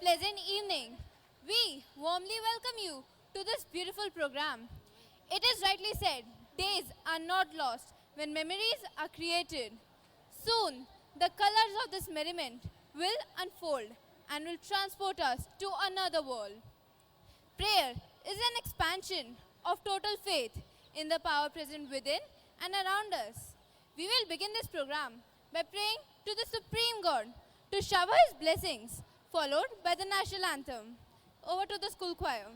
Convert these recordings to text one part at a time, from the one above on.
pleasant evening. We warmly welcome you to this beautiful program. It is rightly said, days are not lost when memories are created. Soon, the colors of this merriment will unfold and will transport us to another world. Prayer is an expansion of total faith in the power present within and around us. We will begin this program by praying to the Supreme God to shower His blessings, followed by the national anthem. Over to the school choir.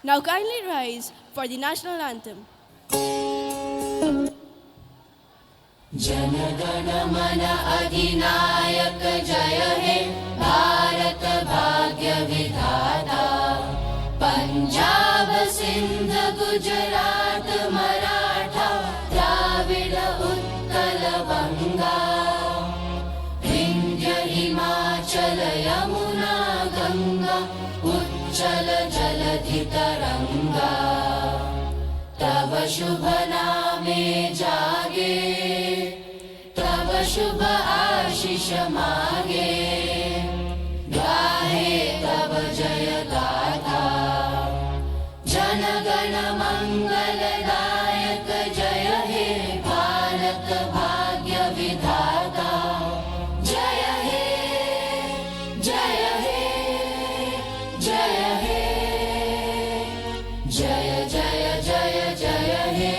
Now kindly rise for the national anthem. जनगण मन अधिनायक जय हे भारत भाग्य विधाता पंजाब सिंध गुजरात मराठा द्राविड उत्कल बंगा विंध्य हिमाचल यमुना गंगा उच्चल जलधि तरंगा तब शुभ नामे जागे तब शुभ आशीष मागे गाहे तब जय गाथा जनगण मंगलदायक जय हे भारत भाग्य विधाता जय हे जय हे जय हे जय जय जय जय हे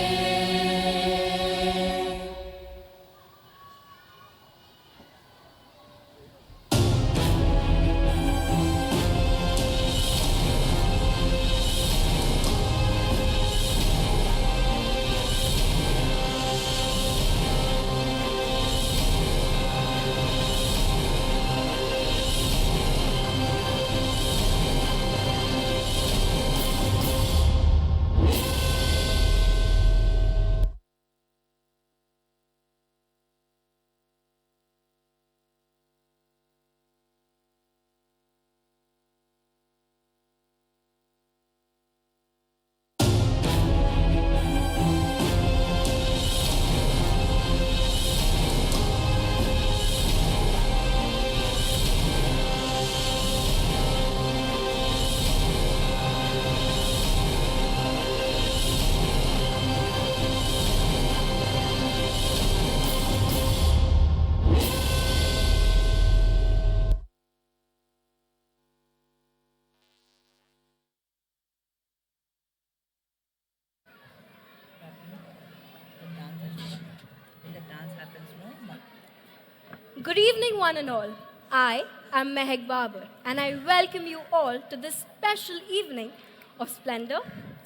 Good evening, one and all. I am Mehak Babar, and I welcome you all to this special evening of splendor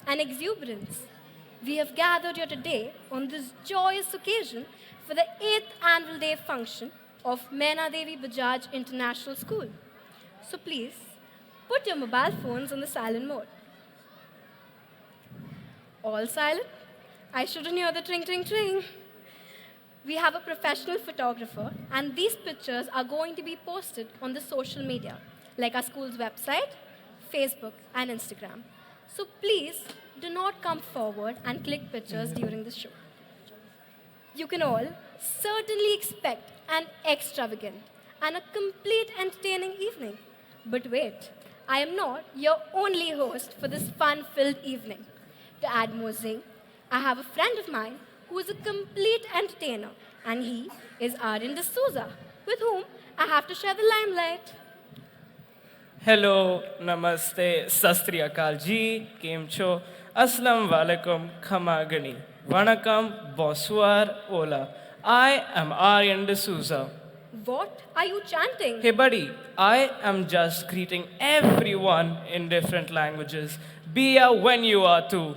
and exuberance. We have gathered here today on this joyous occasion for the 8th annual day function of Mena Devi Bajaj International School. So please, put your mobile phones on the silent mode. All silent? I shouldn't hear the tring, tring, tring. We have a professional photographer, and these pictures are going to be posted on the social media, like our school's website, Facebook, and Instagram. So please do not come forward and click pictures during the show. You can all certainly expect an extravagant and a complete entertaining evening. But wait, I am not your only host for this fun filled evening. To add more zing, I have a friend of mine who is a complete entertainer, and he is Aryan D'Souza, with whom I have to share the limelight. Hello, namaste, sastri akal ji, kem cho, aslam walaikum, khamagani, vanakkam, bonsoir, hola. I am Aryan D'Souza. What are you chanting? Hey buddy, I am just greeting everyone in different languages. Be a when you are too.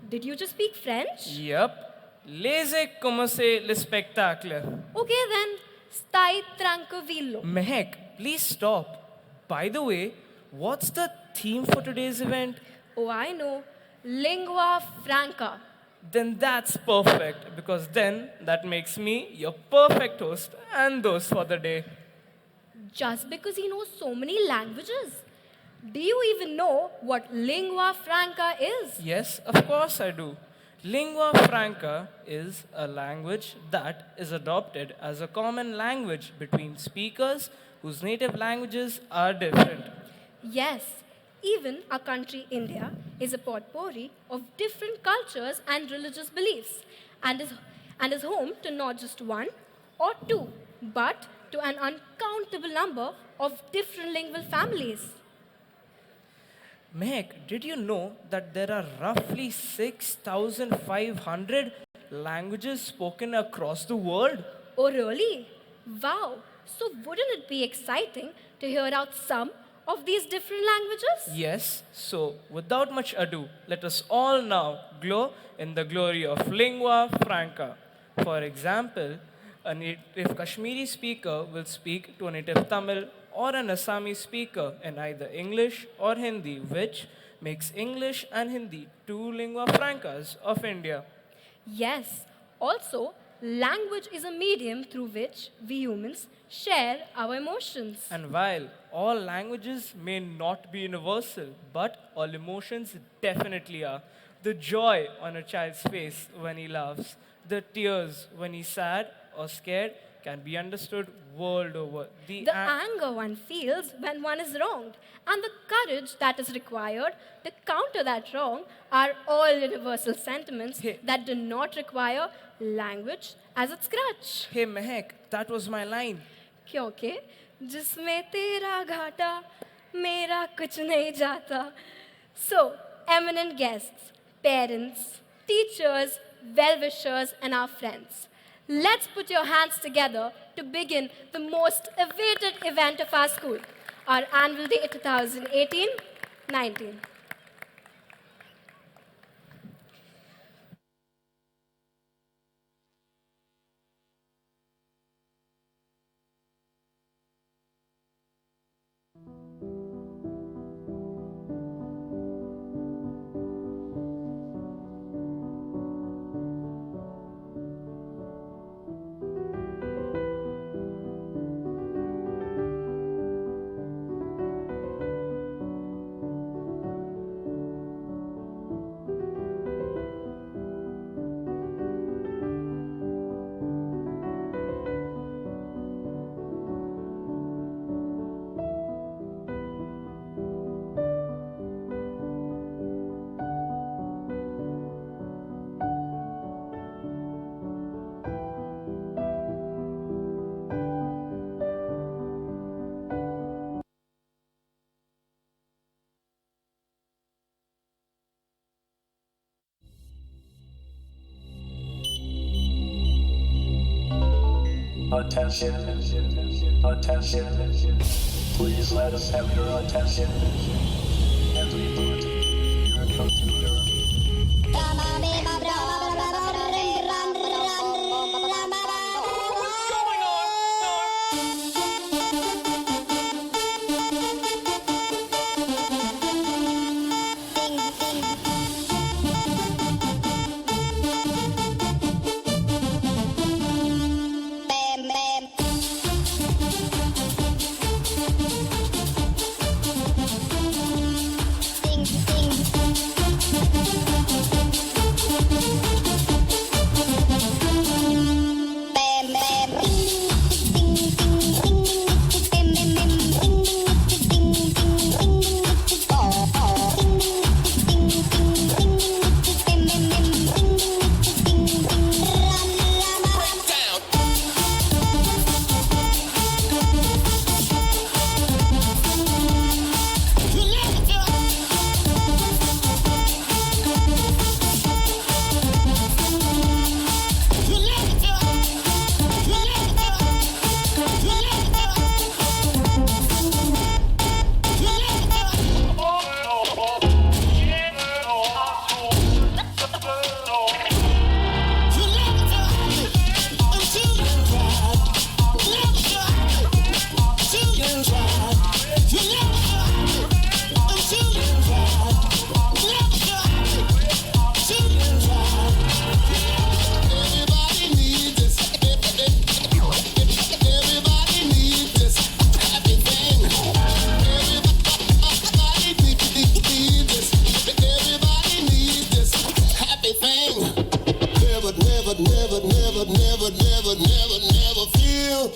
Did you just speak French? Yep. Laissez commencer le spectacle. Okay then, stai tranquillo. Mehek, please stop. By the way, what's the theme for today's event? Oh, I know. Lingua franca. Then that's perfect because then that makes me your perfect host and those for the day. Just because he knows so many languages. Do you even know what lingua franca is? Yes, of course I do. Lingua franca is a language that is adopted as a common language between speakers whose native languages are different. Yes, even our country, India, is a potpourri of different cultures and religious beliefs and is home to not just one or two, but to an uncountable number of different lingual families. Mehek, did you know that there are roughly 6,500 languages spoken across the world? Oh, really? Wow. So, wouldn't it be exciting to hear out some of these different languages? Yes, so without much ado, let us all now glow in the glory of lingua franca. For example, a native Kashmiri speaker will speak to a native Tamil or an Assamese speaker in either English or Hindi, which makes English and Hindi two lingua francas of India. Yes. Also, language is a medium through which we humans share our emotions. And while all languages may not be universal, but all emotions definitely are. The joy on a child's face when he laughs, the tears when he's sad or scared can be understood world over. The anger one feels when one is wronged, and the courage that is required to counter that wrong are all universal sentiments that do not require language as its crutch. Hey Mehek, that was my line. क्योंकि जिसमें तेरा घाटा मेरा कुछ नहीं जाता. So, eminent guests, parents, teachers, well-wishers, and our friends, let's put your hands together to begin the most awaited event of our school, our annual day 2018-19. Attention, attention. Please let us have your attention. As we put your computer. Never feel.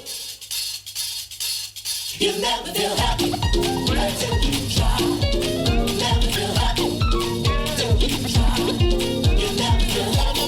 You'll never feel happy until you try. Never feel happy till you try. You'll never feel happy.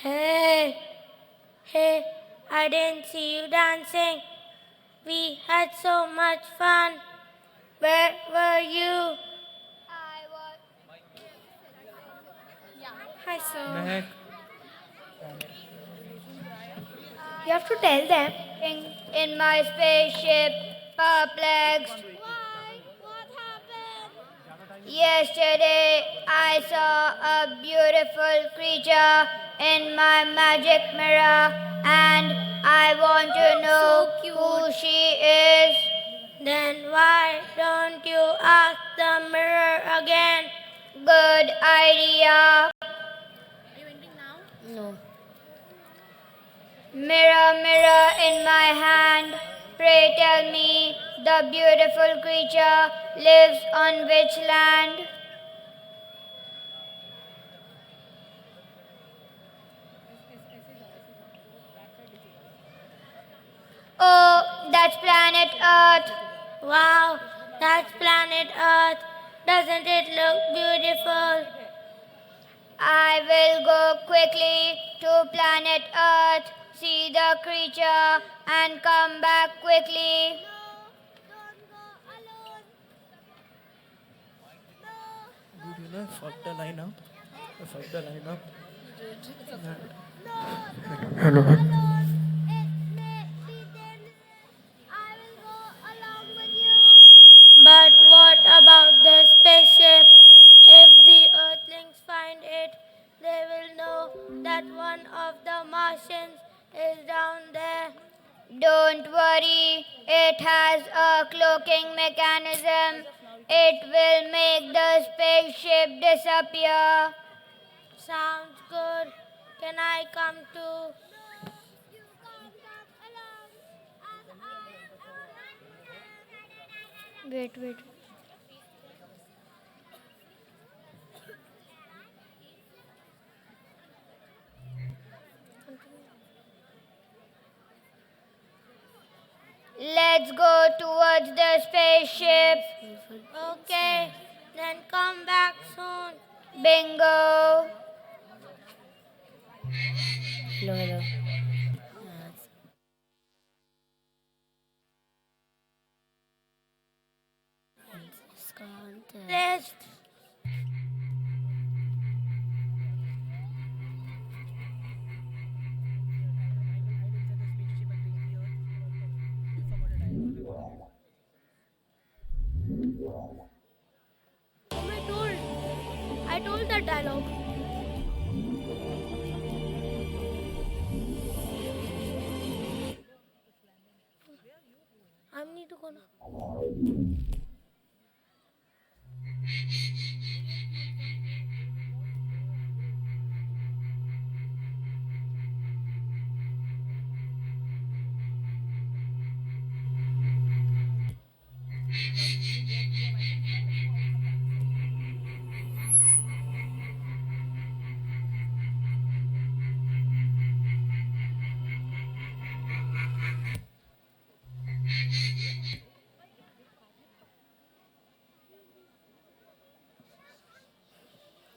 Hey, hey, I didn't see you dancing. We had so much fun. Where were you? Hi, sir. Mehak. You have to tell them. In my spaceship, perplexed. What happened? Yesterday, I saw a beautiful creature in my magic mirror, and I want to know who she is. Then why don't you ask the mirror again? Good idea. No. Mirror, mirror in my hand, pray tell me, the beautiful creature lives on which land? Oh, that's planet Earth. Wow, that's planet Earth. Doesn't it look beautiful? I will go quickly to planet Earth, see the creature, and come back quickly. Dude, you know, I fucked the lineup. I fucked the lineup. But what about the spaceship? If the Earthlings find it, they will know that one of the Martians is down there. Don't worry, it has a cloaking mechanism. It will make the spaceship disappear. Sounds good. Can I come too? Wait. Let's go towards the spaceship. Okay, then come back soon. Bingo. Hello. Rest. I told that dialogue. I need to go now.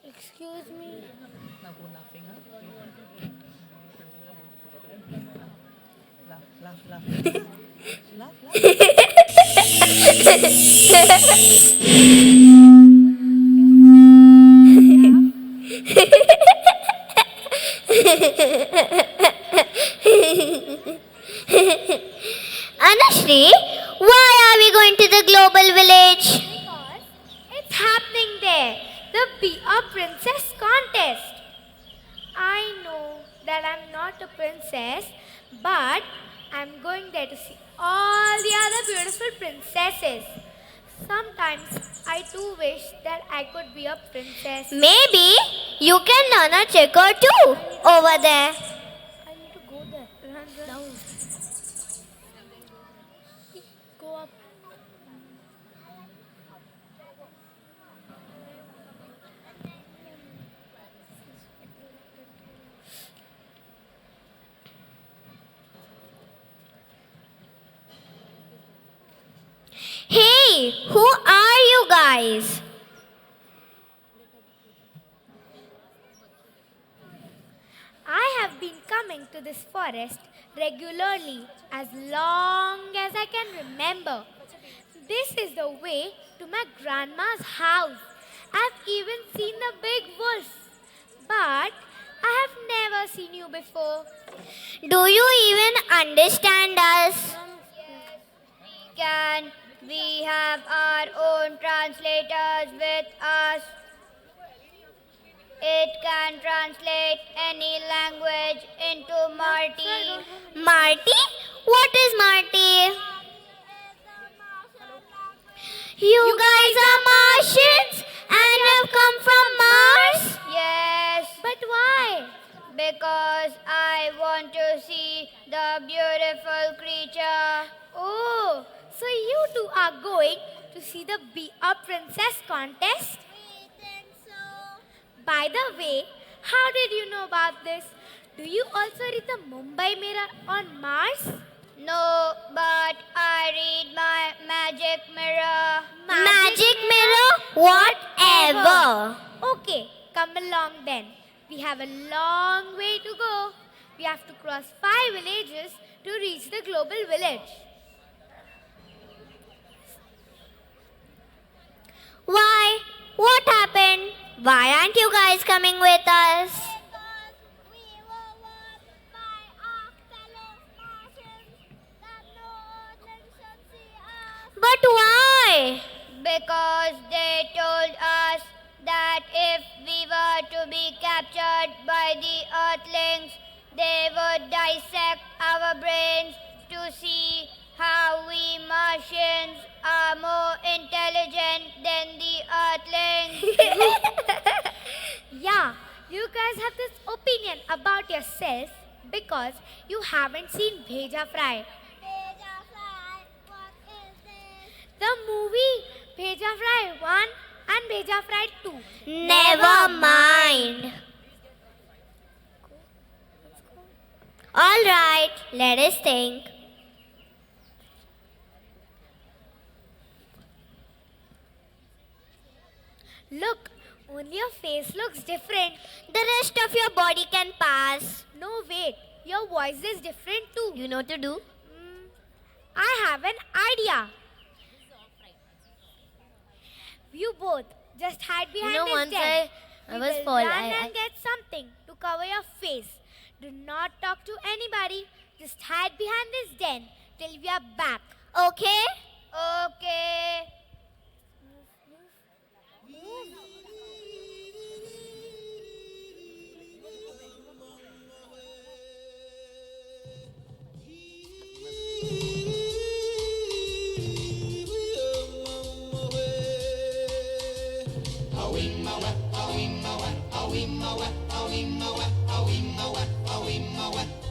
Excuse me. Anashri, why are we going to the global village? Because it's happening there. The Be a Princess contest. I know that I'm not a princess, but I'm going there to see all the other beautiful princesses. Sometimes I do wish that I could be a princess. Maybe you can learn a trick or two over there. I need to go there. Run. Down. Go up. Hey, who are you guys? I have been coming to this forest regularly as long as I can remember. This is the way to my grandma's house. I've even seen the big wolf, but I have never seen you before. Do you even understand us? We can. We have our own translators with us. It can translate any language into Marty. Marty? What is Marty? You guys are Martians and have come from Mars? Yes. But why? Because I want to see the beautiful creature. Oh, so you two are going to see the Be a Princess contest? By the way, how did you know about this? Do you also read the Mumbai Mirror on Mars? No, but I read my magic mirror. Magic mirror? Whatever. Okay, come along then. We have a long way to go. We have to cross 5 villages to reach the global village. Why? What happened? Why aren't you guys coming with us? But why? Because they told us that if we were to be captured by the Earthlings, they would dissect our brains to to see how we Martians are more intelligent than the Earthlings. Yeah, you guys have this opinion about yourself because you haven't seen Bheja Fry. The movie Bheja Fry 1 and Bheja Fry 2. Never mind. All right, let us think. Look, only your face looks different. The rest of your body can pass. No, wait, your voice is different too. You know what to do? I have an idea. You both just hide behind know, this once den. I We was will fall- run I- and get something to cover your face. Do not talk to anybody. Just hide behind this den till we are back. Okay? Okay.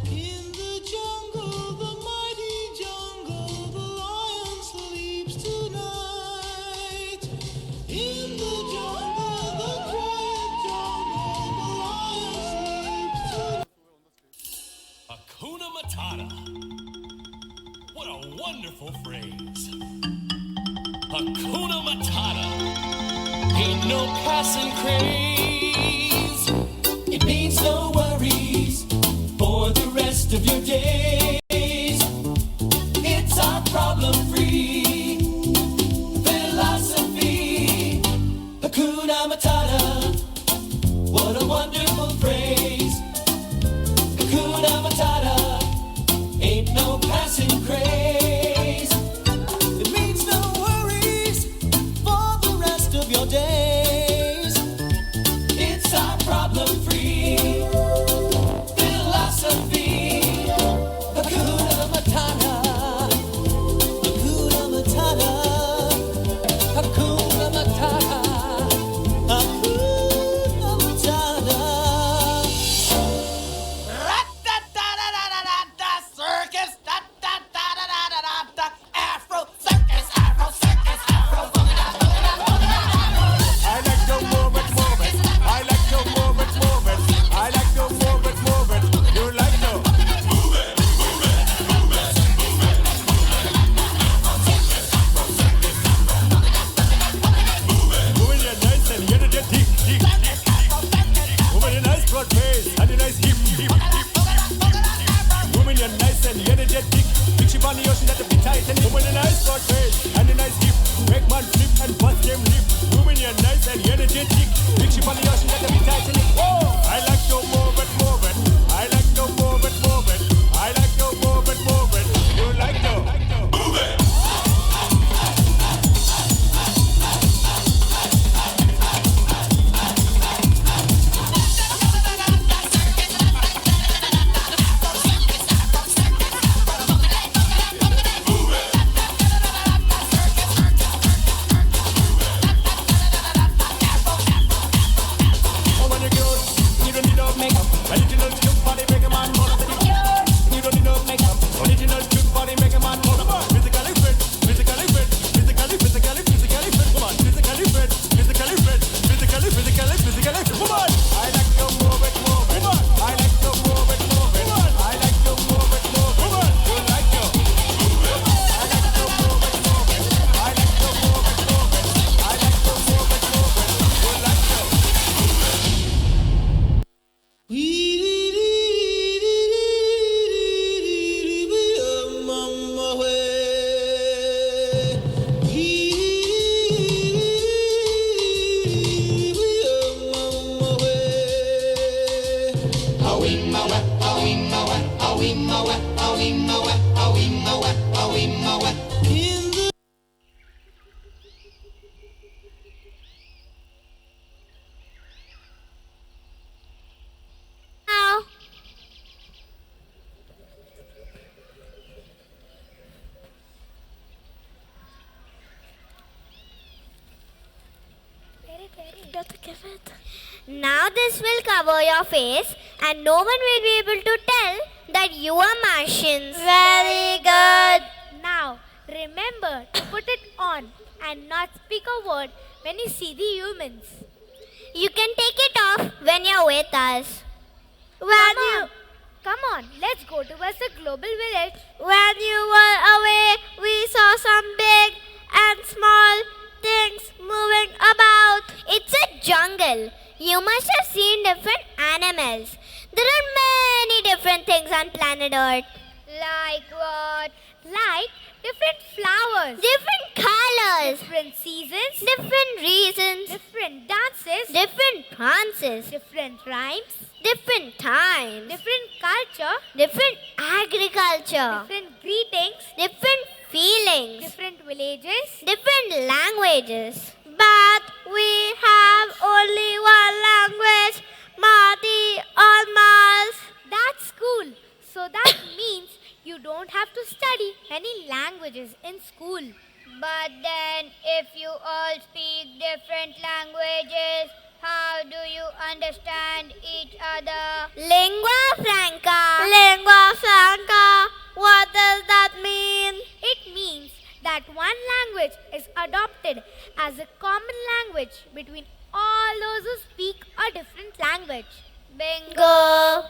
In the jungle, the mighty jungle, the lion sleeps tonight. In the jungle, the quiet jungle, the lion sleeps tonight. Hakuna Matata. What a wonderful phrase. Hakuna Matata. Ain't no passing craze. It means no worries for the rest of your days. It's our problem-free philosophy. Hakuna Matata. What a wonderful phrase. Hakuna Matata, ain't no passing craze. It means no worries for the rest of your days. It's our problem-free philosophy. Hakuna Matata, Hakuna Matata, Hakuna Matata, Hakuna Matata. Ra-da-da-da-da-da-da, circus, da-da-da-da-da-da-da, Afro circus, Afro circus, Afro boogie-da, boogie-da, boogie-da. I like to move it, move it. I like to move it, move it. I like to move it, move it. You like to move it, move it, move it, move it. Moving your nice and energetic, deep, deep. Moving your nice broad face and your nice hip, hip, hip. Moving your nice and energetic. Big ship on the ocean that the be tight and moving your nice broad face and your nice hip. Make man flip and bust them lip. Moving your nice and energetic. Big ship on the ocean that the be tight and whoa! I like to move it, move it. I like to move it, move it. I like to move it, move it. You like to move it. Now this will cover your face and no one will be able to tell that you are Martians. Very good. Now, remember to put it on and not speak a word when you see the humans. You can take it off when you're with us. Come on, let's go towards the global village. When you were away, we saw some big and small things moving about. It's a jungle. You must have seen different animals. There are many different things on planet Earth. Like what? Like different flowers, Different colors, different seasons, different reasons, different dances, different prances, different rhymes, different times, different culture, different agriculture, different greetings, different feelings, different villages. different languages. But we have only one language, Mati or Mars. That's cool. So that means you don't have to study any languages in school. But then, if you all speak different languages, how do you understand each other? Lingua franca. Lingua franca. What does that mean? It means that one language is adopted as a common language between all those who speak a different language. Go.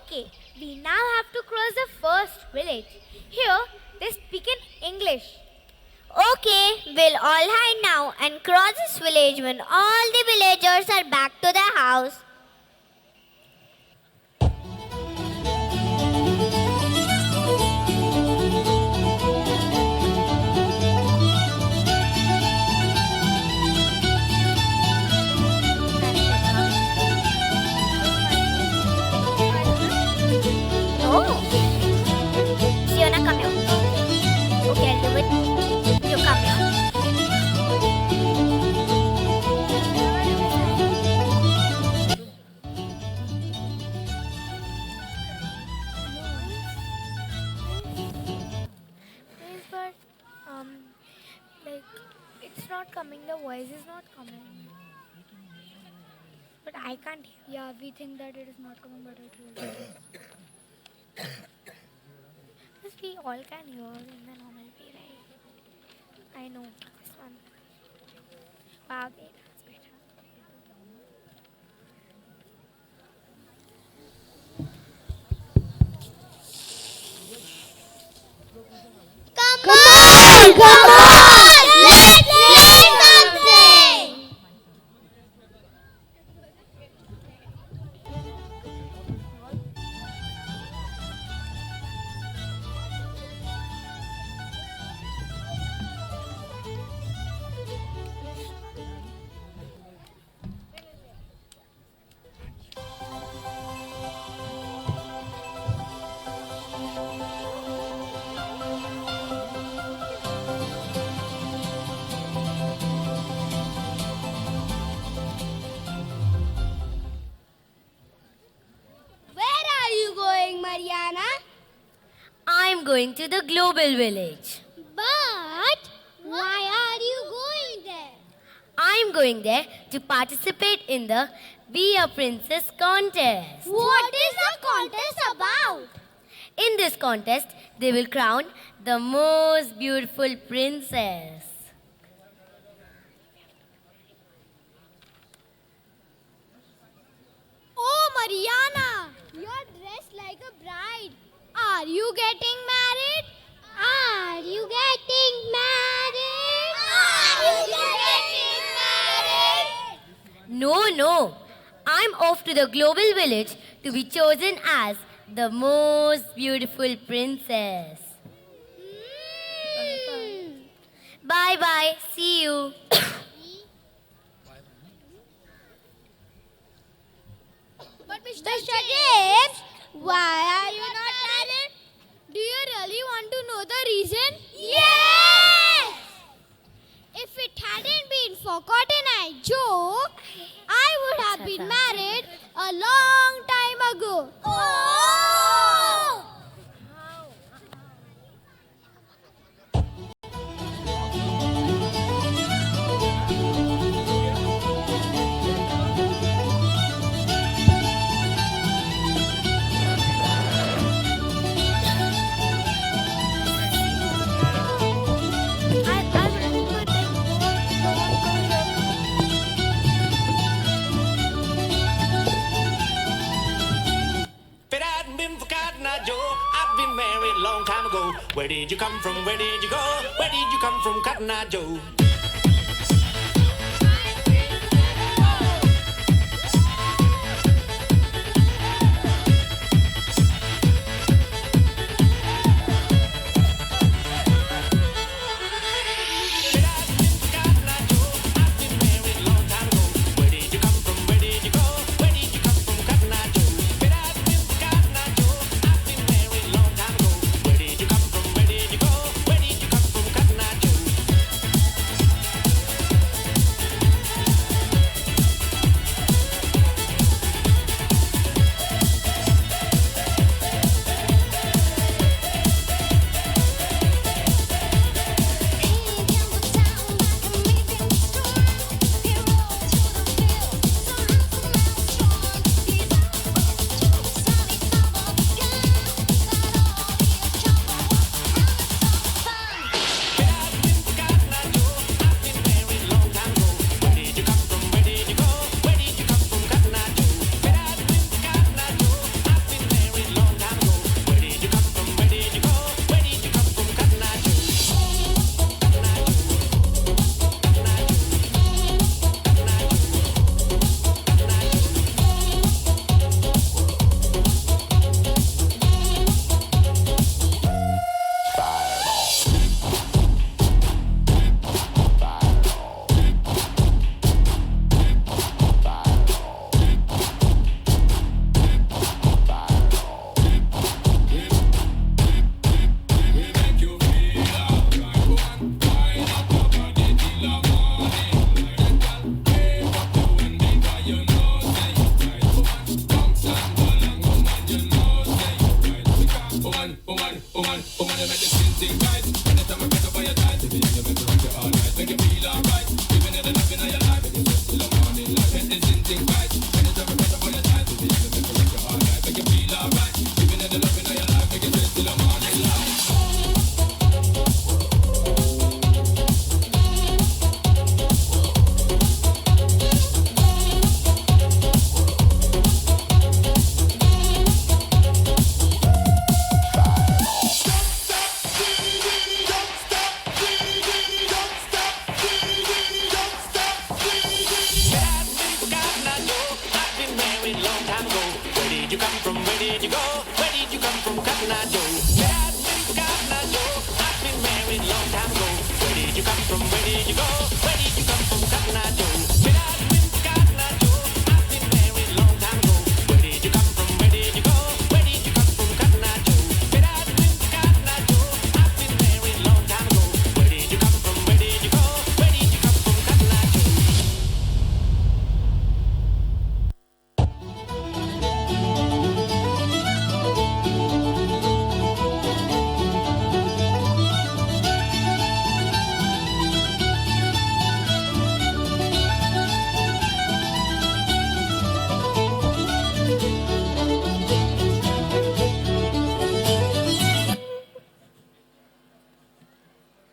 Okay, we now have to cross the first village. Here, they speak in English. Okay, we'll all hide now and cross this village when all the villagers are back to their house. Oh, Siona, come here. Okay, I'll do it. You come here. Please, but like it's not coming. The voice is not coming. But I can't hear. Yeah, we think that it is not coming, but it will. Because we all can hear in the normal way, right? I know this one. Wow, okay, that's better. Come on! Come on! Let's play something! Where are you going, Mariana? I'm going to the global village. But why are you going there? I'm going there to participate in the Be a Princess contest. What is the contest about? In this contest, they will crown the most beautiful princess. Oh, Mariana, you're dressed like a bride. Are you getting married? Are you getting married? Are you getting married? No. I'm off to the global village to be chosen as the most beautiful princess. Bye bye. See you. But Mr. James, why are you not married? Do you really want to know the reason? Yes! If it hadn't been for Cotton Eye Joe, I would have been married a long time ago. Oh! Where did you come from? Where did you go? Where did you come from, Cotton Eye Joe?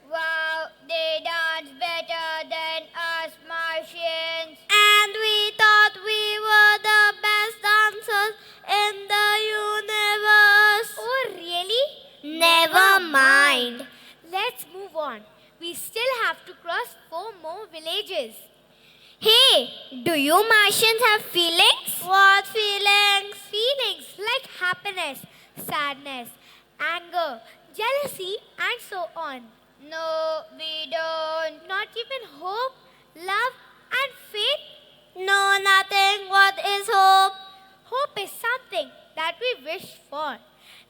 Wow, they dance better than us Martians. And we thought we were the best dancers in the universe. Oh, really? Never mind. Let's move on. We still have to cross 4 more villages. Hey, do you Martians have feelings? What feelings? Feelings like happiness, sadness, anger, jealousy, and so on. No, we don't. Not even hope, love, and faith. No, nothing. What is hope? Hope is something that we wish for.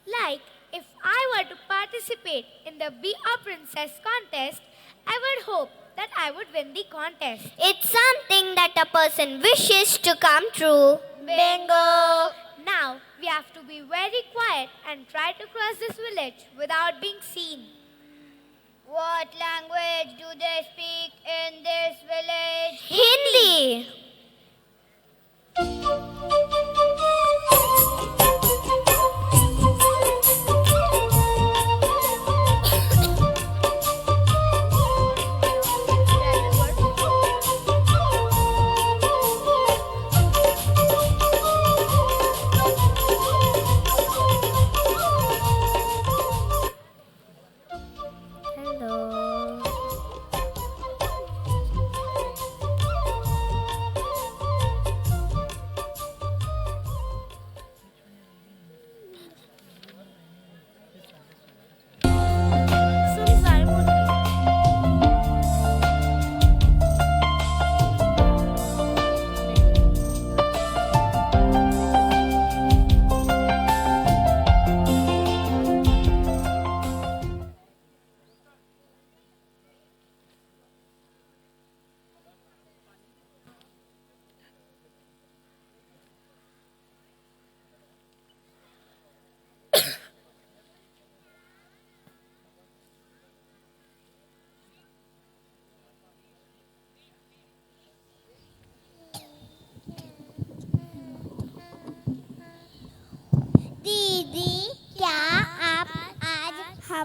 Like if I were to participate in the Be a Princess contest, I would hope that I would win the contest. It's something that a person wishes to come true. Bingo! Now we have to be very quiet and try to cross this village without being seen. What language do they speak in this village? Hindi!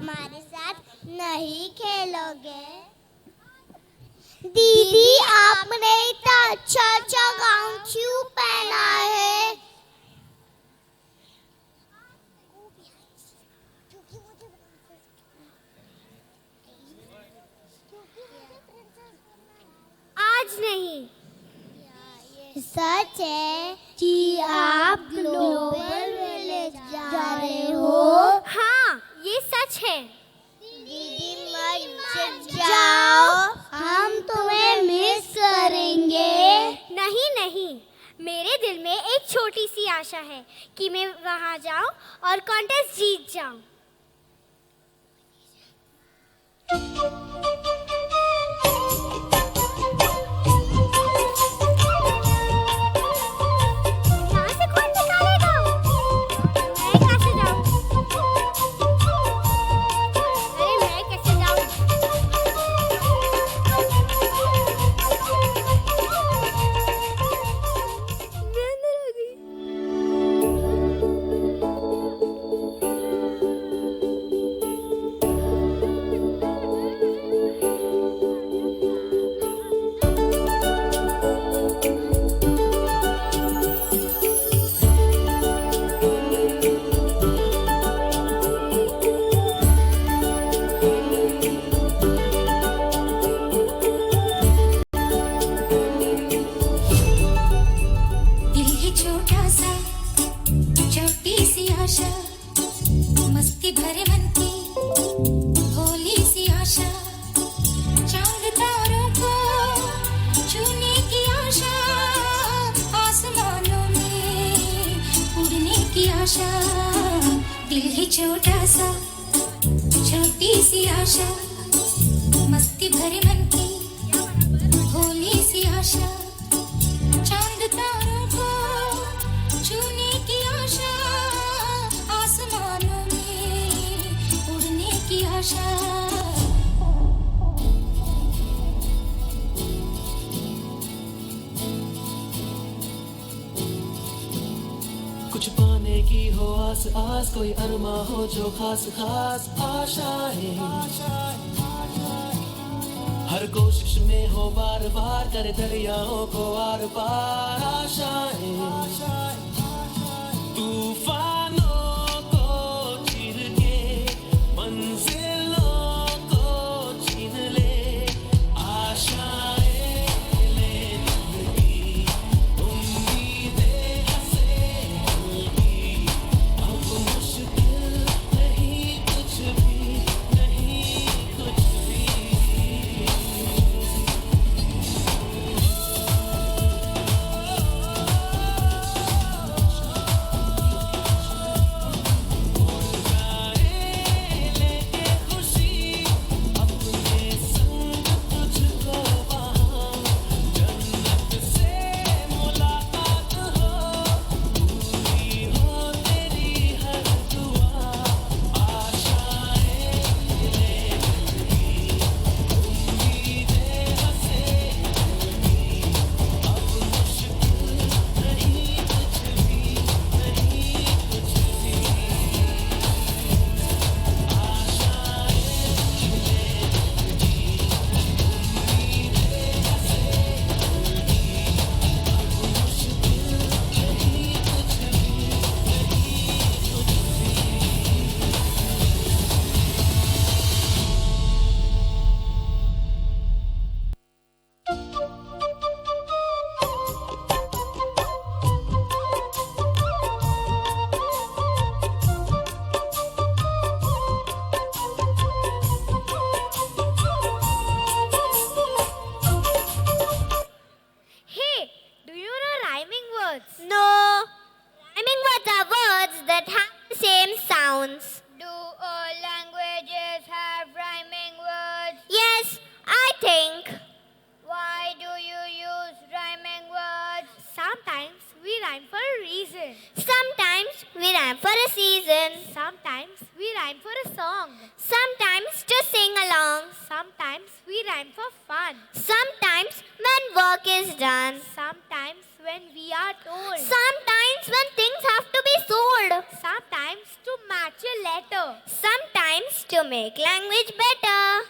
हमारे साथ नहीं खेलोगे? दीदी आपने इतना अच्छा अच्छा gown क्यों पहना है? आज नहीं। सच है कि आप ग्लोबल विलेज जा रहे हो? हाँ, ये सच है। दीदी मत जाओ, हम तुम्हें मिस करेंगे। नहीं नहीं, मेरे दिल में एक छोटी सी आशा है कि मैं वहाँ जाऊँ और कॉन्टेस्ट जीत जाऊँ। यहाँ से कौन निकालेगा? मैं कैसे जाऊँ? अरे मैं कैसे जाऊँ? मैं अंदर आ गई। दिल है छोटा सा, छोटी सी आशा, मस्ती भरे मन की भोली सी आशा, चांद तारों को छूने की आशा, आसमानों में उड़ने की आशा। दिल है छोटा सा, छोटी सी आशा, मस्ती भरे मन की भोली सी आशा, चांद तारों को छूने की आशा, आसमानों में उड़ने की आशा। कुछ पाने की हो आस आस, कोई अरमा हो जो खास खास आशाएं, हर कोशिश में हो बार बार, करे दरियाओं को आर पार आशाएं, तूफानों को चीर के मंजिलों को छीन ले, आशाएं ले दिल की, उम्मीदें हंसे दिल की, अब मुश्किल नहीं कुछ भी, नहीं कुछ भी। rhyme for a reason. Sometimes we rhyme for a season. Sometimes we rhyme for a song. Sometimes to sing along. Sometimes we rhyme for fun. Sometimes when work is done. Sometimes when we are told. Sometimes when things have to be sold. bold. Sometimes to match a letter. Sometimes to make language better.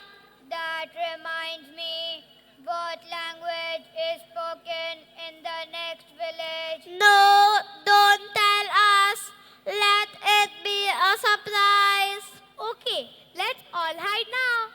That reminds me, what language is spoken in the next village? No, don't tell us. Let it be a surprise. Okay, let's all hide now.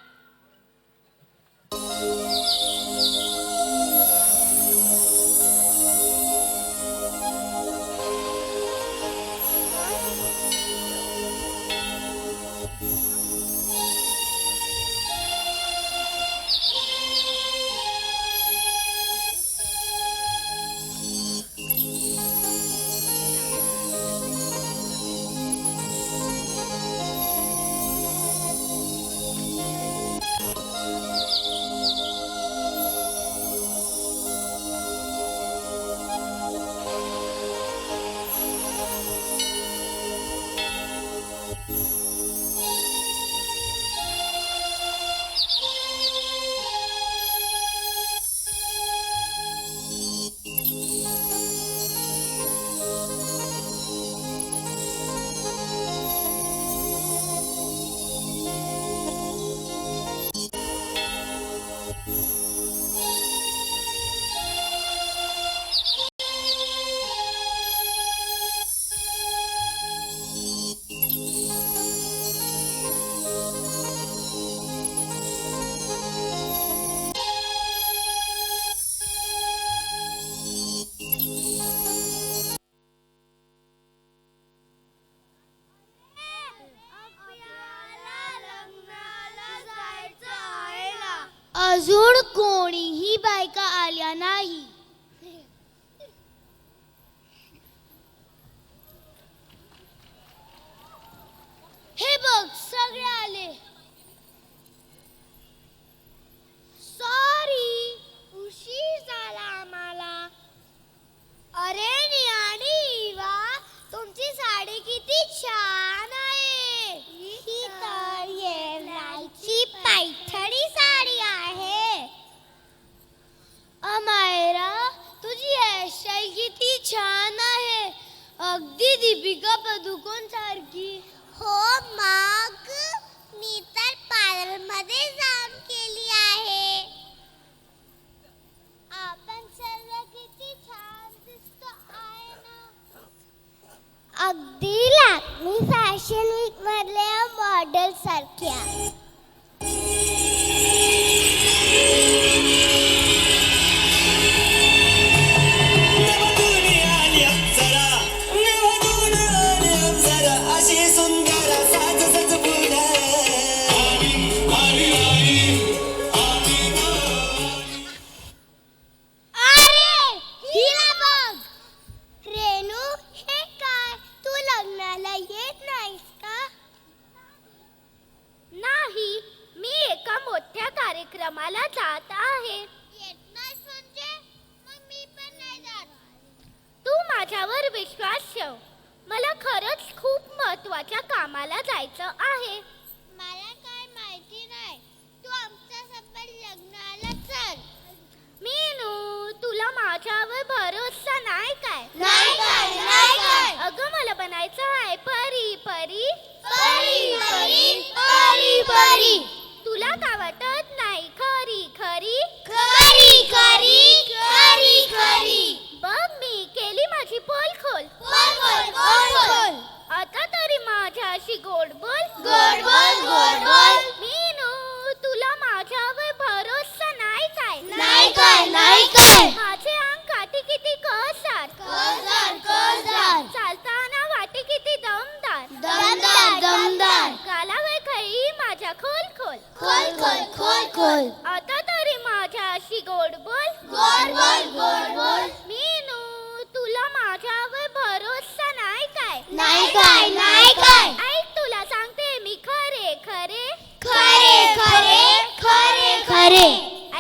अजून कोणीही बायका आल्या नाही. हे बघ सगळे आले. Sorry उशीर झाला आम्हाला. अरे आणि इवा तुमची साडी किती छान आहे. ही तर येवल्याची पैठणी साडी आहे. अमायरा तुझी हेअरस्टाईल किती छान आहे. अगदी दीपिका पदुकोण सारखी. हो मग मी तर पार्लर मध्ये जाऊन केली आहे. आपण सर्व किती छान दिसतो आहे ना. अगदी लॅक्मी फॅशन वीक मधल्या मॉडेल सारख्या. कार्यक्रमाला जात आहे. तू माझ्यावर विश्वास ठेव. मला खरंच खूप महत्त्वाच्या कामाला जायचं आहे. मला काय माहिती नाही. तू आमच्यासोबत लग्नाला चल. मीनू तुला माझ्यावर भरोसा नाही काय? नाही काय नाही काय. अगं मला बनायचं आहे परी परी परी परी परी परी. तुला काय वाटत नाही? खरी खरी खरी खरी खरी खरी. बघ मी केली माझी पोल खोल. पोल खोल पोल खोल. आता तरी माझ्याशी गोड बोल. गोड बोल गोड बोल. मीनू तुला माझ्यावर भरोसा नाही काय? नाही काय नाही काय. माझे अंग काठी किती कसदार कसदार कसदार. चालताना वाटी किती दमदार दमदार दमदार. गालावर खळी माझ्या खोल खोल खोल खोल खोल खोल. आता तरी माझ्याशी गोड बोल. गोड बोल गोड बोल. मीनू तुला माझ्यावर भरोसा नाही काय? नाही काय नाही काय. ऐक तुला सांगते मी खरे खरे खरे खरे खरे खरे.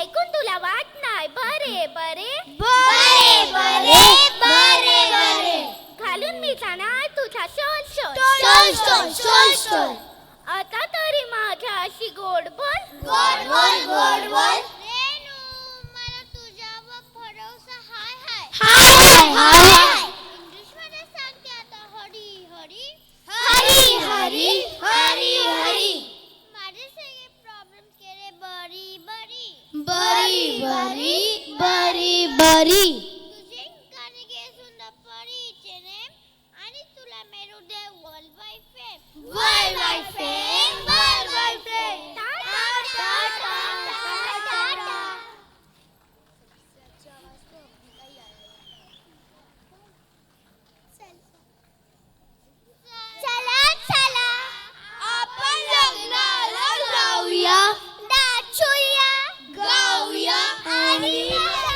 ऐकून तुला वाट नाही बरे बरे बरे बरे बरे बरे. घालून मी जाणार तुझा शोल शोल शोल शोल शोल शोल. आता तरी माझ्याशी गोड बोल. गोड बोल गोड बोल. रेनू मला तुझ्यावर भरोसा हाय हाय हाय हाय हाय. इंग्लिश मध्ये सांगते आता. हडी हडी परी. तुझे इंकाने सुंदर परीचे नेम आणि तुला मेरू the world wide fame. World wide fame, world wide fame. Tata tata tata. चला चला आपण लग्नाला जाऊया, नाचूया, गाऊया आणि करूया.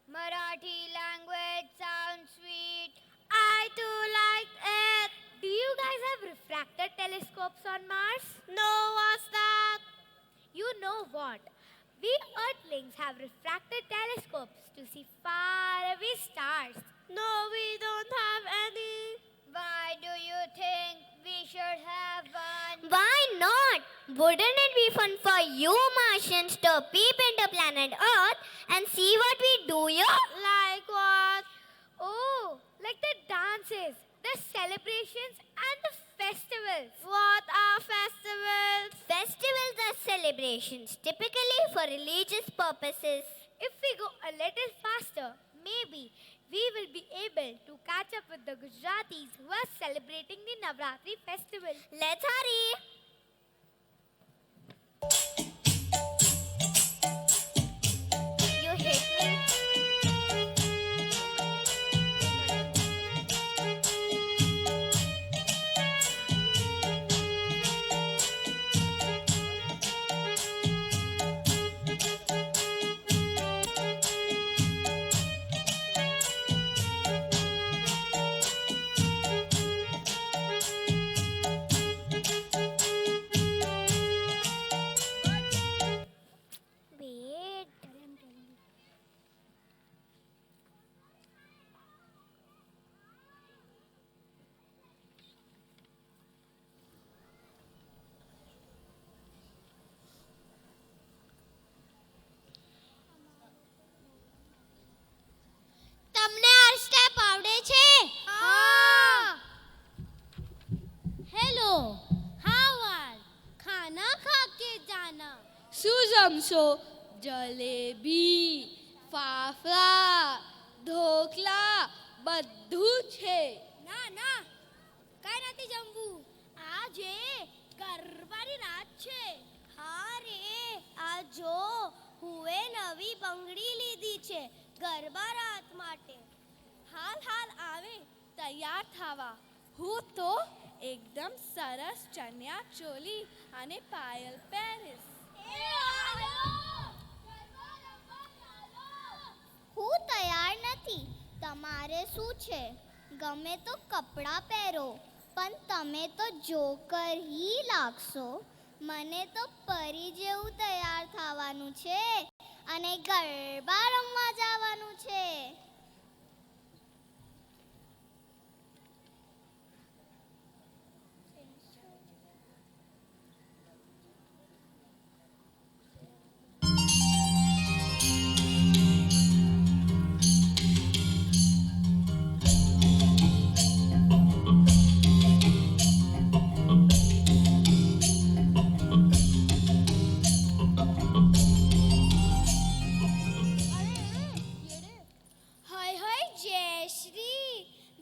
Marathi language sounds sweet. I too like it. Do you guys have refractor telescopes on Mars? No, what's that? You know what? We Earthlings have refracted telescopes to see faraway stars. No, we don't have any. Why do you think we should have one? Why not? Wouldn't it be fun for you Martians to peep into planet Earth and see what we do here? Like what? Oh, like the dances, the celebrations, and the festivals. What are festivals? Festivals are celebrations, typically for religious purposes. If we go a little faster, maybe we will be able to catch up with the Gujaratis who are celebrating the Navratri festival. Let's hurry. You hit me. Wait. તમને આ step આવડે છે? Hello, how are? ખાના ખા કે જાના. શું જમશો? જલેબી, ફાફડા, ઢોકલા બધું છે. ના ના, કાંઈ નથી જમવું. આજે ગરબાની રાત છે. હા રે, આ જો હુએ નવી બંગડી લીધી છે ગરબા રાત માટે. હાલ હાલ આવે તૈયાર થવા. હું તો એકદમ સરસ ચણિયા ચોલી અને પાયલ પહેરીશ. હું તૈયાર નથી. તમારે શું છે? ગમે તો કપડાં પહેરો, પણ તમે તો જોકર હી લાગશો. મને તો પરી જેવું તૈયાર થવાનું છે અને ગરબા રમવા જવાનું છે. હાય હાય જયશ્રી,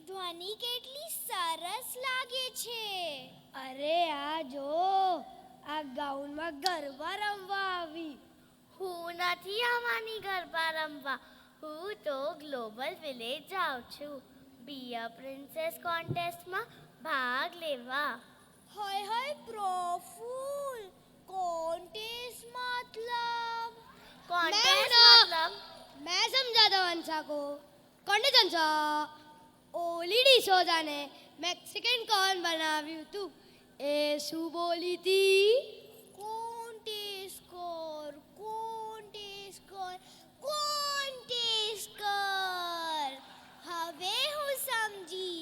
ધ્વનિ કેટલી સરસ લાગે છે. અરે આ જો, આ ગાઉનમાં ગરબા રમવા આવી. હું નથી આવવાની ગરબા રમવા. હું તો ગ્લોબલ વિલેજ જાઉં છું બિયા પ્રિન્સેસ કોન્ટેસ્ટમાં ભાગ લેવા. હાય હાય પ્રફુલ, કોન્ટેસ્ટ मतलब કોન્ટેસ્ટ મતલબ मैं समझाता वंशा को. કોને વંશા? ઓલી ડીશો જાને મેક્સિકન કોર્ન બનાવ્યું તું એ શું બોલી હતી? કોન્ટેસ્ટ કર, કોન્ટેસ્ટ કર, કોન્ટેસ્ટ કર. હવે હું સમજી.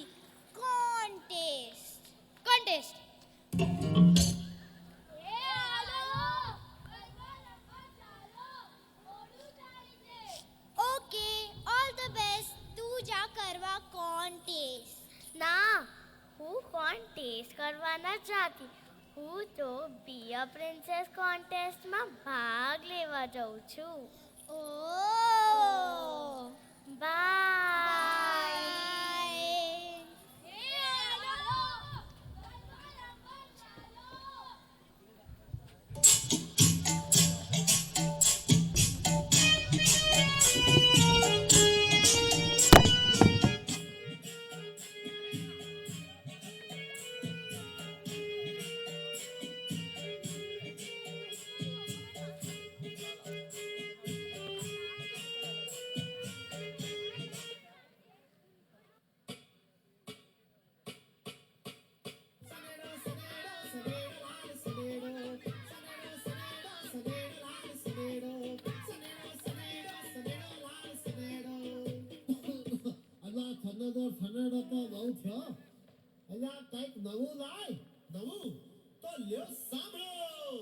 Contest contest. Okay, all the best. તું જા કરવા કોન્ટેસ્ટ. ના, હું કોન્ટેસ્ટ કરવા ન જાતી. હું તો બિયા પ્રિન્સેસ કોન્ટેસ્ટમાં ભાગ લેવા જાઉં છું. ઓ બાય. અલા થનડો બહુ થયો. અલા કંઈક નવું લાય. નવું તો લ્યો સાંભળો.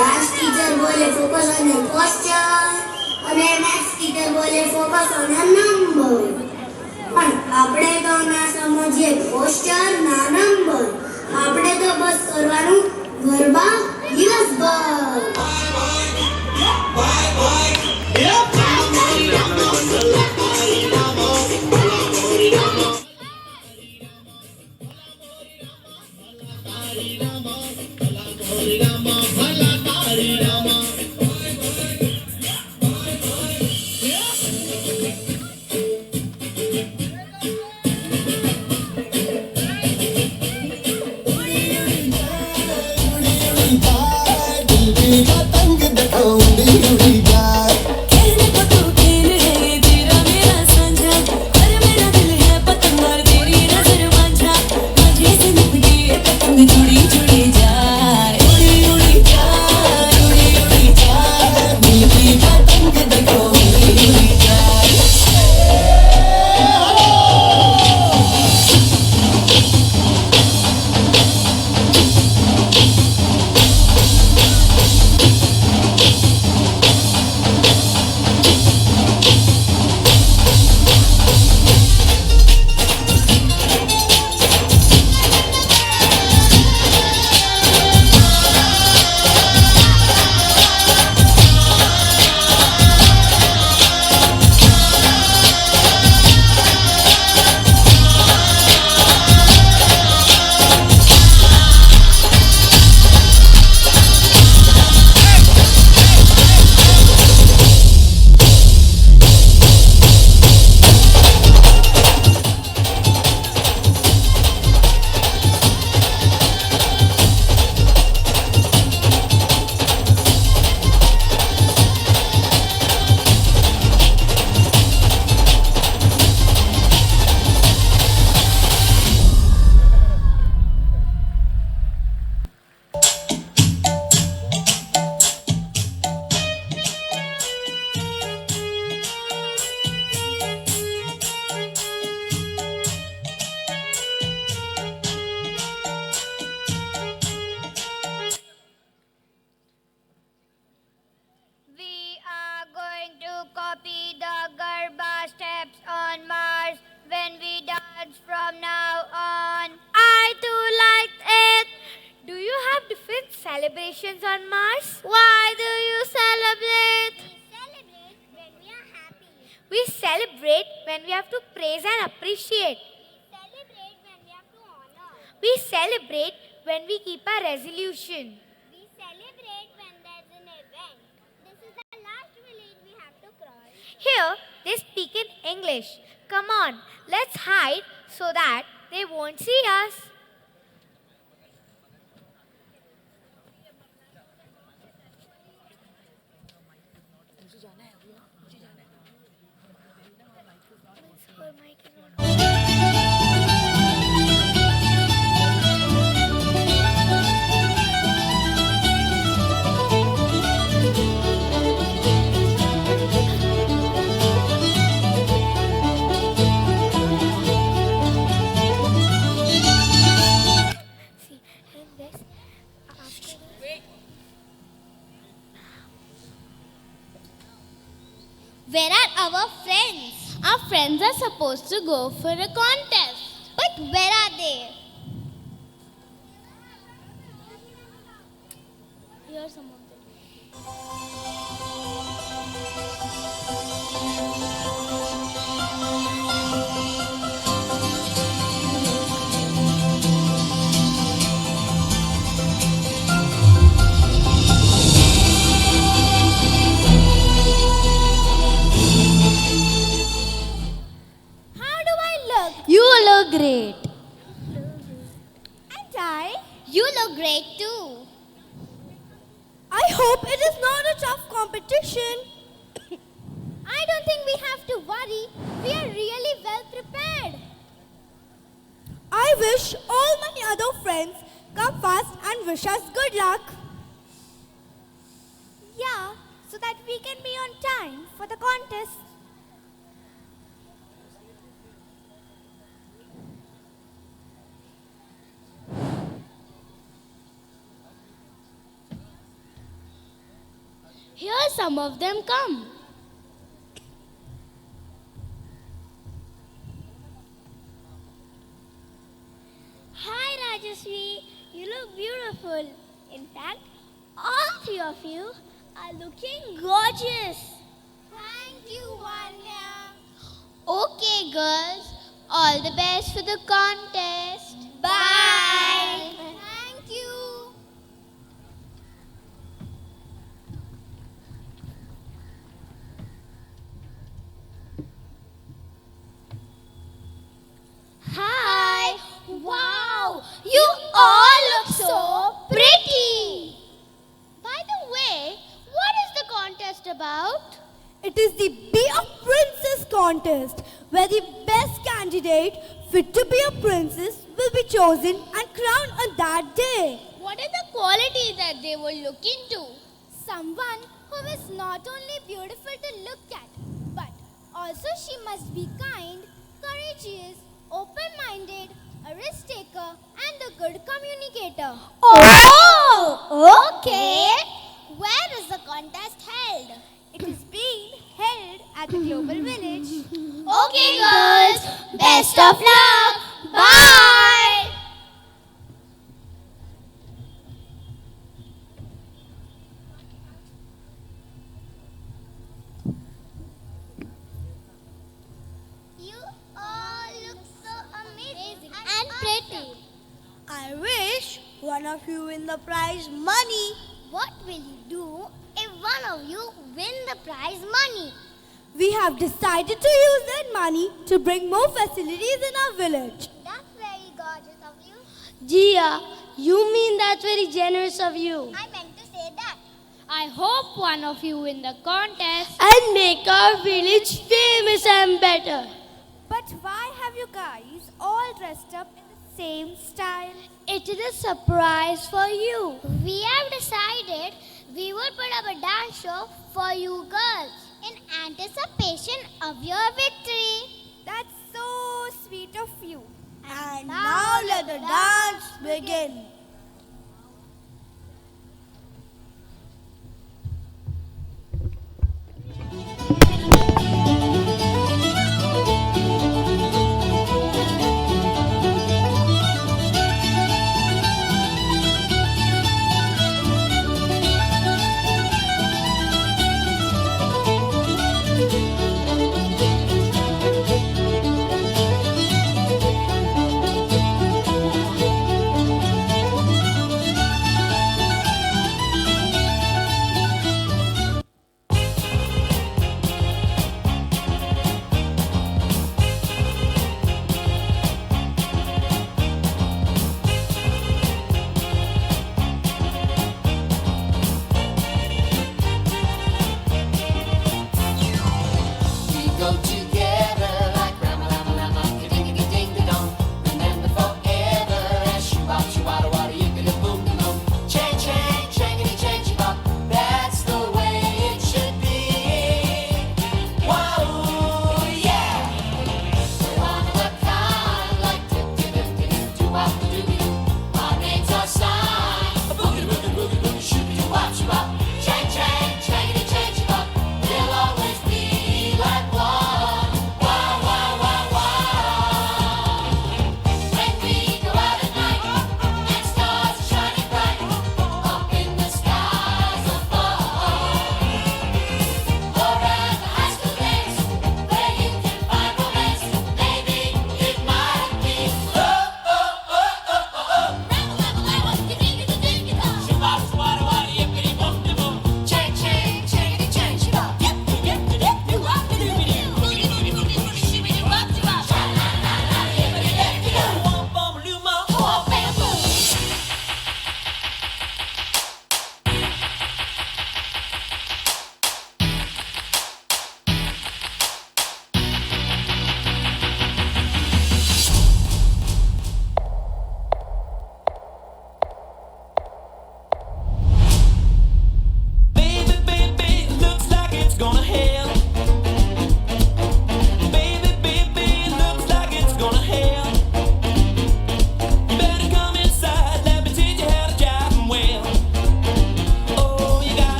डांस टीचर बोले फोकस ऑन द पोस्चर અને મેથ્સ ટીચર બોલે ફોકસ ઓન ધ નંબર પણ આપણે તો ના સમજીએ પોસ્ચર ના નંબર આપણે તો બસ કરવાનું ગરબા દિવસભર copy the Garba steps on Mars when we dance from now on. I too liked it. Do you have different celebrations on Mars? Why do you celebrate? We celebrate when we have to praise and appreciate. We celebrate when we keep a resolution. We celebrate when there's an event. This is the last village we have to cross. Here, they speak in English. Come on, let's hide so that they won't see us. Where are our friends? Our friends are supposed to go for a contest. But where are they? Here are some of them. tie. You look great too. I hope it is not a tough competition. I don't think we have to worry. We are really well prepared. I wish all my other friends come fast and wish us good luck. Yeah, so that we can be on time for the contest. Here some of them come. Hi Rajashree, you look beautiful. In fact, all three of you are looking gorgeous. Thank you, Vanya. Okay, girls. All the best for the contest. Bye. Thank you. Hi. Wow, you all look so pretty. By the way, what is the contest about? It is the Be a Princess contest, where the best candidate fit to be a princess will be chosen and crowned on that day. What are the qualities that they will look into? Someone who is not only beautiful to look at, but also she must be kind, courageous, open-minded, a risk taker, and a good communicator. Oh, okay. Where is the contest held? It is being held at the Global Village. Okay, girls. Best of luck. Bye. You all look so amazing And pretty. I wish one of you win the prize money. What will you do if one of you win the prize money? We have decided to use that money to bring more facilities in our village. That's very gorgeous of you. Jia, you mean that's very generous of you. I meant to say that. I hope one of you win the contest and make our village famous and better. But why have you guys all dressed up in the same style? It is a surprise for you. We have decided we will put up a dance show for you girls in anticipation of your victory. That's so sweet of you. And now let the dance begin.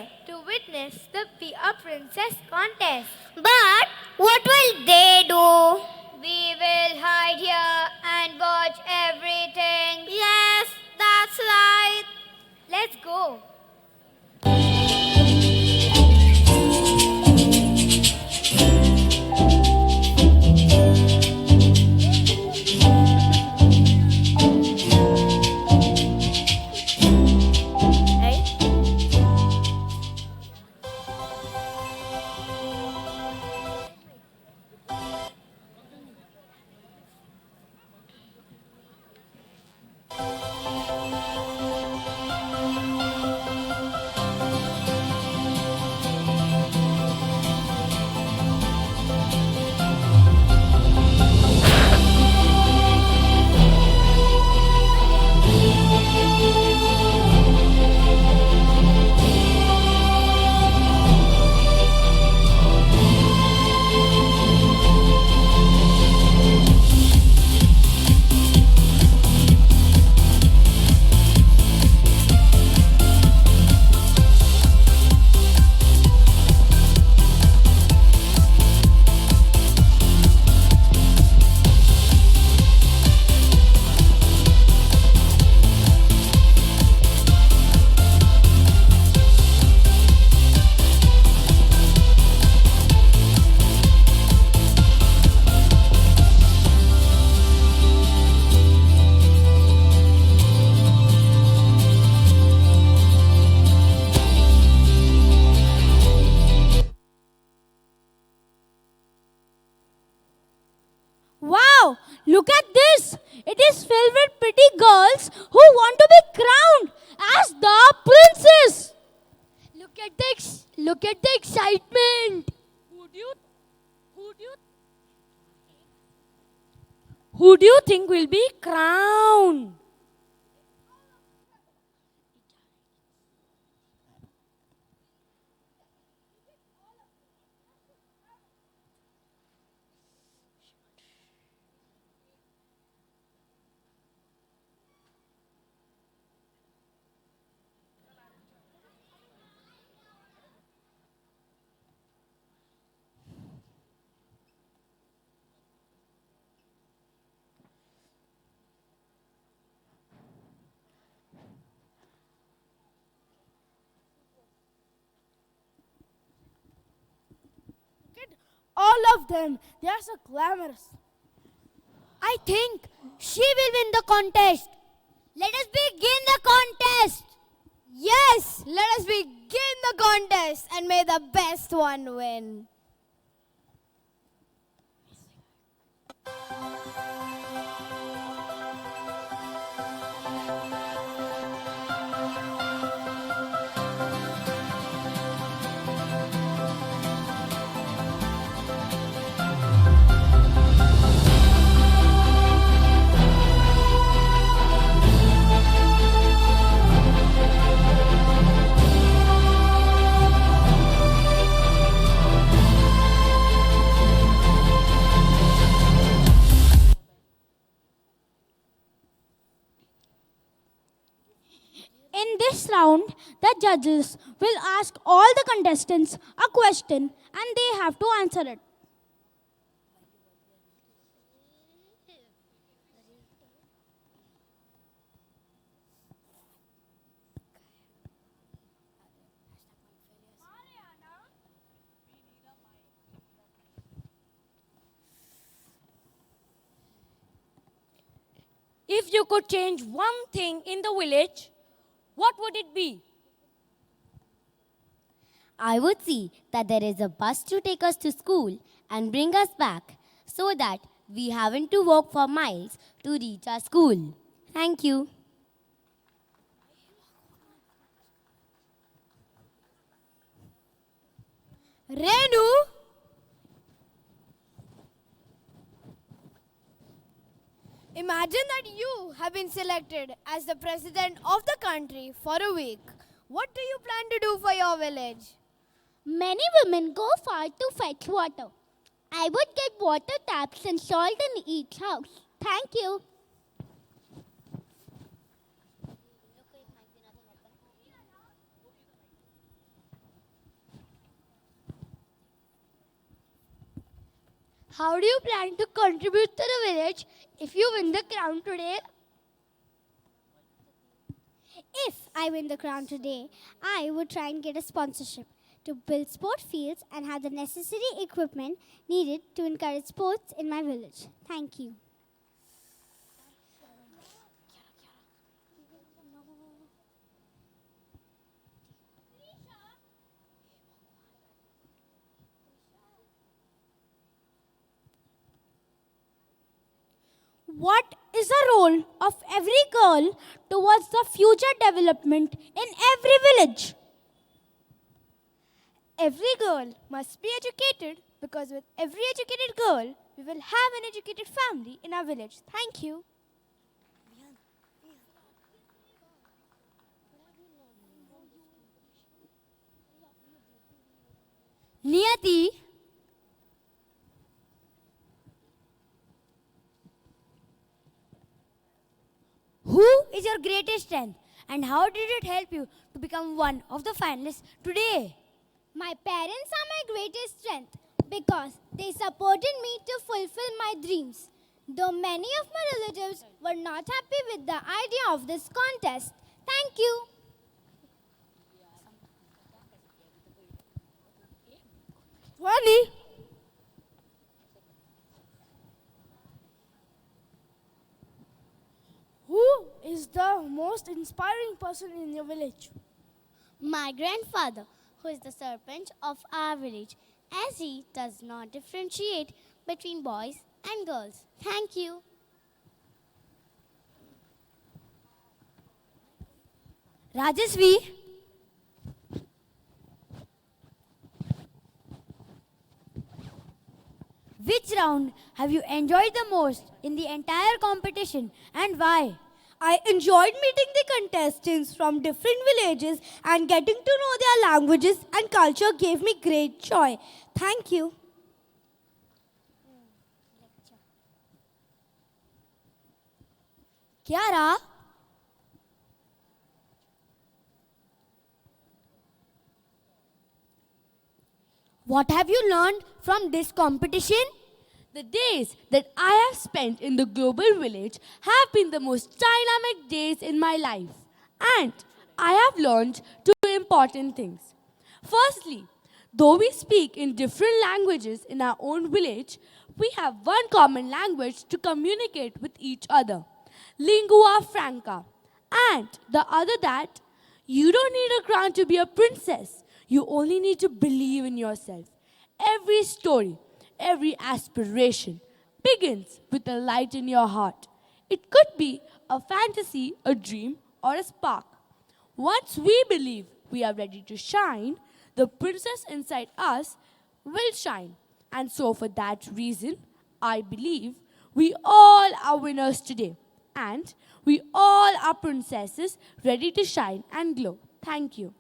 there to witness the Be a Princess contest. But what will they do? We will hide here and watch everything. Yes, that's right. Let's go. Wow, look at this. It is filled with pretty girls who want to be crowned as the princess. Look at the excitement. Who do you think will be crowned? All of them. They are so glamorous. I think she will win the contest. Let us begin the contest. Yes, let us begin the contest and may the best one win. In this round, the judges will ask all the contestants a question and they have to answer it. If you could change one thing in the village, what would it be? I would see that there is a bus to take us to school and bring us back so that we haven't to walk for miles to reach our school. Thank you. Renu, imagine that you have been selected as the president of the country for a week. What do you plan to do for your village? Many women go far to fetch water. I would get water taps installed in each house. Thank you. How do you plan to contribute to the village if you win the crown today? If I win the crown today, I would try and get a sponsorship to build sport fields and have the necessary equipment needed to encourage sports in my village. Thank you. What is the role of every girl towards the future development in every village? Every girl must be educated because with every educated girl, we will have an educated family in our village. Thank you. Niyati, who is your greatest strength and how did it help you to become one of the finalists today? My parents are my greatest strength because they supported me to fulfill my dreams. Though many of my relatives were not happy with the idea of this contest. Thank you. Vani, who is the most inspiring person in your village? My grandfather, who is the sarpanch of our village, as he does not differentiate between boys and girls. Thank you. Rajasvi, which round have you enjoyed the most in the entire competition and why? I enjoyed meeting the contestants from different villages and getting to know their languages and culture gave me great joy. Thank you. Kiara, what have you learned from this competition? The days that I have spent in the global village have been the most dynamic days in my life. And I have learned two important things. Firstly, though we speak in different languages in our own village, we have one common language to communicate with each other, lingua franca. And the other that you don't need a crown to be a princess. You only need to believe in yourself. Every story, every aspiration begins with a light in your heart. It could be a fantasy, a dream, or a spark. Once we believe we are ready to shine, the princess inside us will shine. And so, for that reason, I believe we all are winners today. And we all are princesses ready to shine and glow. Thank you.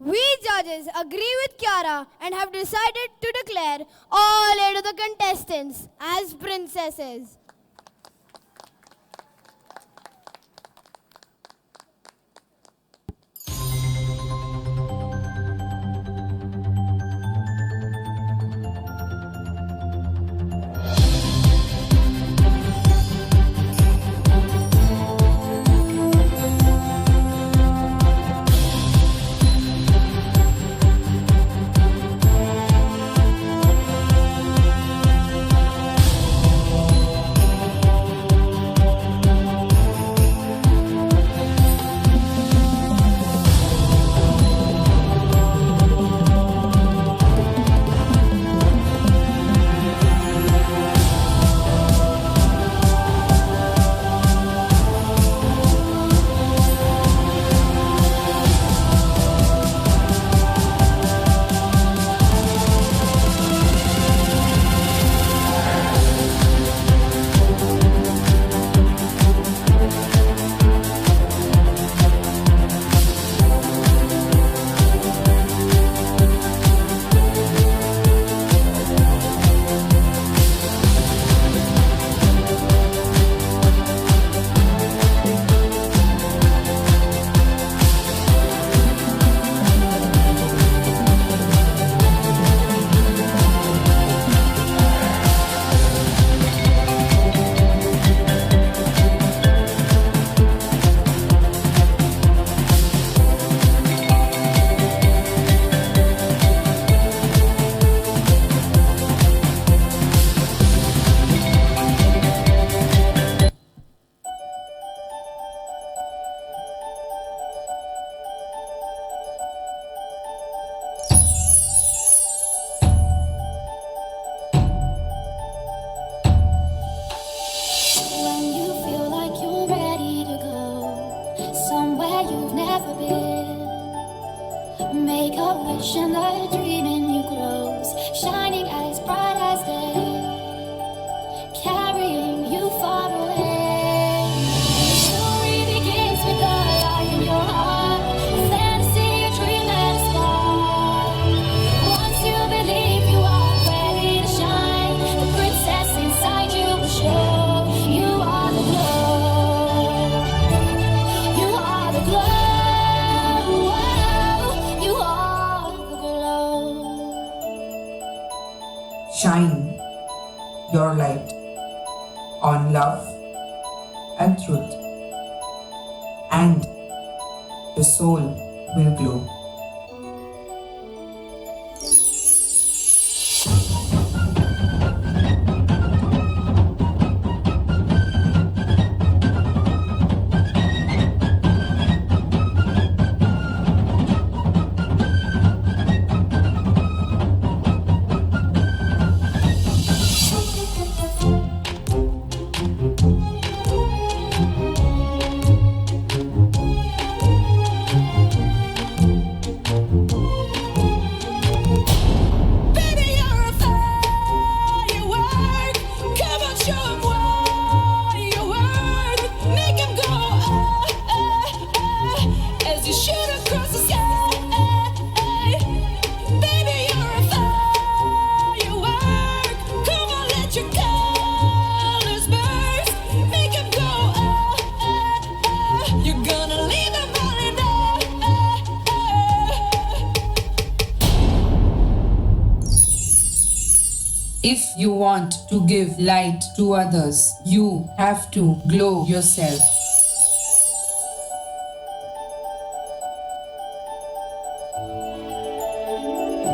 We judges agree with Kiara and have decided to declare all 8 of the contestants as princesses. Shine your light on love and truth, and the soul will glow. If you want to give light to others, you have to glow yourself.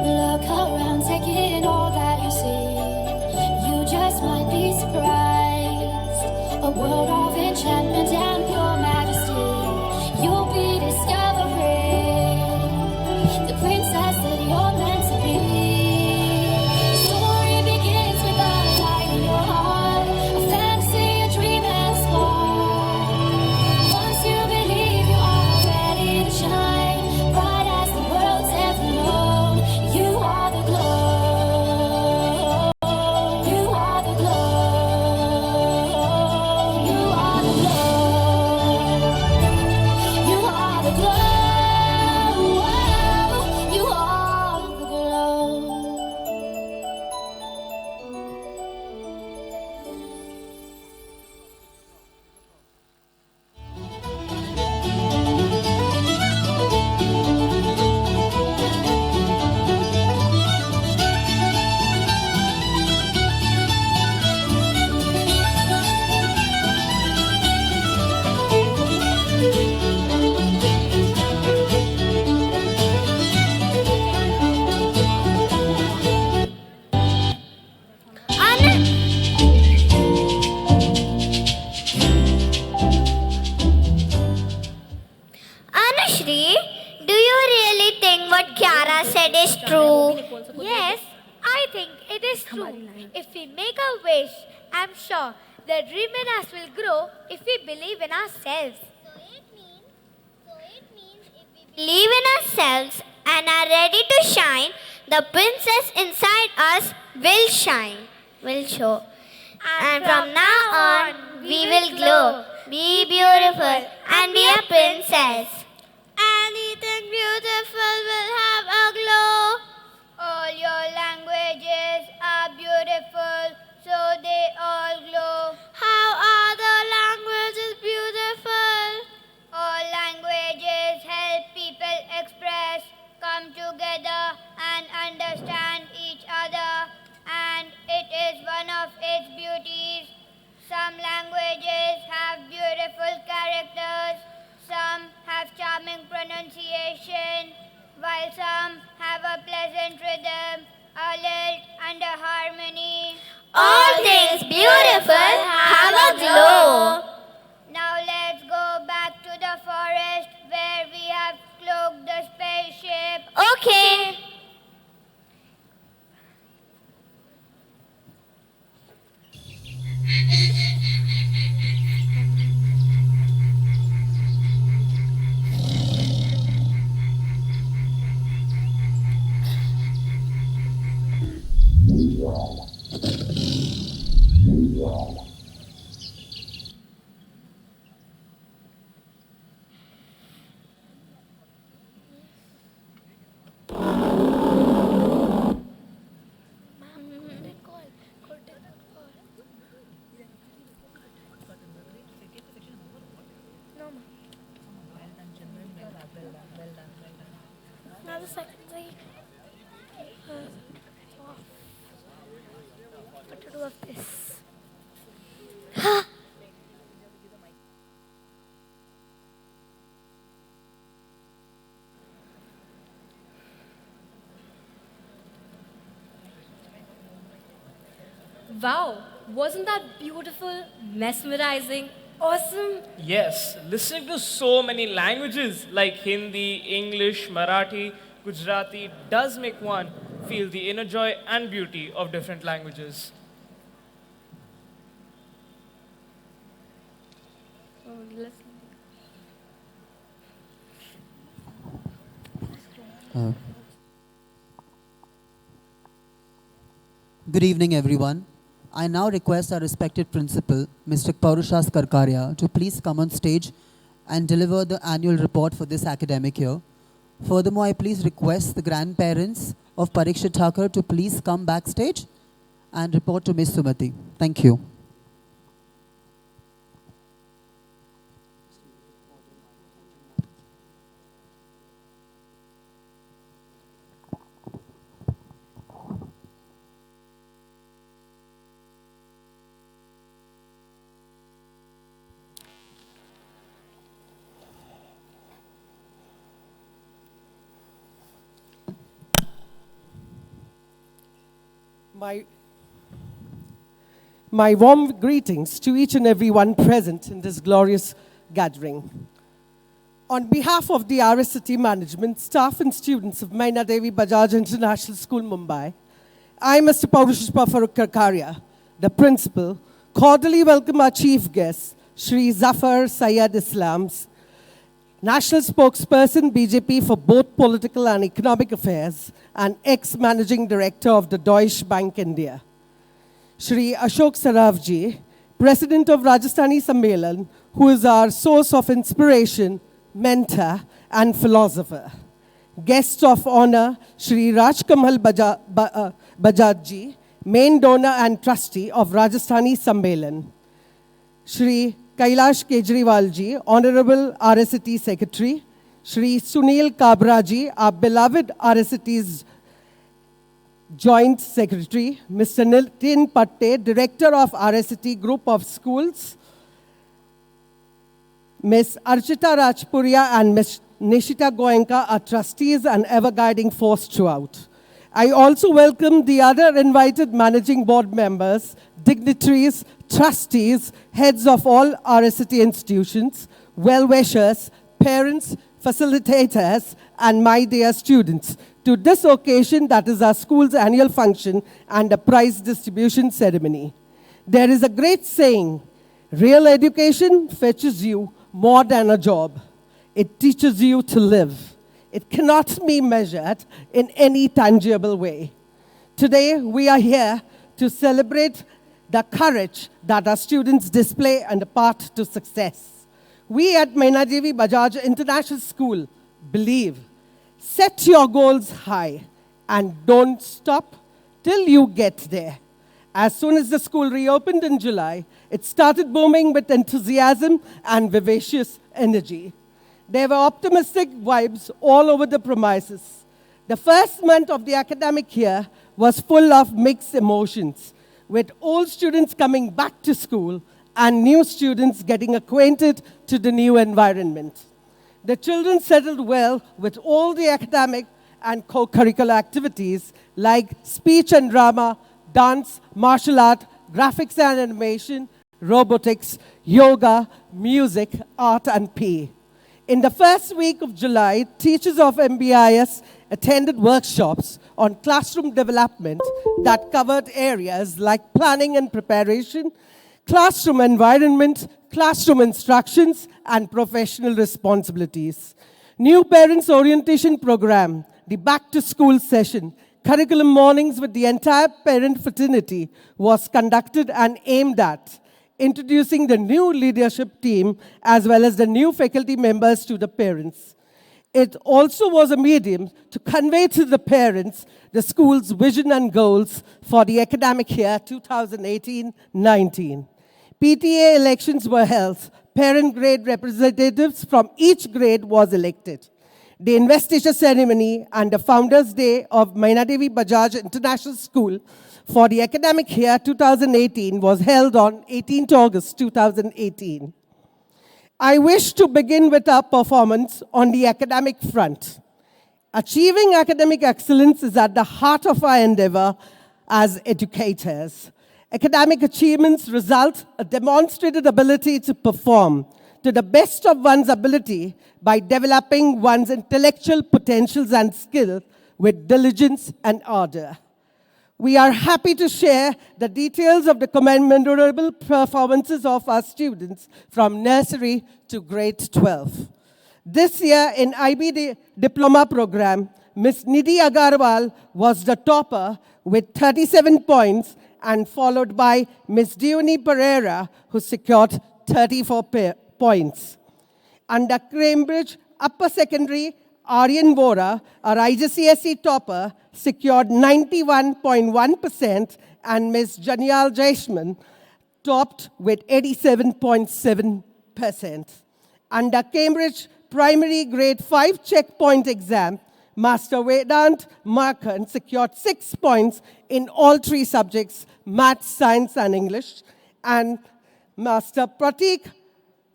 Look around, take in all that you see. You just might be surprised. A world of enchantment and pure majesty. You'll be discovering the princess that you're meant to be. The story begins with a light in your heart, a fantasy, a dream and spark. Once you believe you are ready to shine, bright as the world's ever known. You are the glow. You are the glow. You are the glow. You are the glow. You are the glow. Anushri, do you really think what Kiara said is true? Yes, I think it is true. If we make a wish, I'm sure the dream in us will grow if we believe in ourselves. Believe in ourselves and are ready to shine, the princess inside us will shine, will show. And from now on, we will glow, be beautiful, and be a princess. Anything beautiful will have a glow. All your languages are beautiful, so they all glow. How are the languages beautiful? All languages help people express, come together and understand each other, and it is one of its beauties. Some languages have beautiful characters, some have charming pronunciation, while some have a pleasant rhythm, a lilt and a harmony. All things beautiful have a glow. Now let's go back to the forest where we have cloaked the spaceship. Okay. Now the second thing. Wow, wasn't that beautiful, mesmerizing, awesome? Yes, listening to so many languages like Hindi, English, Marathi, Gujarati does make one feel the inner joy and beauty of different languages. Uh, Good evening, everyone. I now request our respected principal, Mr. Paurushas Karkaria, to please come on stage and deliver the annual report for this academic year. Furthermore, I please request the grandparents of Parikshit Thakur to please come backstage and report to Ms. Sumati. Thank you. My warm greetings to each and every one present in this glorious gathering. On behalf of the RSCT management, staff and students of Maina Devi Bajaj International School, Mumbai, I, Mr. Paurushpa Farooq Karkaria, the principal, cordially welcome our chief guest, Shri Zafar Syed Islam's National Spokesperson, BJP, for both political and economic affairs, and ex-managing director of the Deutsche Bank India. Shri Ashok Saravji, President of Rajasthani Sammelan, who is our source of inspiration, mentor, and philosopher. Guest of honor, Shri Rajkamal Bajaj, main donor and trustee of Rajasthani Sammelan. Shri Kailash Kejriwal ji, Honorable RSCT Secretary. Shri Sunil Kabra ji, our beloved RSCT's Joint Secretary, Mr. Nitin Patte, Director of RSCT Group of Schools, Ms. Archita Rajpuria and Ms. Nishita Goenka are trustees and ever-guiding force throughout. I also welcome the other invited managing board members, dignitaries, trustees, heads of all RSCT institutions, well-wishers, parents, facilitators, and my dear students, to this occasion that is our school's annual function and a prize distribution ceremony. There is a great saying, real education fetches you more than a job. It teaches you to live. It cannot be measured in any tangible way. Today, we are here to celebrate the courage that our students display and the path to success. We at Maina Devi Bajaj International School believe, set your goals high and don't stop till you get there. As soon as the school reopened in July, it started booming with enthusiasm and vivacious energy. There were optimistic vibes all over the premises. The first month of the academic year was full of mixed emotions, with old students coming back to school and new students getting acquainted to the new environment. The children settled well with all the academic and co-curricular activities like speech and drama, dance, martial art, graphics and animation, robotics, yoga, music, art, and PE. In the first week of July, teachers of MBIS attended workshops on classroom development that covered areas like planning and preparation, classroom environment, classroom instructions, and professional responsibilities. New Parents Orientation Program, the Back to School session, curriculum mornings with the entire parent fraternity was conducted and aimed at introducing the new leadership team as well as the new faculty members to the parents. It also was a medium to convey to the parents the school's vision and goals for the academic year 2018-19. PTA elections were held. Parent grade representatives from each grade was elected. The investiture ceremony and the Founders' Day of Maina Devi Bajaj International School for the academic year 2018 was held on 18th August 2018. I wish to begin with our performance on the academic front. Achieving academic excellence is at the heart of our endeavor as educators. Academic achievements result a demonstrated ability to perform to the best of one's ability by developing one's intellectual potentials and skills with diligence and ardor. We are happy to share the details of the commendable performances of our students from nursery to grade 12. This year in IB Diploma program, Ms. Nidhi Agarwal was the topper with 37 points and followed by Ms. Diony Pereira, who secured 34 points. Under Cambridge Upper Secondary, Aryan Vora, our IGCSE topper, secured 91.1%, and Ms. Janial Jaishman topped with 87.7%. Under Cambridge Primary Grade 5 checkpoint exam, Master Vedant Markan secured 6 points in all 3 subjects, Maths, Science, and English, and Master Pratik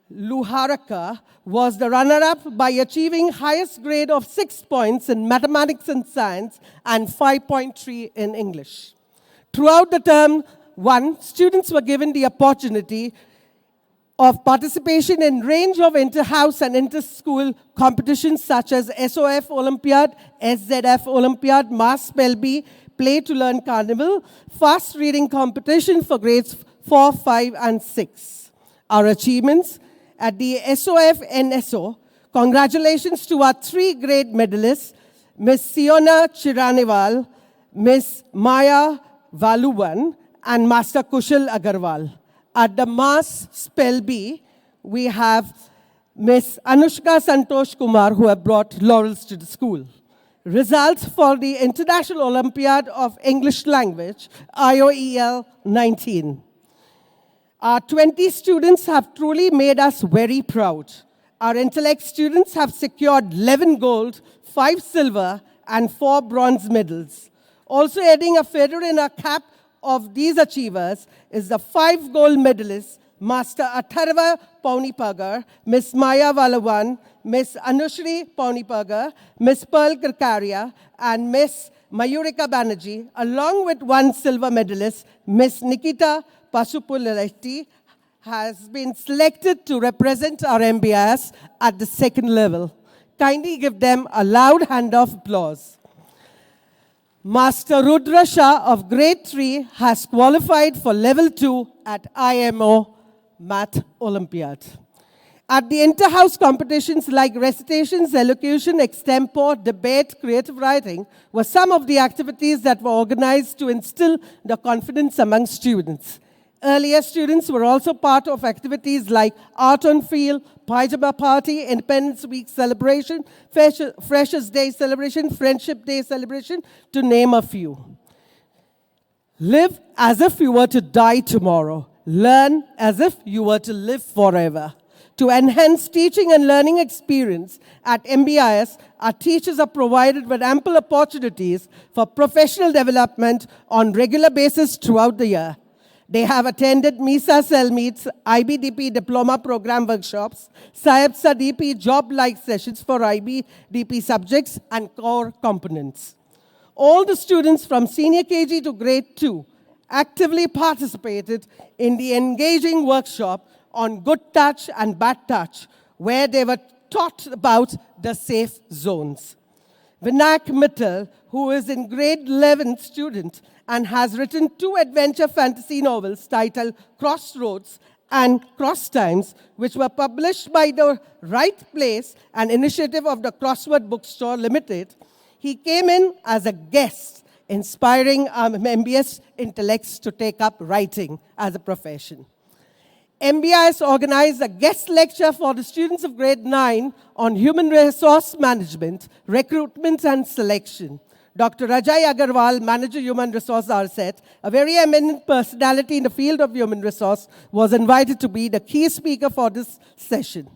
Luharaka was the runner-up by achieving highest grade of 6 points in Mathematics and Science and 5.3 in English. Throughout the term 1, students were given the opportunity of participation in range of inter-house and inter-school competitions such as SOF Olympiad, SZF Olympiad, Mass Spell Bee, Play to Learn Carnival, fast reading competition for grades 4, 5, and 6. Our achievements at the SOF NSO, congratulations to our 3 grade medalists, Ms. Siona Chiraniwal, Ms. Maya Valuvan, and Master Kushal Agarwal. At the Mass Spell Bee, we have Ms. Anushka Santosh Kumar, who have brought laurels to the school. Results for the International Olympiad of English Language, IOEL 19. Our 20 students have truly made us very proud. Our intellect students have secured 11 gold, 5 silver, and 4 bronze medals. Also adding a feather in our cap of these achievers is the 5 gold medalists, Master Atharva Paunipagar, Ms. Maya Valawan, Ms. Anushri Paunipagar, Ms. Pearl Kirkaria, and Ms. Mayurika Banerjee, along with 1 silver medalist, Ms. Nikita Pasupulati, has been selected to represent our MBIS at the 2nd level. Kindly give them a loud hand of applause. Master Rudra Shah of grade 3 has qualified for level 2 at IMO Math Olympiad. At the inter-house competitions like recitations, elocution, extempore, debate, creative writing were some of the activities that were organized to instill the confidence among students. Earlier students were also part of activities like Art on Field, Pajama Party, Independence Week celebration, Freshers' Day celebration, Friendship Day celebration, to name a few. Live as if you were to die tomorrow. Learn as if you were to live forever. To enhance teaching and learning experience at MBIS, our teachers are provided with ample opportunities for professional development on regular basis throughout the year. They have attended MISA cell meets, IBDP diploma program workshops, SAYAPSA DP job-like sessions for IBDP subjects and core components. All the students from senior KG to grade 2 actively participated in the engaging workshop on good touch and bad touch, where they were taught about the safe zones. Vinayak Mittal, who is in grade 11 student and has written 2 adventure fantasy novels titled Crossroads and Cross Times, which were published by the Right Place, an initiative of the Crossword Bookstore Limited. He came in as a guest, inspiring MBIS intellects to take up writing as a profession. MBIS organized a guest lecture for the students of grade 9 on human resource management, recruitment and selection. Dr. Rajai Agarwal, Manager Human Resource RSET, a very eminent personality in the field of human resource, was invited to be the key speaker for this session.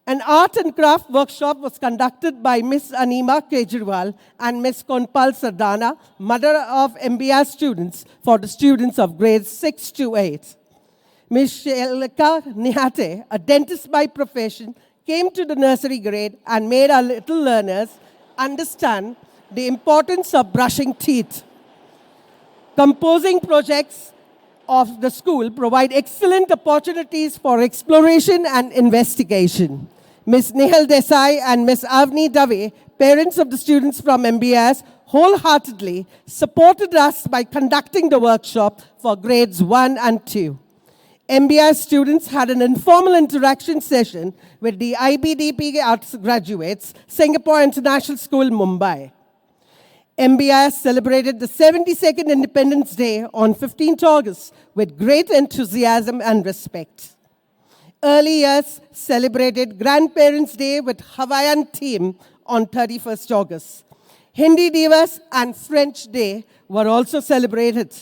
An art and craft workshop was conducted by Ms. Anima Kejriwal and Ms. Konpal Sardana, mother of MBIS students, for the students of grades 6 to 8. Ms. Shelika Nihate, a dentist by profession, came to the nursery grade and made our little learners understand the importance of brushing teeth. Composing projects of the school provide excellent opportunities for exploration and investigation. Ms. Nehal Desai and Ms. Avni Dave, parents of the students from MBIS, wholeheartedly supported us by conducting the workshop for grades 1 and 2. MBIS students had an informal interaction session with the IBDP Arts graduates, Singapore International School, Mumbai. MBIS celebrated the 72nd Independence Day on 15th August with great enthusiasm and respect. Early years celebrated Grandparents' Day with Hawaiian theme on 31st August. Hindi Divas and French Day were also celebrated.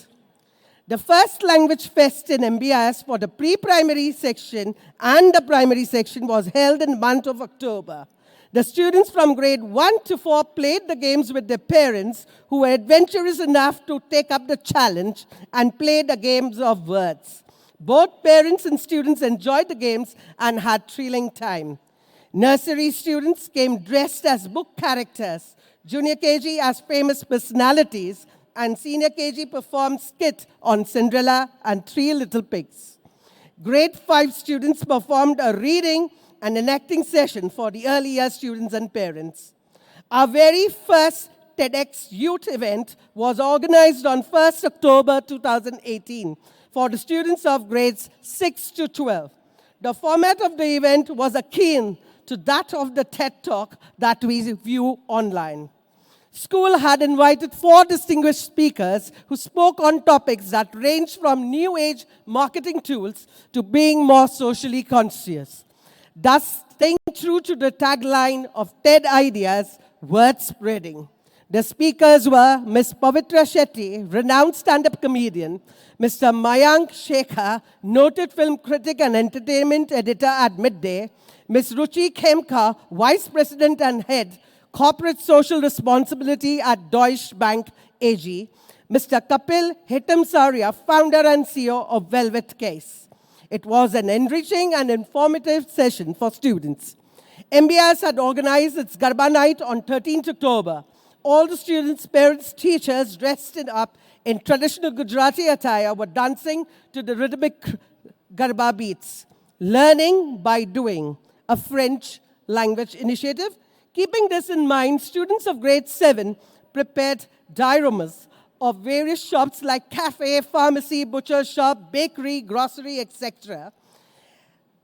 The first language fest in MBIS for the pre-primary section and the primary section was held in the month of October. The students from grade 1 to 4 played the games with their parents who were adventurous enough to take up the challenge and play the games of words. Both parents and students enjoyed the games and had thrilling time. Nursery students came dressed as book characters, junior KG as famous personalities, and senior KG performed skit on Cinderella and Three Little Pigs. Grade 5 students performed a reading and an acting session for the early year students and parents. Our very first TEDx youth event was organized on 1st October 2018 for the students of grades 6 to 12. The format of the event was akin to that of the TED Talk that we view online. School had invited 4 distinguished speakers who spoke on topics that ranged from new age marketing tools to being more socially conscious. Thus, staying true to the tagline of TED Ideas, word spreading. The speakers were Ms. Pavitra Shetty, renowned stand-up comedian, Mr. Mayank Shekhar, noted film critic and entertainment editor at Midday, Ms. Ruchi Khemka, Vice President and Head, Corporate Social Responsibility at Deutsche Bank AG, Mr. Kapil Hitamsaria, founder and CEO of Velvet Case. It was an enriching and informative session for students. MBIS had organized its Garba night on 13th October. All the students, parents, teachers dressed up in traditional Gujarati attire were dancing to the rhythmic Garba beats. Learning by doing, a French language initiative. Keeping this in mind, students of grade 7 prepared dioramas of various shops like cafe, pharmacy, butcher shop, bakery, grocery, etc.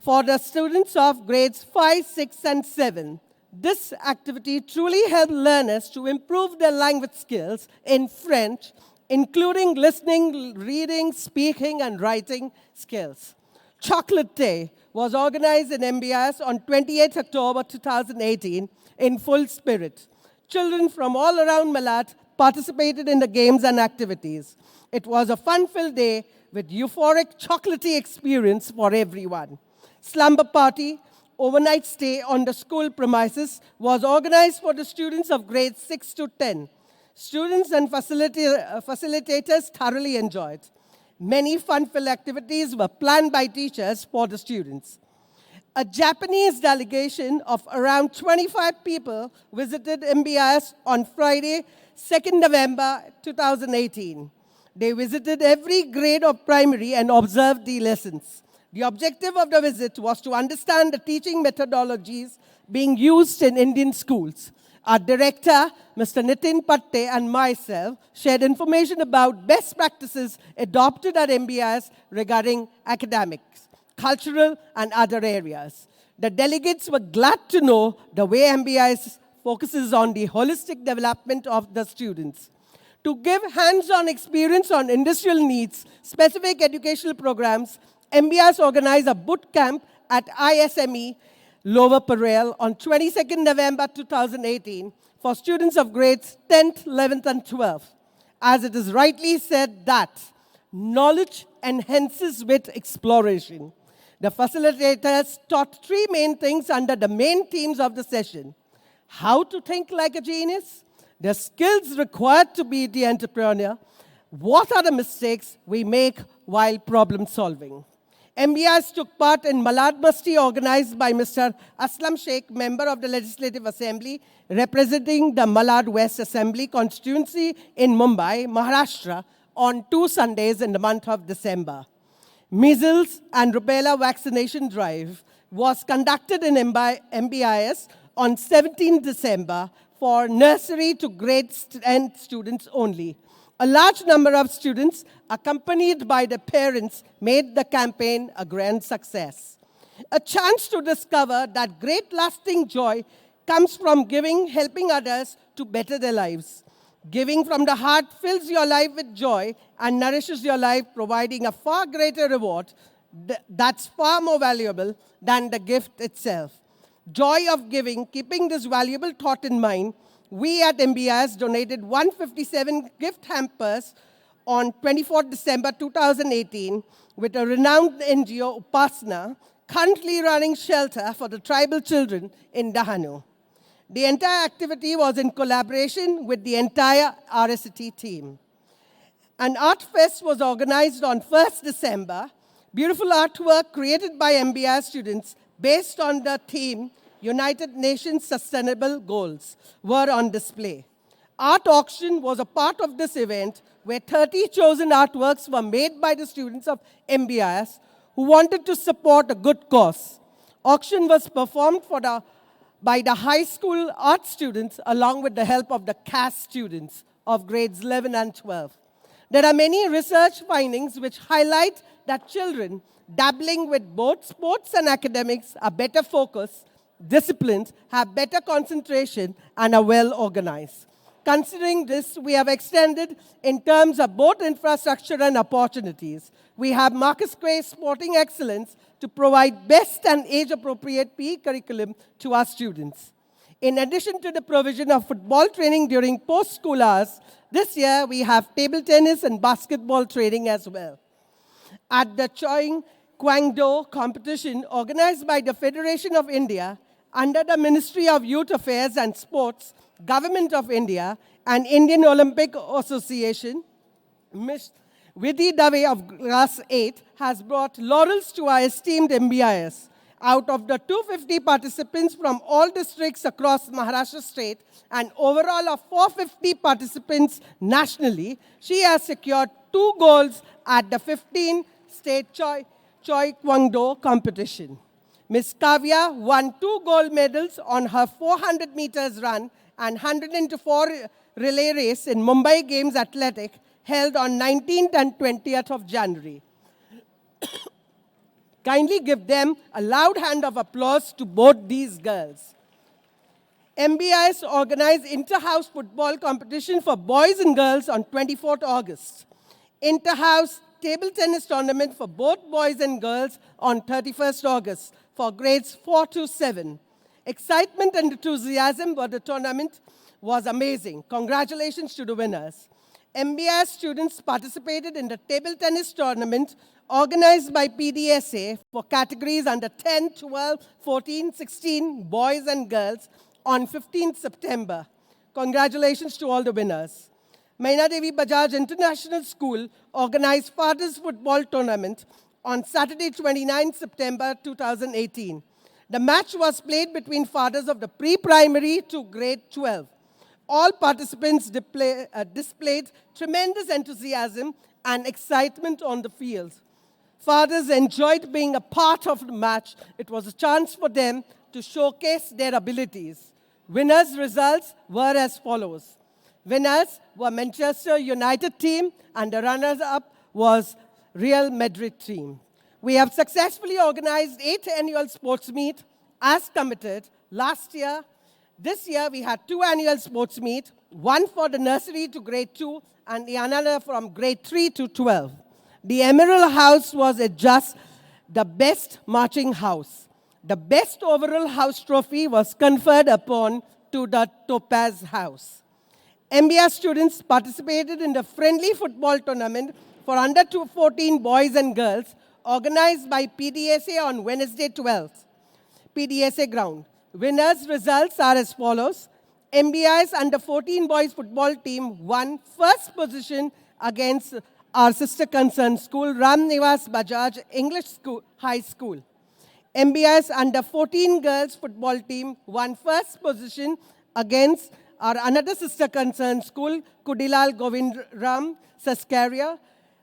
for the students of grades 5, 6, and 7. This activity truly helped learners to improve their language skills in French, including listening, reading, speaking, and writing skills. Chocolate Day was organized in MBIS on 28 October 2018 in full spirit. Children from all around Malat participated in the games and activities. It was a fun-filled day with euphoric chocolatey experience for everyone. Slumber party, overnight stay on the school premises was organized for the students of grades 6 to 10. Students and facilitators thoroughly enjoyed. Many fun-filled activities were planned by teachers for the students. A Japanese delegation of around 25 people visited MBIS on Friday, 2nd November 2018. They visited every grade of primary and observed the lessons. The objective of the visit was to understand the teaching methodologies being used in Indian schools. Our director, Mr. Nitin Patte, and myself shared information about best practices adopted at MBIS regarding academics, cultural, and other areas. The delegates were glad to know the way MBIS focuses on the holistic development of the students. To give hands-on experience on industrial needs, specific educational programs, MBIS organized a boot camp at ISME Lower Parel on 22nd November 2018 for students of grades 10th, 11th, and 12th. As it is rightly said that knowledge enhances with exploration. The facilitators taught 3 main things under the main themes of the session. How to think like a genius, the skills required to be the entrepreneur, what are the mistakes we make while problem solving. MBIS took part in Malad Masti organized by Mr. Aslam Sheikh, member of the Legislative Assembly, representing the Malad West Assembly constituency in Mumbai, Maharashtra, on 2 Sundays in the month of December. Measles and rubella vaccination drive was conducted in MBIS on 17 December for nursery to grade 10 students only. A large number of students, accompanied by their parents, made the campaign a grand success. A chance to discover that great lasting joy comes from giving, helping others to better their lives. Giving from the heart fills your life with joy and nourishes your life, providing a far greater reward that's far more valuable than the gift itself. Joy of giving, keeping this valuable thought in mind, we at MBIS donated 157 gift hampers on 24 December 2018 with a renowned NGO, Upasana, currently running shelter for the tribal children in Dahanu. The entire activity was in collaboration with the entire RSCT team. An art fest was organized on 1st December. Beautiful artwork created by MBIS students based on the theme United Nations Sustainable Goals were on display. Art auction was a part of this event where 30 chosen artworks were made by the students of MBIS who wanted to support a good cause. Auction was performed by the high school art students along with the help of the CAS students of grades 11 and 12. There are many research findings which highlight that children dabbling with both sports and academics are better focused, disciplined, have better concentration, and are well organized. Considering this, we have extended in terms of both infrastructure and opportunities. We have Marcus Gray Sporting Excellence to provide best and age-appropriate PE curriculum to our students. In addition to the provision of football training during post-school hours, this year we have table tennis and basketball training as well. At the Choing Kwangdo competition organized by the Federation of India under the Ministry of Youth Affairs and Sports, Government of India, and Indian Olympic Association, Ms. Vidhi Dave of Class 8 has brought laurels to our esteemed MBIS. Out of the 250 participants from all districts across Maharashtra state and overall of 450 participants nationally, she has secured 2 golds at the 15th State Choi Kwangdo competition. Ms. Kavya won 2 gold medals on her 400 meters run and 104 relay race in Mumbai Games Athletic held on 19th and 20th of January. Kindly give them a loud hand of applause to both these girls. MBIS organized inter-house football competition for boys and girls on 24th August. Inter-house table tennis tournament for both boys and girls on 31st August for grades 4 to 7. Excitement and enthusiasm for the tournament was amazing. Congratulations to the winners. MBIS students participated in the table tennis tournament organized by PDSA for categories under 10, 12, 14, 16 boys and girls on 15th September. Congratulations to all the winners. Maina Devi Bajaj International School organized Fathers Football Tournament on Saturday, 29 September 2018. The match was played between fathers of the pre-primary to grade 12. All participants displayed tremendous enthusiasm and excitement on the field. Fathers enjoyed being a part of the match. It was a chance for them to showcase their abilities. Winners' results were as follows. Winners were Manchester United team and the runners-up was Real Madrid team. We have successfully organized 8 annual sports meet as committed last year. This year, we had 2 annual sports meet, one for the nursery to grade 2 and the another from grade 3 to 12. The Emerald House was just the best marching house. The best overall house trophy was conferred upon to the Topaz House. MBIS students participated in the friendly football tournament for under 14 boys and girls organized by PDSA on Wednesday 12th, PDSA ground. Winners' results are as follows. MBIS under 14 boys football team won first position against our sister concern school, Ram Nivas Bajaj English School, High School. MBIS under 14 girls football team won first position against our another sister concerned school, Kudilal Govindram Saskaria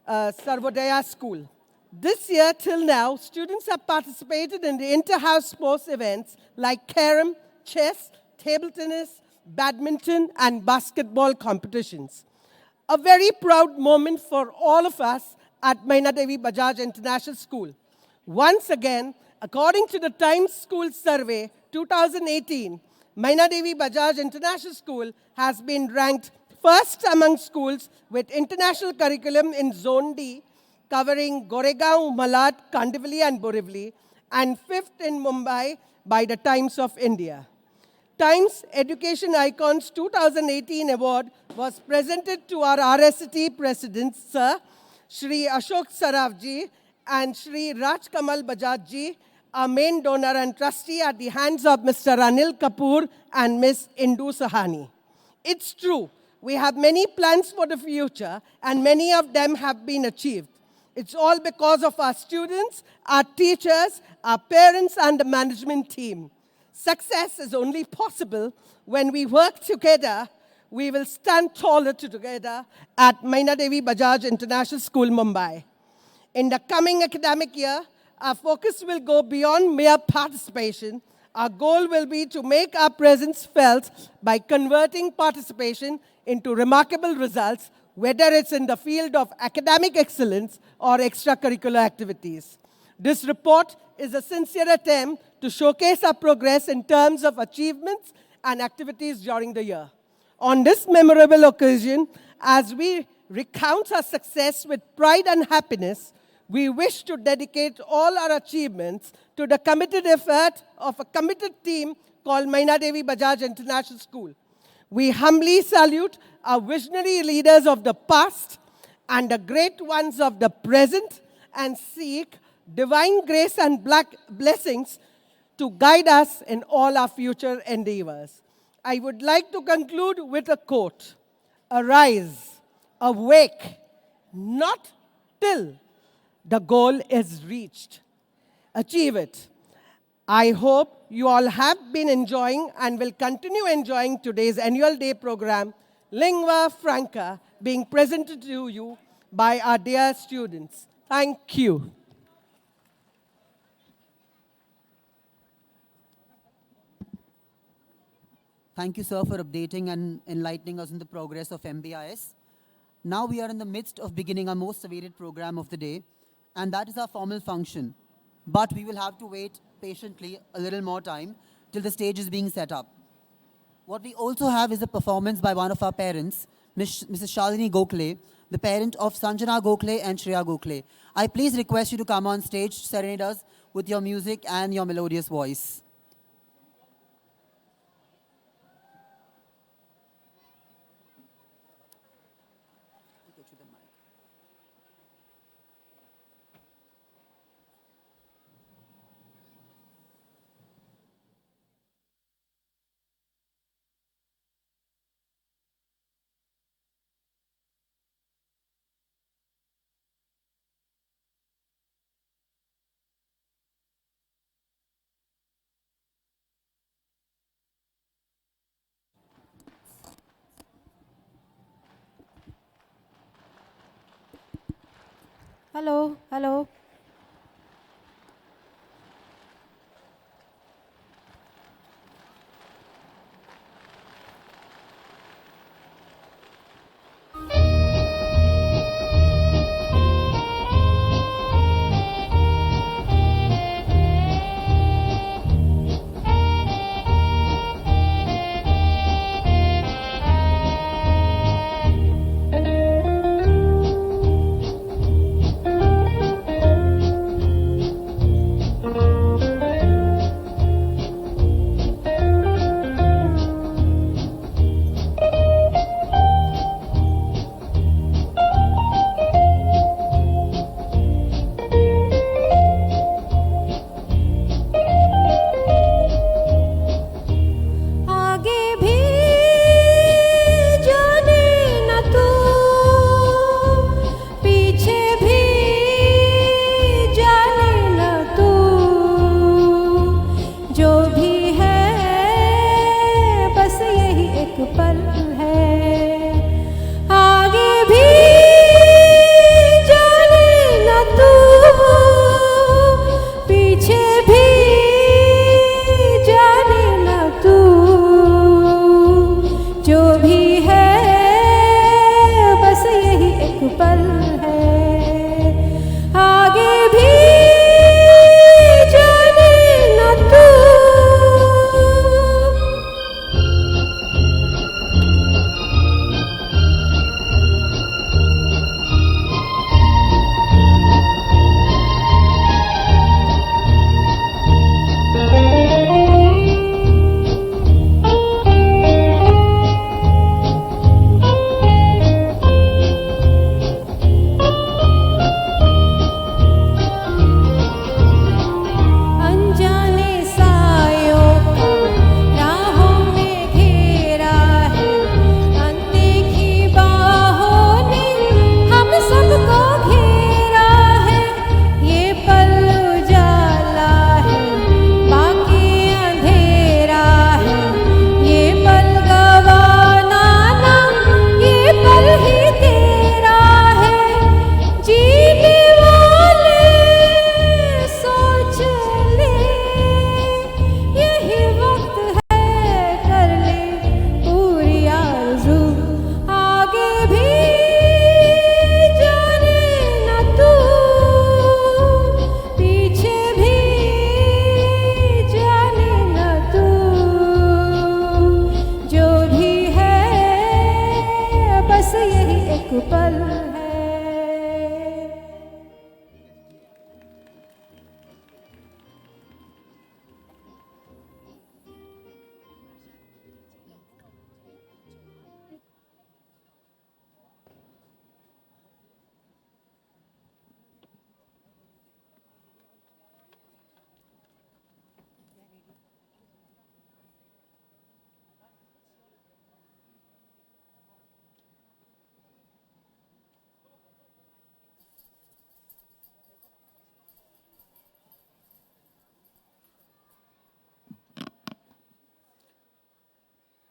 Sarvodaya School. This year till now, students have participated in the inter-house sports events like carom, chess, table tennis, badminton, and basketball competitions. A very proud moment for all of us at Maina Devi Bajaj International School. Once again, according to the Times School Survey 2018, Maina Devi Bajaj International School has been ranked first among schools with international curriculum in Zone D, covering Goregaon, Malad, Kandivali, and Borivali, and fifth in Mumbai by the Times of India. Times Education Icons 2018 award was presented to our RST President, Sir Shri Ashok Sarafji and Shri Raj Kamal Bajaj, our main donor and trustee, at the hands of Mr. Anil Kapoor and Ms. Indu Sahani. It's true, we have many plans for the future, and many of them have been achieved. It's all because of our students, our teachers, our parents, and the management team. Success is only possible when we work together. We will stand taller together at Maina Devi Bajaj International School, Mumbai. In the coming academic year, our focus will go beyond mere participation. Our goal will be to make our presence felt by converting participation into remarkable results, whether it's in the field of academic excellence or extracurricular activities. This report is a sincere attempt to showcase our progress in terms of achievements and activities during the year. On this memorable occasion, as we recount our success with pride and happiness, we wish to dedicate all our achievements to the committed effort of a committed team called Maina Devi Bajaj International School. We humbly salute our visionary leaders of the past and the great ones of the present, and seek divine grace and blessings to guide us in all our future endeavors. I would like to conclude with a quote: "Arise, awake, not till the goal is reached. Achieve it." I hope you all have been enjoying and will continue enjoying today's annual day program, Lingua Franca, being presented to you by our dear students. Thank you. Thank you, sir, for updating and enlightening us on the progress of MBIS. Now we are in the midst of beginning our most awaited program of the day, and that is our formal function. But we will have to wait patiently a little more time till the stage is being set up. What we also have is a performance by one of our parents, Mrs. Shalini Gokhale, the parent of Sanjana Gokhale and Shreya Gokhale. I please request you to come on stage, serenade us with your music and your melodious voice. Hello, hello.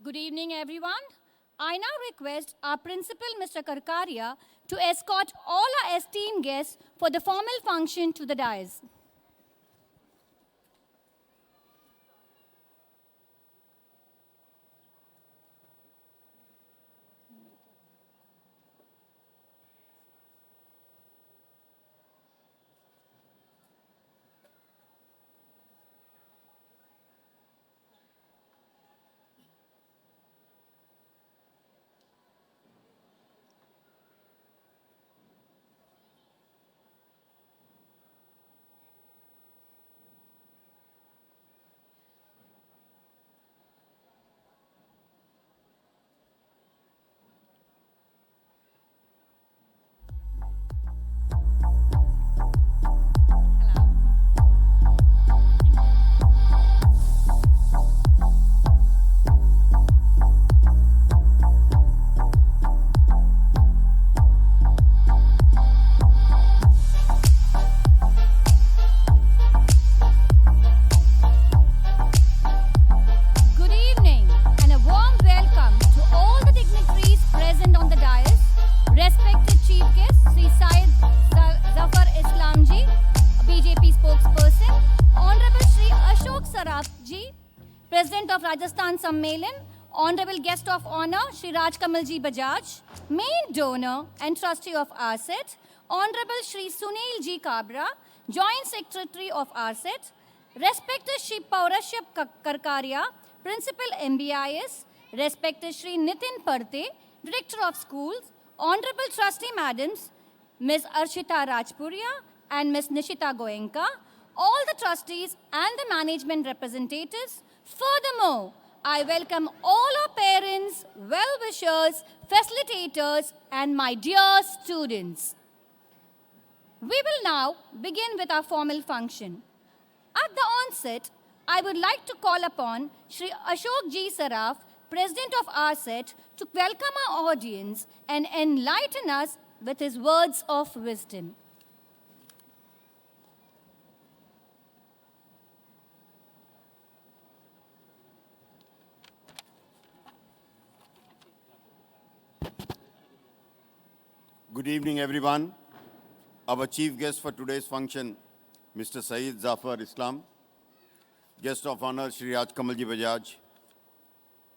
Good evening, everyone. I now request our principal, Mr. Karkaria, to escort all our esteemed guests for the formal function to the dais. Good evening and a warm welcome to all the dignitaries present on the dais. Respected Chief Guest, Sri Syed Zafar Islam Ji, BJP spokesperson. Honorable Sri Ashok Saraf Ji, President of Rajasthan Sammelan. Honorable Guest of Honor, Sri Rajkamal Ji Bajaj, Main Donor and Trustee of RSET. Honorable Sri Sunil Ji Kabra, Joint Secretary of RSET. Respected Shri Paurashya Karkaria, Principal MBIS, Respected Shri Nitin Parte, Director of Schools, Honorable Trustee Madams, Ms. Archita Rajpuria and Ms. Nishita Goenka, all the trustees and the management representatives. Furthermore, I welcome all our parents, well-wishers, facilitators, and my dear students. We will now begin with our formal function. At the onset, I would like to call upon Shri Ashok Ji Saraf, President of RSET, to welcome our audience and enlighten us with his words of wisdom. Good evening, everyone. Our chief guest for today's function, Mr. Syed Zafar Islam, guest of honor, Shri Rajkamal Ji Bajaj,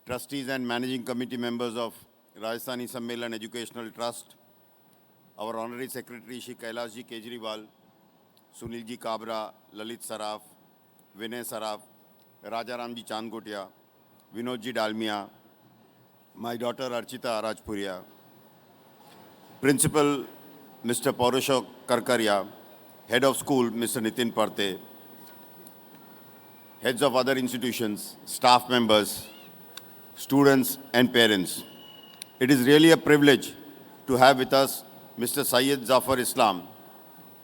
trustees and managing committee members of Rajasthani Sammelan Educational Trust, our honorary secretary, Shri Kailash Ji Kejriwal, Sunil Ji Kabra, Lalit Saraf, Vinay Saraf, Rajaram Ji Chandgotia, Vinod Ji Dalmia, my daughter Archita Rajpuria, Principal Mr. Paurashya Karkaria, Head of School Mr. Nitin Parte, heads of other institutions, staff members, students and parents. It is really a privilege to have with us Mr. Syed Zafar Islam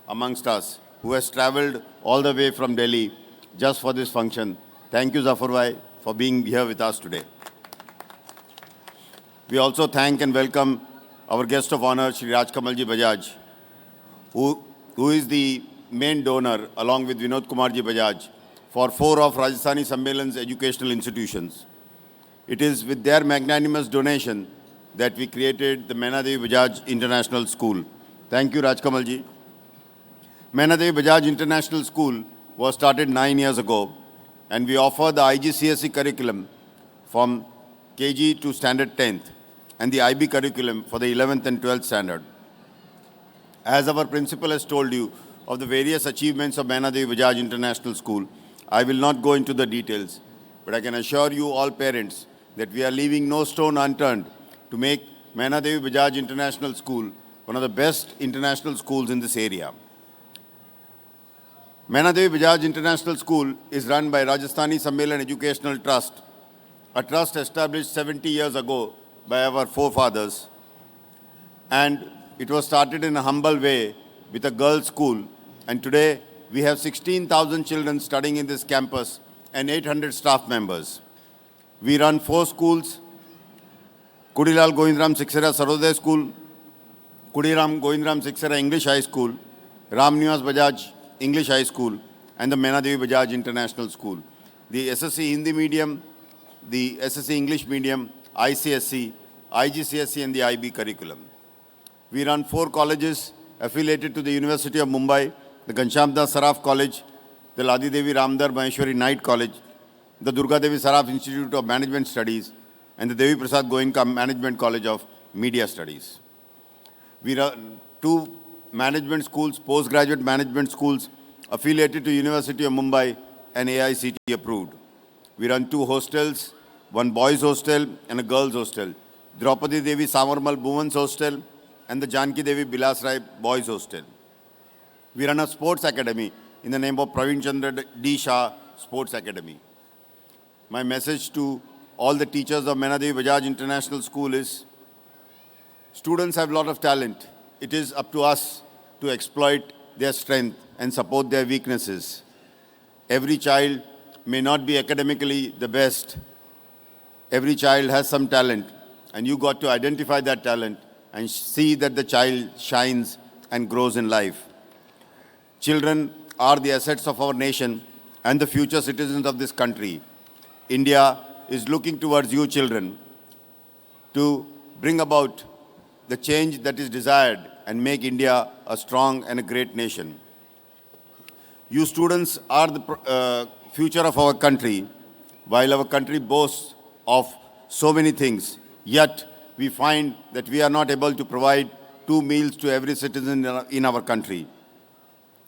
amongst us, who has travelled all the way from Delhi just for this function. Thank you, Zafar Bhai, for being here with us today. We also thank and welcome our guest of honor, Shri Rajkamal Ji Bajaj, who is the main donor, along with Vinod Kumar Ji Bajaj, for 4 of Rajasthani Sammelan's educational institutions. It is with their magnanimous donation that we created the Maina Devi Bajaj International School. Thank you, Rajkamal Ji. Maina Devi Bajaj International School was started 9 years ago, and we offer the IGCSE curriculum from KG to standard 10th, and the IB curriculum for the 11th and 12th standard. As our principal has told you of the various achievements of Maina Devi Bajaj International School, I will not go into the details, but I can assure you all parents that we are leaving no stone unturned to make Maina Devi Bajaj International School one of the best international schools in this area. Maina Devi Bajaj International School is run by Rajasthani Sammelan Educational Trust, a trust established 70 years ago by our forefathers, and it was started in a humble way with a girls' school, and today we have 16,000 children studying in this campus and 800 staff members. We run 4 schools: Kudilal Govindram Siksera Sarodaya School, Kudiram Govindram Siksera English High School, Ram Niwas Bajaj English High School, and the Maina Devi Bajaj International School. The SSC Hindi medium the SSC English Medium, ICSC, IGCSE and the IB curriculum. We run 4 colleges affiliated to the University of Mumbai, the Ghanshyamdas Saraf College, the Ladi Devi Ramdar Maheshwari Knight College, the Durga Devi Saraf Institute of Management Studies, and the Devi Prasad Goenka Management College of Media Studies. We run 2 management schools, postgraduate management schools, affiliated to University of Mumbai and AICTE approved. We run 2 hostels, 1 boys hostel and a girls hostel, Draupadi Devi Samarmal Women's Hostel and the Janki Devi Bilas Rai Boys Hostel. We run a sports academy in the name of Praveen Chandra D. Shah Sports Academy. My message to all the teachers of Meena Devi Bajaj International School is, students have a lot of talent. It is up to us to exploit their strength and support their weaknesses. Every child may not be academically the best. Every child has some talent, and you got to identify that talent and see that the child shines and grows in life. Children are the assets of our nation and the future citizens of this country. India is looking towards you children to bring about the change that is desired and make India a strong and a great nation. You students are the future of our country. While our country boasts of so many things, yet we find that we are not able to provide 2 meals to every citizen in our country.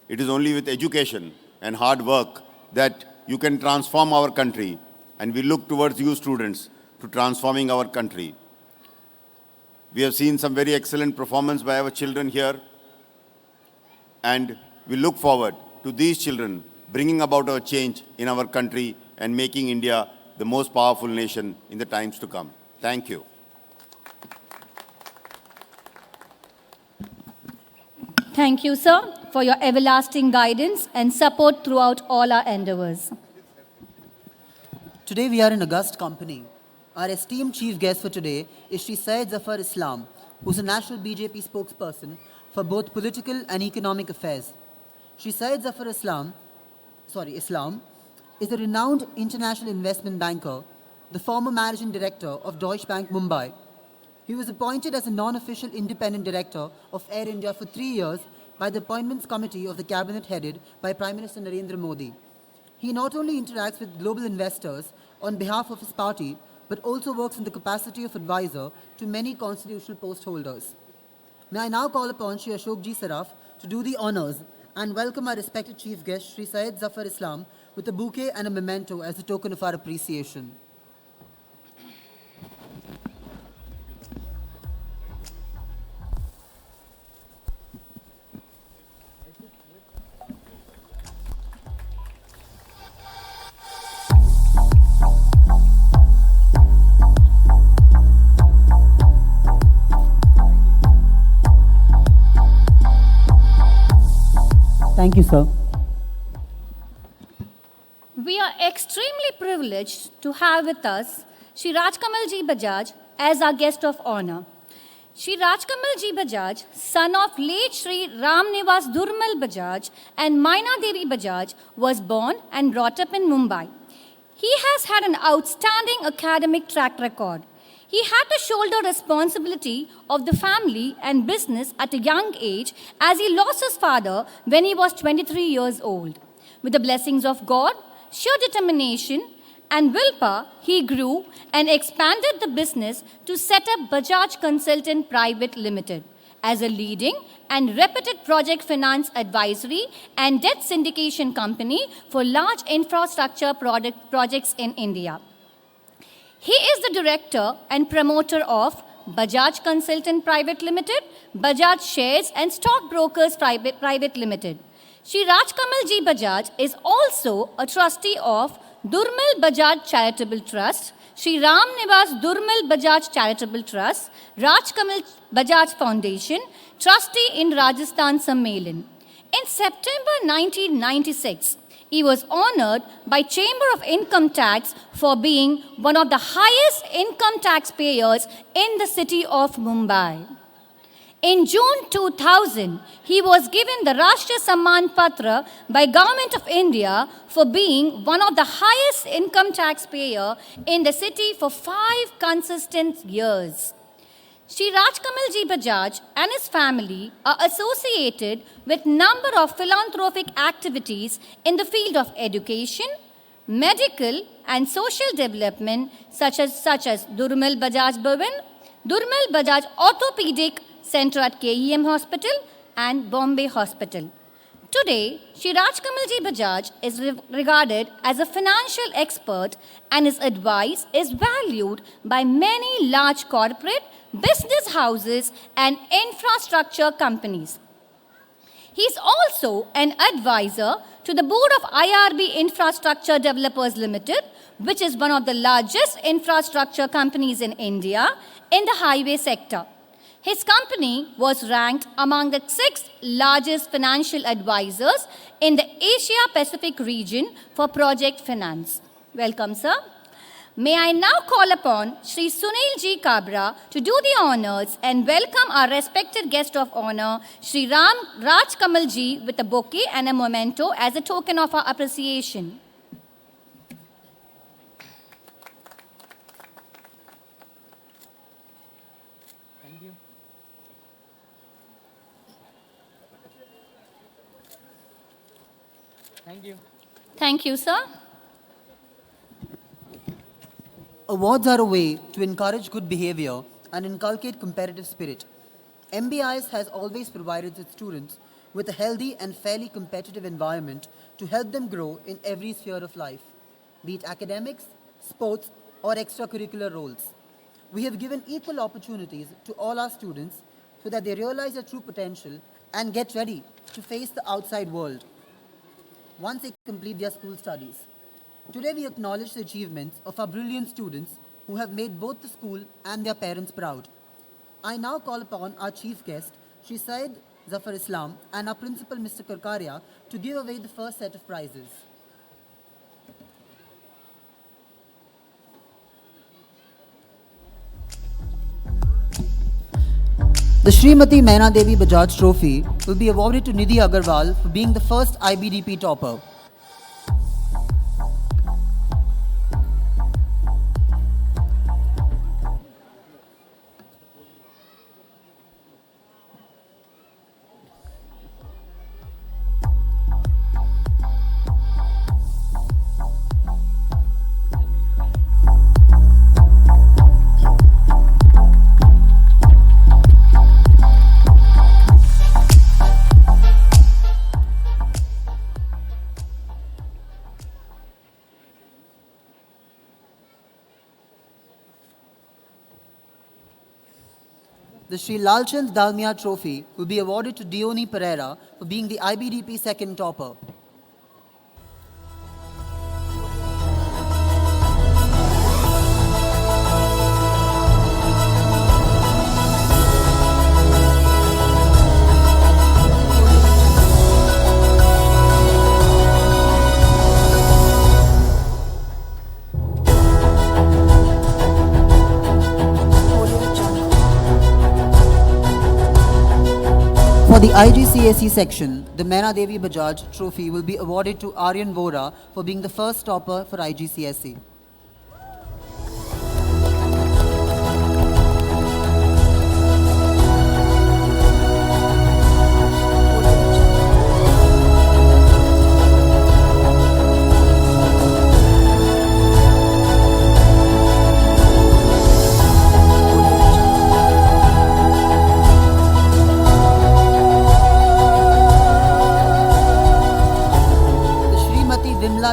It is only with education and hard work that you can transform our country, and we look towards you students to transforming our country. We have seen some very excellent performance by our children here, and we look forward to these children bringing about a change in our country and making India the most powerful nation in the times to come. Thank you. Thank you, sir, for your everlasting guidance and support throughout all our endeavors. Today we are in august company. Our esteemed chief guest for today is Shri Syed Zafar Islam, who is a national BJP spokesperson for both political and economic affairs. Shri Syed Zafar Islam is a renowned international investment banker, the former managing director of Deutsche Bank Mumbai. He was appointed as a non-official independent director of Air India for 3 years by the Appointments Committee of the Cabinet headed by Prime Minister Narendra Modi. He not only interacts with global investors on behalf of his party, but also works in the capacity of advisor to many constitutional post holders. May I now call upon Shri Ashok Ji Saraf to do the honors and welcome our respected chief guest, Shri Syed Zafar Islam, with a bouquet and a memento as a token of our appreciation. Thank you, sir. We are extremely privileged to have with us Shri Rajkamalji Bajaj as our guest of honor. Shri Rajkamalji Bajaj, son of late Shri Ramnivas Durmal Bajaj and Maina Devi Bajaj, was born and brought up in Mumbai. He has had an outstanding academic track record. He had to shoulder responsibility of the family and business at a young age as he lost his father when he was 23 years old. With the blessings of God, sheer determination and willpower, he grew and expanded the business to set up Bajaj Consultant Private Limited as a leading and reputed project finance advisory and debt syndication company for large infrastructure projects in India. He is the director and promoter of Bajaj Consultant Private Limited, Bajaj Shares and Stockbrokers Private Limited. Shri Rajkamalji Bajaj is also a trustee of Durmal Bajaj Charitable Trust, Shri Ram Nivas Durmal Bajaj Charitable Trust, Rajkamal Bajaj Foundation, trustee in Rajasthan Sammelan. In September 1996, he was honored by Chamber of Income Tax for being one of the highest income tax payers in the city of Mumbai. In June 2000, he was given the Rashtriya Samman Patra by Government of India for being one of the highest income taxpayer in the city for 5 consistent years. Shri Rajkamalji Bajaj and his family are associated with number of philanthropic activities in the field of education, medical and social development such as Durmal Bajaj Bhavan, Durmal Bajaj Orthopedic Center at KEM Hospital and Bombay Hospital. Today, Shri Rajkamalji Bajaj is regarded as a financial expert and his advice is valued by many large corporate, business houses and infrastructure companies. He is also an advisor to the board of IRB Infrastructure Developers Limited, which is one of the largest infrastructure companies in India in the highway sector. His company was ranked among the 6th largest financial advisors in the Asia Pacific region for project finance. Welcome, sir. May I now call upon Shri Sunil Ji Kabra to do the honors and welcome our respected guest of honor, Shri Raj Kamal Ji, with a bouquet and a memento as a token of our appreciation. Thank you. Thank you, sir. Awards are a way to encourage good behavior and inculcate competitive spirit. MBIS has always provided its students with a healthy and fairly competitive environment to help them grow in every sphere of life, be it academics, sports, or extracurricular roles. We have given equal opportunities to all our students so that they realize their true potential and get ready to face the outside world once they complete their school studies. Today we acknowledge the achievements of our brilliant students who have made both the school and their parents proud. I now call upon our chief guest, Shri Syed Zafar Islam, and our principal, Mr. Karkaria, to give away the first set of prizes. The Srimati Maina Devi Bajaj Trophy will be awarded to Nidhi Agarwal for being the first IBDP topper. The Sri Lalchand Dalmia Trophy will be awarded to Dioni Pereira for being the IBDP second topper. For the IGCSE section, the Maina Devi Bajaj Trophy will be awarded to Aryan Vora for being the first topper for IGCSE.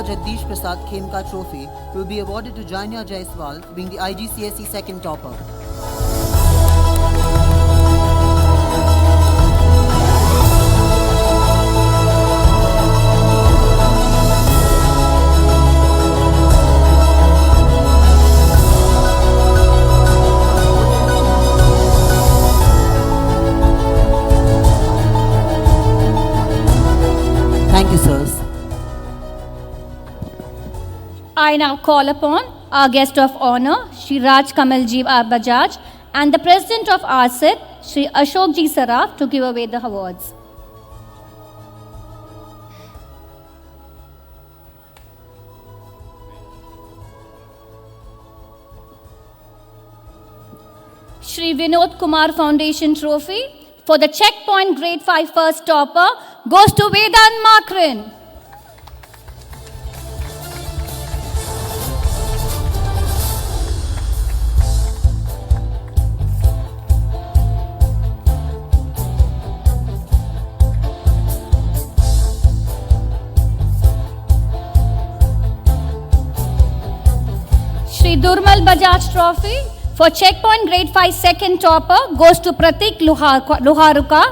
Jagdish Prasad Khemka Trophy will be awarded to Janya Jaiswal for being the IGCSE second topper. Thank you, sirs. I now call upon our guest of honor, Shri Raj Kamalji Bajaj, and the President of RSET, Shri Ashok Ji Saraf to give away the awards. Shri Vinod Kumar Foundation Trophy for the Checkpoint Grade 5 first topper goes to Vedant Makrin. Shri Durmal Bajaj Trophy for Checkpoint Grade 5 second topper goes to Pratik Luharuka.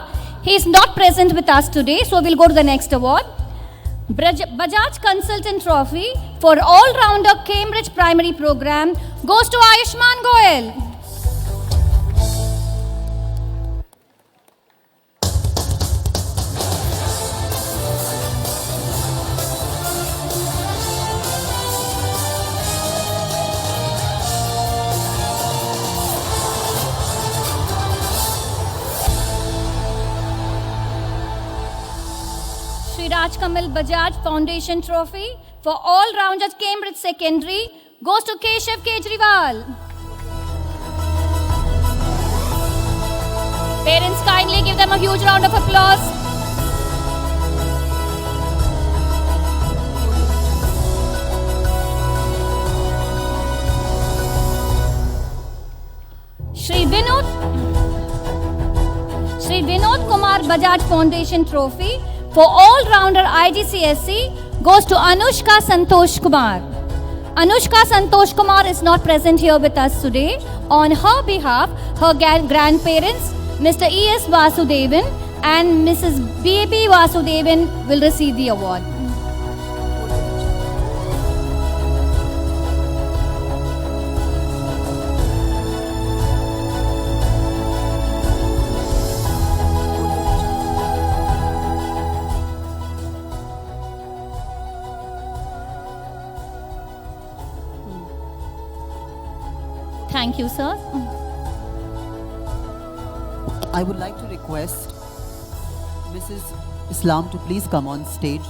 He is not present with us today, so we'll go to the next award. Bajaj Consultant Trophy for all-rounder Cambridge Primary Program goes to Ayushman Goel. Shri Rajkamal Bajaj Foundation Trophy for all-rounders Cambridge Secondary goes to Keshav Kejriwal. Parents, kindly give them a huge round of applause. Shri Vinod Kumar Bajaj Foundation Trophy for all-rounder IGCSE goes to Anushka Santosh Kumar. Anushka Santosh Kumar is not present here with us today. On her behalf, her grandparents, Mr. E.S. Vasudevan and Mrs. B.B. Vasudevan will receive the award. Thank you, sir. I would like to request Mrs. Islam to please come on stage.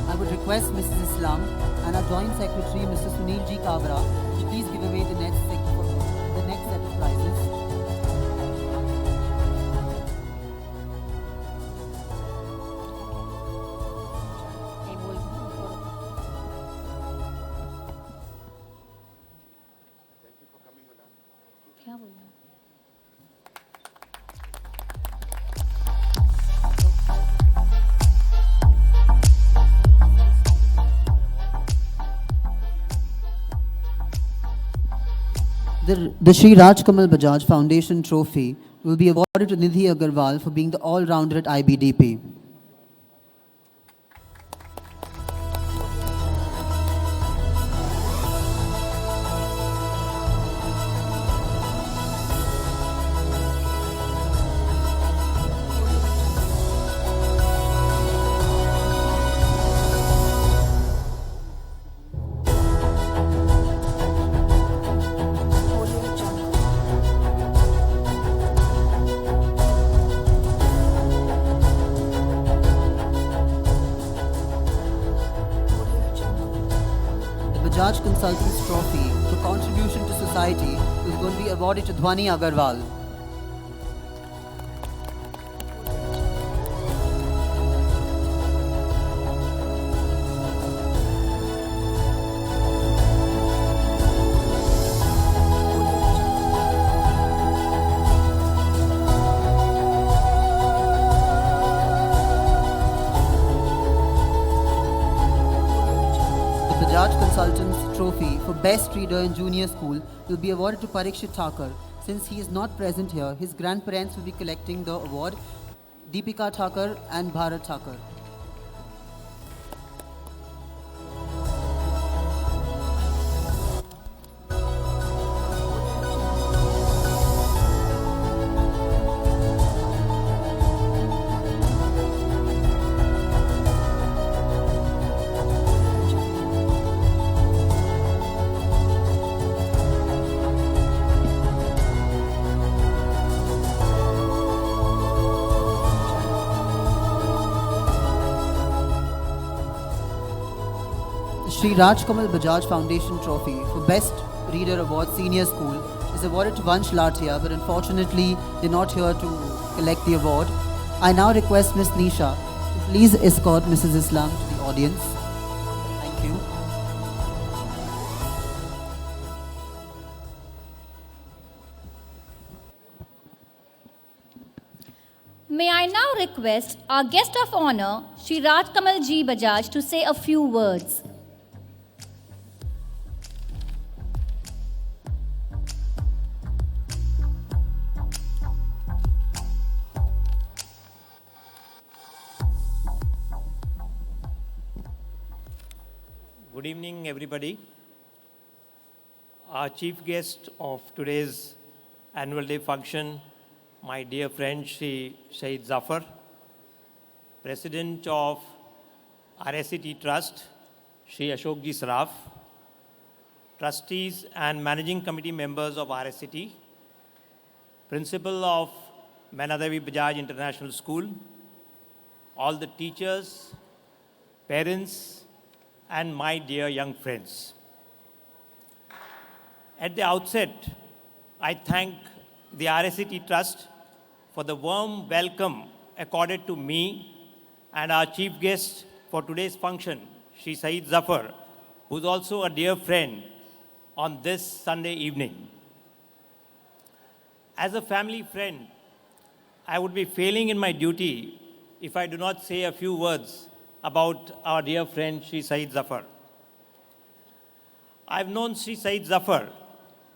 I would request Mrs. Islam and our Joint Secretary, Mr. Sunil G. Kabra, to please give away the next set of prizes. The Shri Rajkamal Bajaj Foundation Trophy will be awarded to Nidhi Agarwal for being the all-rounder at IBDP. Bajaj Consultants Trophy for contribution to society is going to be awarded to Dhwani Agarwal. Bajaj Consultants Trophy for Best Reader in Junior School will be awarded to Parikshit Thakur. Since he is not present here, his grandparents will be collecting the award, Deepika Thakur and Bharat Thakur. Shri Rajkamal Bajaj Foundation Trophy for Best Reader Award Senior School is awarded to Vansh Latia, but unfortunately they're not here to collect the award. I now request Ms. Nisha to please escort Mrs. Islam to the audience. Thank you. May I now request our guest of honor, Shri Rajkamal Ji Bajaj, to say a few words. Good evening, everybody. Our chief guest of today's annual day function, my dear friend Shri Shahid Zafar, President of RSCT Trust, Shri Ashokji Saraf, trustees and managing committee members of RSCT, principal of Manadavi Bajaj International School, all the teachers, parents, and my dear young friends. At the outset, I thank the RSCT Trust for the warm welcome accorded to me and our chief guest for today's function, Shri Saeed Zafar, who is also a dear friend on this Sunday evening. As a family friend, I would be failing in my duty if I do not say a few words about our dear friend Shri Saeed Zafar. I've known Shri Saeed Zafar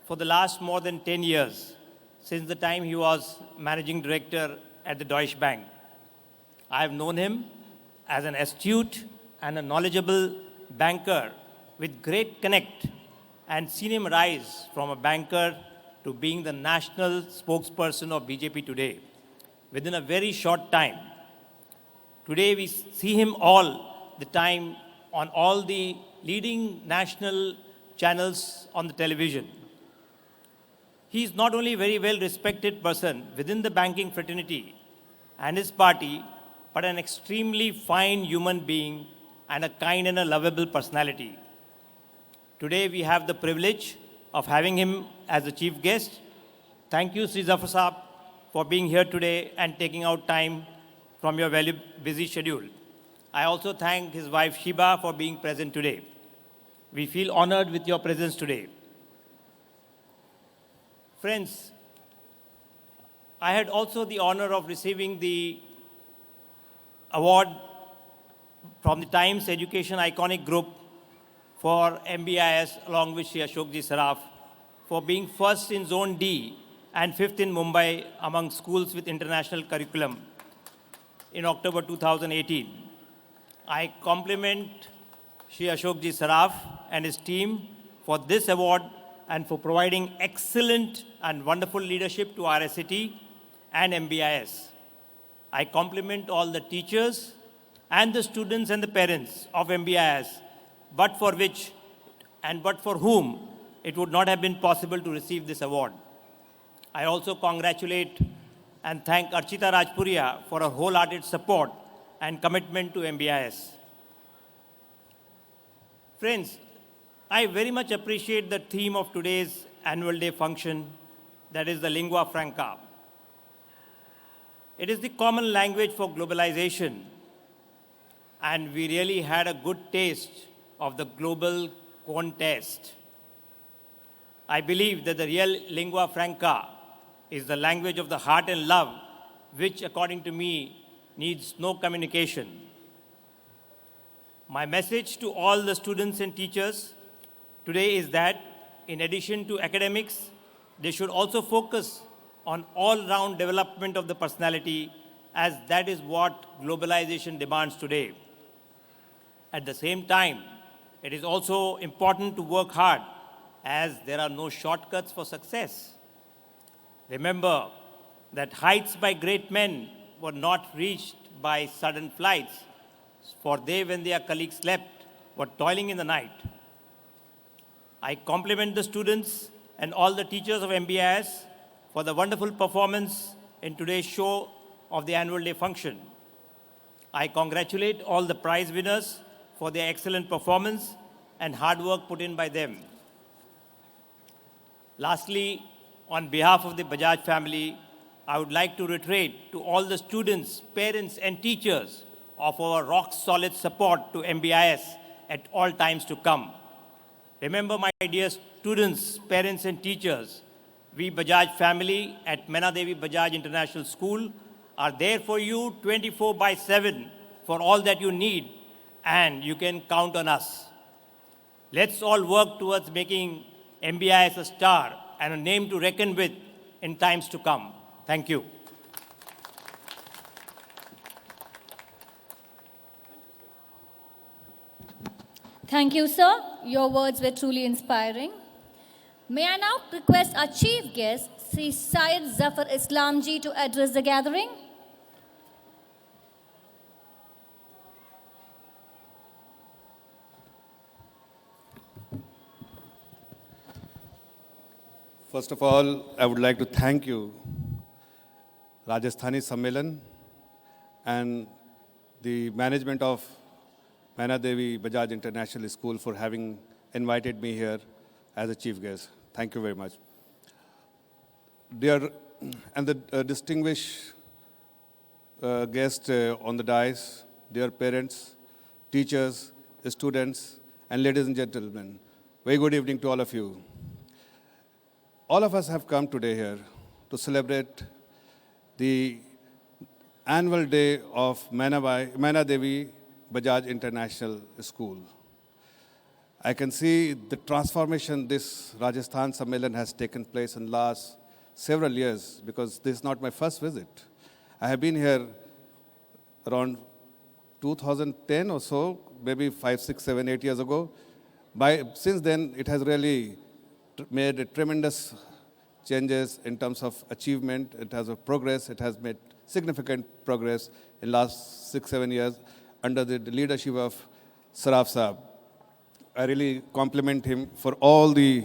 for the last more than 10 years, since the time he was managing director at the Deutsche Bank. I've known him as an astute and a knowledgeable banker with great connect, and seen him rise from a banker to being the national spokesperson of BJP today within a very short time. Today we see him all the time on all the leading national channels on the television. He is not only a very well respected person within the banking fraternity and his party, but an extremely fine human being and a kind and a lovable personality. Today we have the privilege of having him as the chief guest. Thank you, Sri Zafar Saab, for being here today and taking out time from your very busy schedule. I also thank his wife Shiba for being present today. We feel honored with your presence today. Friends, I had also the honor of receiving the award from the Times Education Iconic Group for MBIS along with Shri Ashokji Saraf for being first in Zone D and fifth in Mumbai among schools with international curriculum in October 2018. I compliment Shri Ashokji Saraf and his team for this award and for providing excellent and wonderful leadership to RSCT and MBIS. I compliment all the teachers and the students and the parents of MBIS, but for which and but for whom it would not have been possible to receive this award. I also congratulate and thank Archita Rajpuria for her wholehearted support and commitment to MBIS. Friends, I very much appreciate the theme of today's annual day function, that is the lingua franca. It is the common language for globalization, and we really had a good taste of the global contest. I believe that the real lingua franca is the language of the heart and love, which, according to me, needs no communication. My message to all the students and teachers today is that, in addition to academics, they should also focus on all-round development of the personality, as that is what globalization demands today. At the same time, it is also important to work hard, as there are no shortcuts for success. Remember that heights by great men were not reached by sudden flights, for they, when their colleagues slept, were toiling in the night. I compliment the students and all the teachers of MBIS for the wonderful performance in today's show of the annual day function. I congratulate all the prize winners for their excellent performance and hard work put in by them. Lastly, on behalf of the Bajaj family, I would like to reiterate to all the students, parents, and teachers of our rock-solid support to MBIS at all times to come. Remember, my dear students, parents, and teachers, we Bajaj family at Mena Devi Bajaj International School are there for you 24/7 for all that you need, and you can count on us. Let's all work towards making MBIS a star and a name to reckon with in times to come. Thank you. Thank you, sir. Your words were truly inspiring. May I now request our chief guest, Sri Syed Zafar Islamji, to address the gathering? First of all, I would like to thank you, Rajasthani Sammelan, and the management of Mena Devi Bajaj International School for having invited me here as a chief guest. Thank you very much. Dear, and the distinguished guests on the dais, dear parents, teachers, students, and ladies and gentlemen, very good evening to all of you. All of us have come today here to celebrate the annual day of Mena Devi Bajaj International School. I can see the transformation this Rajasthan Sammelan has taken place in the last several years, because this is not my first visit. I have been here around 2010 or so, maybe 5, 6, 7, 8 years ago. Since then, it has really made tremendous changes in terms of achievement, it has a progress, it has made significant progress in the last 6, 7 years under the leadership of Saraf Saab. I really compliment him for all the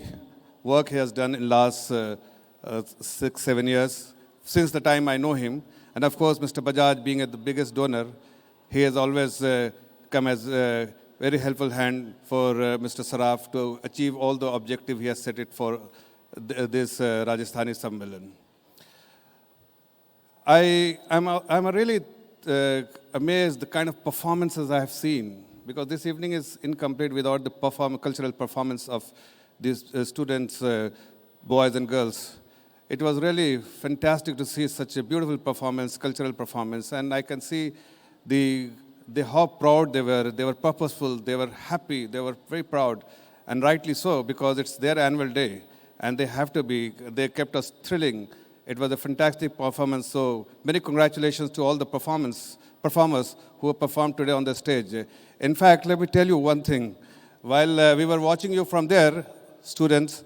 work he has done in the last 6, 7 years, since the time I know him. And of course, Mr. Bajaj being the biggest donor, he has always come as a very helpful hand for Mr. Saraf to achieve all the objective he has set it for this Rajasthani Sammelan. I'm really amazed the kind of performances I have seen, because this evening is incomplete without the cultural performance of these students, boys and girls. It was really fantastic to see such a beautiful performance, cultural performance, and I can see how proud they were. They were purposeful, they were happy, they were very proud, and rightly so, because it's their annual day, and they have to be. They kept us thrilling. It was a fantastic performance, so many congratulations to all the performers who have performed today on the stage. In fact, let me tell you one thing. While we were watching you from there, students,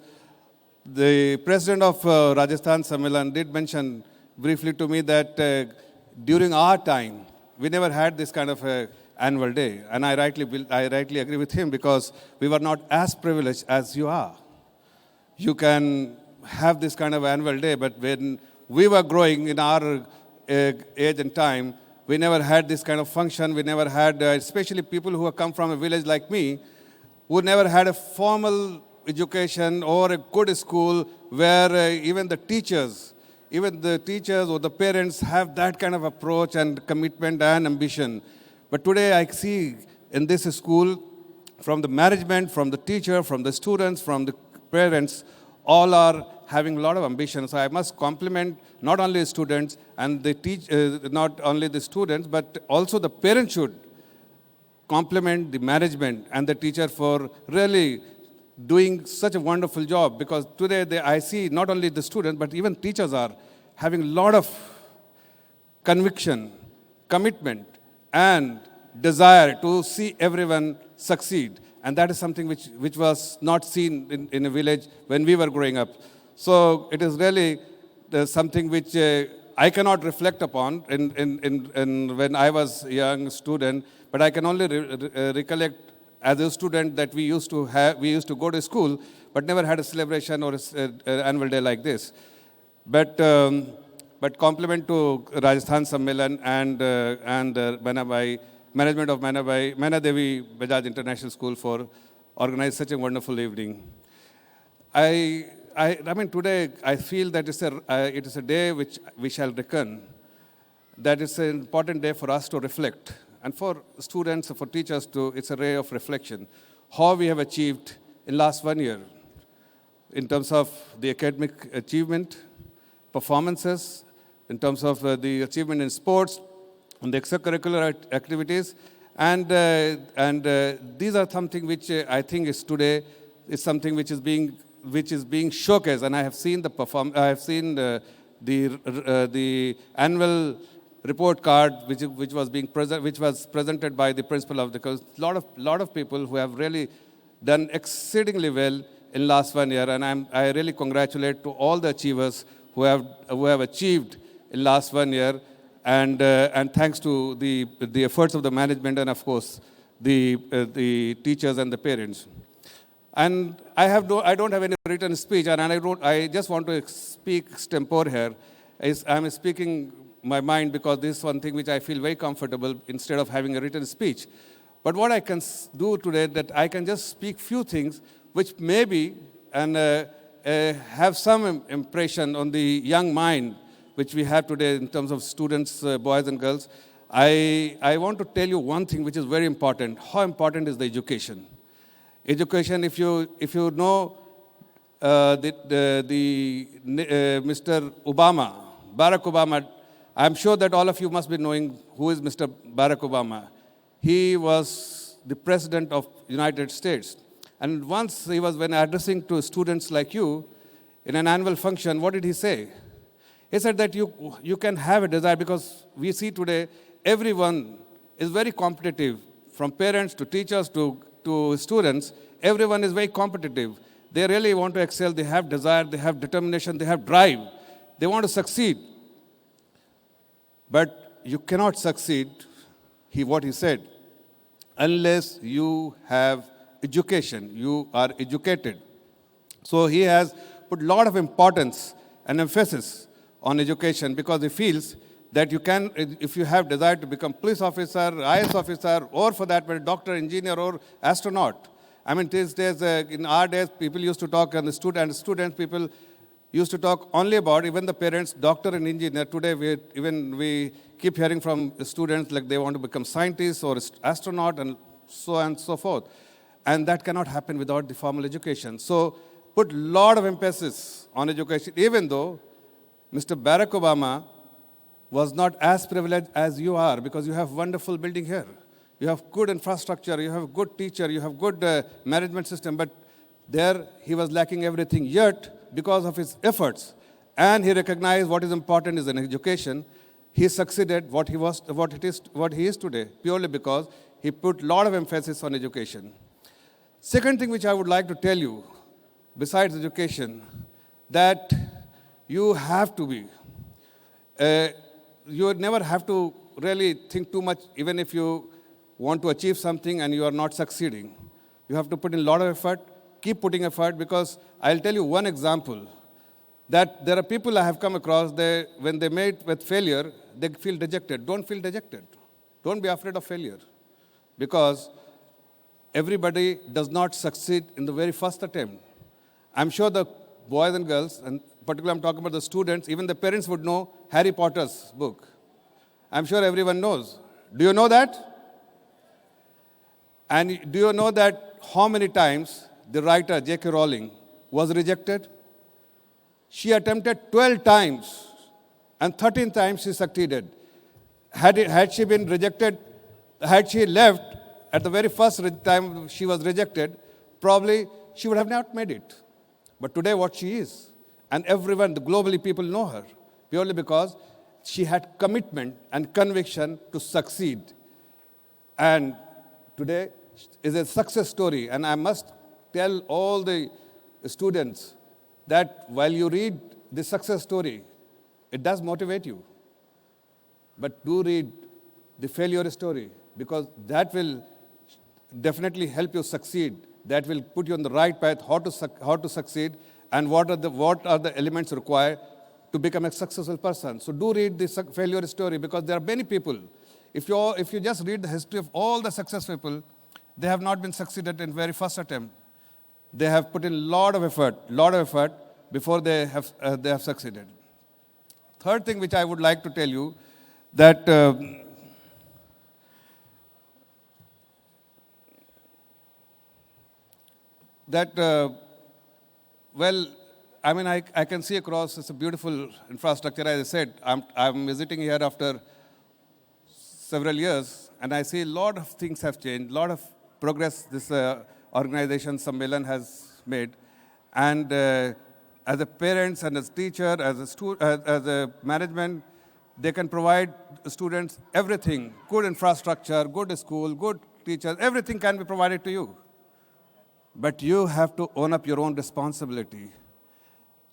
the president of Rajasthan Sammelan did mention briefly to me that during our time, we never had this kind of annual day. And I rightly agree with him, because we were not as privileged as you are. You can have this kind of annual day, but when we were growing in our age and time, we never had this kind of function. We never had, especially people who have come from a village like me, who never had a formal education or a good school where even the teachers or the parents have that kind of approach and commitment and ambition. But today I see in this school, from the management, from the teacher, from the students, from the parents, all are having a lot of ambition. So I must compliment not only the students and not only the students, but also the parents should compliment the management and the teacher for really doing such a wonderful job. Because today I see not only the students, but even teachers are having a lot of conviction, commitment, and desire to see everyone succeed. And that is something which was not seen in a village when we were growing up. So it is really something which I cannot reflect upon when I was a young student, but I can only recollect as a student that we used to go to school, but never had a celebration or an annual day like this. But compliment to Rajasthan Sammelan and management of Mena Devi Bajaj International School for organize such a wonderful evening. I mean, today I feel that it is a day which we shall reckon, that it's an important day for us to reflect. And for students, for teachers, it's a ray of reflection. How we have achieved in last 1 year in terms of the academic achievement, performances, in terms of the achievement in sports, and the extracurricular activities. And these are something which I think is today is something which is being showcased. And I have seen the annual report card which was presented by the principal of the course. Lot of people who have really done exceedingly well in last 1 year, and I really congratulate to all the achievers who have achieved in last 1 year, and thanks to the efforts of the management and of course the teachers and the parents. And I don't have any written speech, and I just want to speak extempore here. I'm speaking my mind because this is one thing which I feel very comfortable instead of having a written speech. But what I can do today, that I can just speak few things which maybe and have some impression on the young mind which we have today in terms of students, boys and girls. I want to tell you one thing which is very important. How important is the education? Education, if you know Mr. Barack Obama, I'm sure that all of you must be knowing who is Mr. Barack Obama. He was the president of United States. And once when addressing to students like you in an annual function, what did he say? He said that you can have a desire, because we see today everyone is very competitive, from parents to teachers to students. Everyone is very competitive. They really want to excel. They have desire, they have determination, they have drive. They want to succeed. But you cannot succeed, what he said, unless you have education, you are educated. So he has put a lot of importance and emphasis on education, because he feels that you can, if you have desire to become police officer, IS officer, or for that matter, doctor, engineer, or astronaut. I mean, these days, in our days, people used to talk, and students, people used to talk only about, even the parents, doctor and engineer. Today, we keep hearing from students like they want to become scientists or astronaut and so on and so forth. And that cannot happen without the formal education. So put a lot of emphasis on education, even though Mr. Barack Obama was not as privileged as you are, because you have wonderful building here. You have good infrastructure, you have good teacher, you have good management system, but there he was lacking everything. Yet, because of his efforts, and he recognized what is important is in education, he succeeded what he is today, purely because he put a lot of emphasis on education. Second thing which I would like to tell you, besides education, that you have to be, you never have to really think too much, even if you want to achieve something and you are not succeeding. You have to put in a lot of effort, keep putting effort, because I'll tell you one example, that there are people I have come across, when they meet with failure, they feel dejected. Don't feel dejected. Don't be afraid of failure, because everybody does not succeed in the very first attempt. I'm sure the boys and girls, and particularly I'm talking about the students, even the parents would know Harry Potter's book. I'm sure everyone knows. Do you know that? And do you know that how many times the writer, J.K. Rowling, was rejected? She attempted 12 times, and 13 times she succeeded. Had she been rejected, had she left at the very first time she was rejected, probably she would have not made it. But today what she is, and everyone, globally people know her, purely because she had commitment and conviction to succeed. And today is a success story. And I must tell all the students that while you read the success story, it does motivate you. But do read the failure story, because that will definitely help you succeed. That will put you on the right path, how to succeed, and what are the elements required to become a successful person. So do read the failure story, because there are many people. If you just read the history of all the success people, They have not been succeeded in very first attempt. They have put in lot of effort before they have succeeded. Third thing which I would like to tell you that well, I mean, I can see across, it's a beautiful infrastructure. As I said, I'm visiting here after several years, and I see a lot of things have changed, a lot of progress this organization, Sammelan, has made. And as a parents and as teacher, as a management, they can provide students everything, good infrastructure, good school, good teachers, everything can be provided to you. But you have to own up your own responsibility.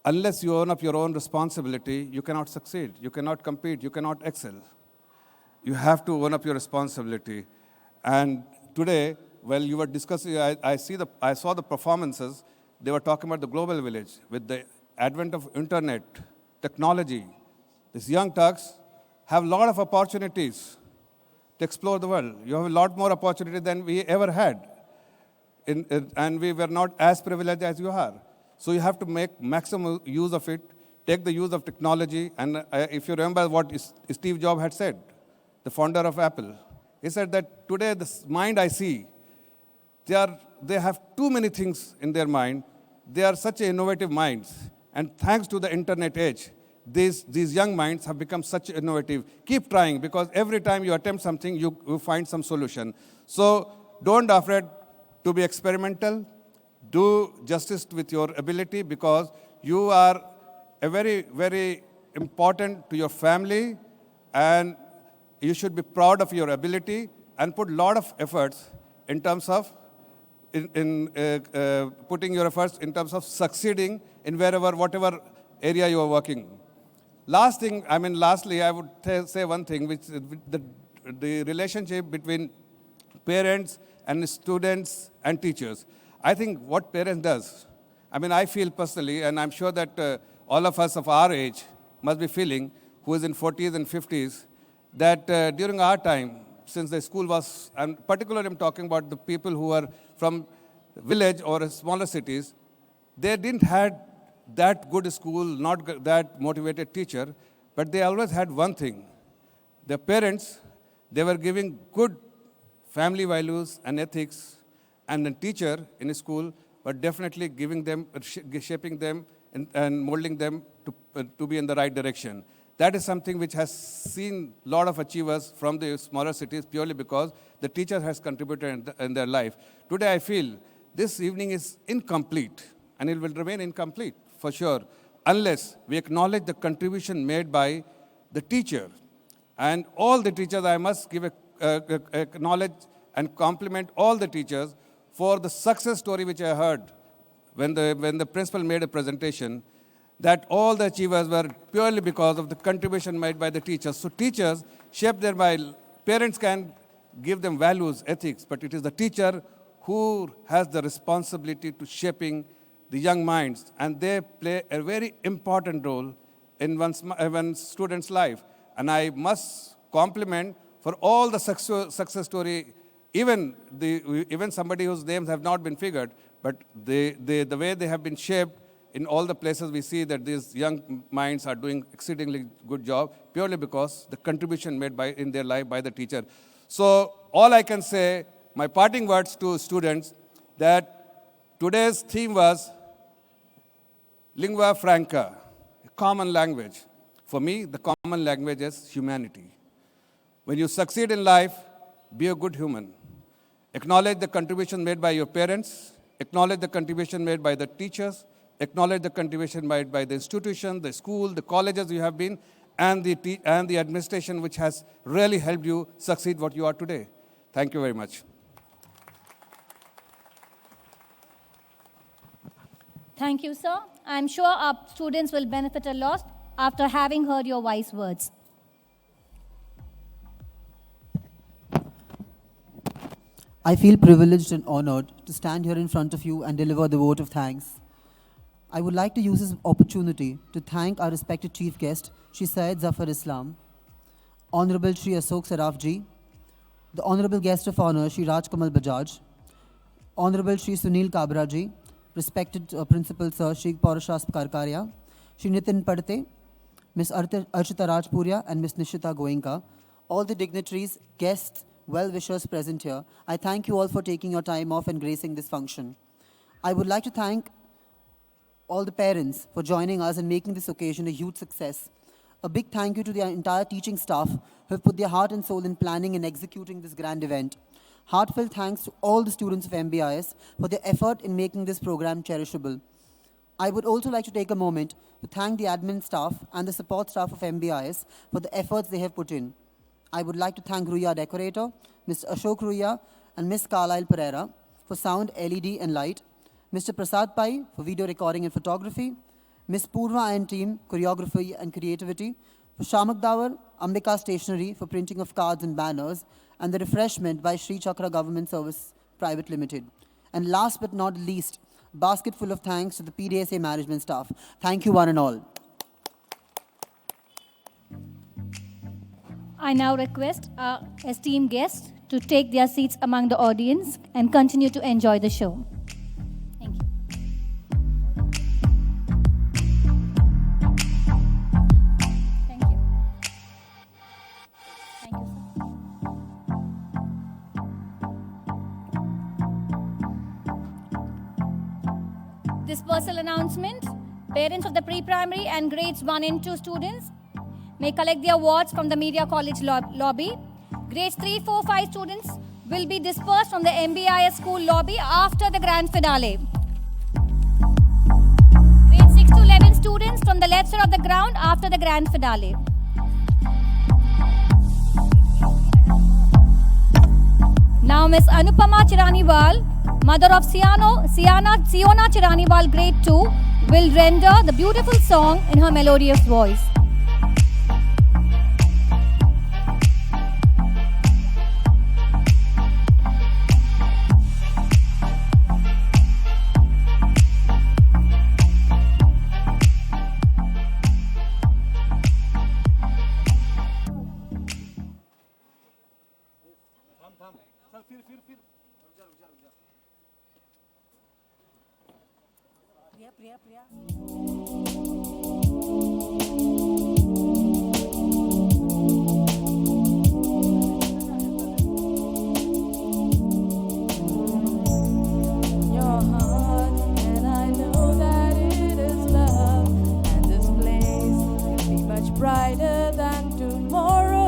Unless you own up your own responsibility, you cannot succeed, you cannot compete, you cannot excel. You have to own up your responsibility. And today, while you were discussing, I saw the performances. They were talking about the global village. With the advent of internet, technology, these young Turks have a lot of opportunities to explore the world. You have a lot more opportunity than we ever had. And we were not as privileged as you are. So you have to make maximum use of it, take the use of technology. And if you remember what Steve Jobs had said, the founder of Apple, he said that today this mind I see, they have too many things in their mind. They are such innovative minds. And thanks to the internet age, these young minds have become such innovative. Keep trying, because every time you attempt something, you find some solution. So don't be afraid to be experimental. Do justice with your ability, because you are a very, very important to your family, and you should be proud of your ability and put a lot of efforts in terms of putting your efforts in terms of succeeding in whatever area you are working. Lastly, I would say one thing, which the relationship between parents and students and teachers. I think what parents does, I feel personally, and I'm sure that all of us of our age must be feeling, who is in 40s and 50s, that during our time, since the school was, and particularly I'm talking about the people who are from village or smaller cities, they didn't have that good school, not that motivated teacher, but they always had one thing. Their parents, they were giving good family values and ethics, and the teacher in school were definitely giving them, shaping them, and molding them to be in the right direction. That is something which has seen a lot of achievers from the smaller cities purely because the teacher has contributed in their life. Today I feel this evening is incomplete, and it will remain incomplete for sure, unless we acknowledge the contribution made by the teacher. And all the teachers, I must acknowledge and compliment all the teachers for the success story which I heard when the principal made a presentation, that all the achievers were purely because of the contribution made by the teachers. So teachers shape their mind. Parents can give them values, ethics, but it is the teacher who has the responsibility to shaping the young minds, and they play a very important role in one student's life. And I must compliment for all the success story, even somebody whose names have not been figured, but the way they have been shaped. In all the places we see that these young minds are doing exceedingly good job purely because the contribution made in their life by the teacher. So all I can say, my parting words to students, that today's theme was lingua franca, a common language. For me, the common language is humanity. When you succeed in life, be a good human. Acknowledge the contribution made by your parents, acknowledge the contribution made by the teachers, acknowledge the contribution made by the institution, the school, the colleges you have been, and the administration which has really helped you succeed what you are today. Thank you very much. Thank you, sir. I'm sure our students will benefit a lot after having heard your wise words. I feel privileged and honored to stand here in front of you and deliver the vote of thanks. I would like to use this opportunity to thank our respected chief guest, Shri Syed Zafar Islam, Honorable Shri Ashok Saraf Ji, the Honorable Guest of Honor, Shri Raj Kamal Bajaj, Honorable Shri Sunil Kabraji, respected Principal Sir Shri Paurushas Karkaria, Shri Nitin Padte, Ms. Archita Rajpuria and Ms. Nishita Goenka, all the dignitaries, guests, well-wishers present here, I thank you all for taking your time off and gracing this function. I would like to thank all the parents for joining us and making this occasion a huge success. A big thank you to the entire teaching staff who have put their heart and soul in planning and executing this grand event. Heartfelt thanks to all the students of MBIS for their effort in making this program cherishable. I would also like to take a moment to thank the admin staff and the support staff of MBIS for the efforts they have put in. I would like to thank Ruya Decorator, Mr. Ashok Ruya and Ms. Carlyle Pereira for sound, LED and light, Mr. Prasad Pai for video recording and photography, Ms. Purva and team, choreography and creativity, for Shamak Dawar, Ambika Stationery for printing of cards and banners, and the refreshment by Sri Chakra Government Service Private Limited. And last but not least, basket full of thanks to the PDSA management staff. Thank you one and all. I now request our esteemed guests to take their seats among the audience and continue to enjoy the show. Thank you. Thank you. Thank you, sir. Dispersal announcement. Parents of the pre-primary and grades 1 and 2 students may collect the awards from the Media College lobby. Grades 3, 4, 5 students will be dispersed from the MBIS school lobby after the grand finale. Grades 6 to 11 students from the left side of the ground after the grand finale. Now Ms. Anupama Chiraniwal, mother of Siona Chiraniwal, grade 2, will render the beautiful song in her melodious voice. Brighter than tomorrow.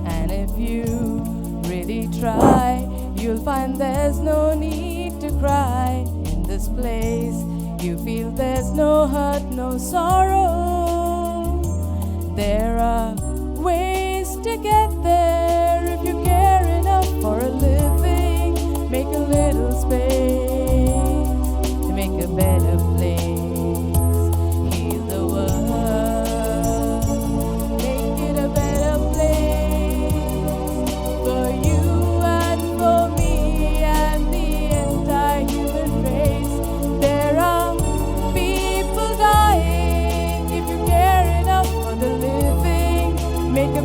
And if you really try, you'll find there's no need to cry. In this place, you feel there's no hurt, no sorrow. There are ways to get there if you care enough for a living. Make a little space to make a better place.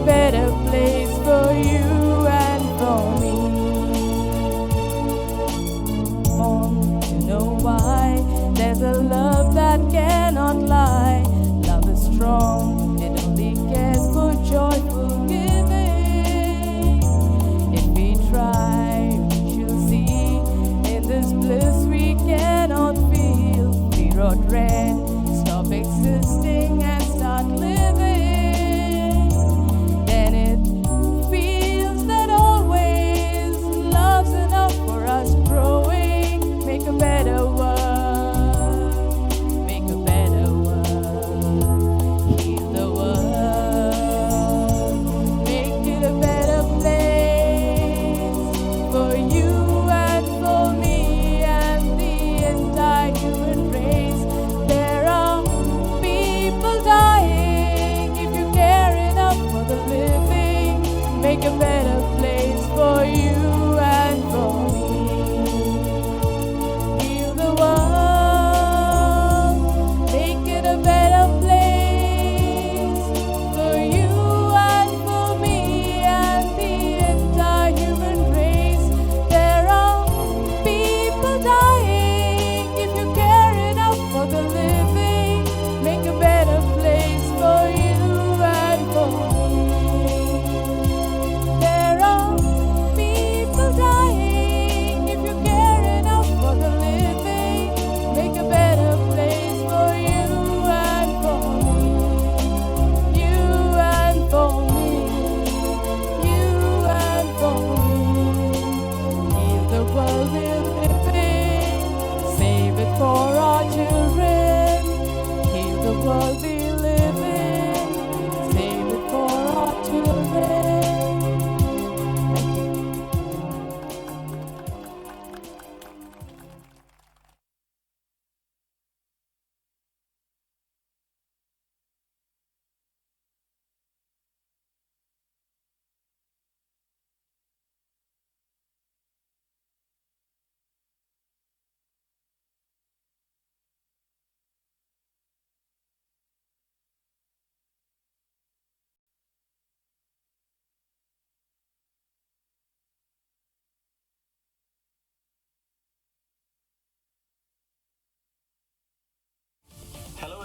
Better place for you and for me. Want to know why? There's a love that cannot lie. Love is strong, it only cares for joyful giving. If we try, we shall see. In this bliss we cannot feel. Fear or dread, stop existing and start living. Make a better world, make a better world, heal the world, make it a better place for you and for me and the entire human race. There are people dying. If you care enough for the living, make a better place for you and for me.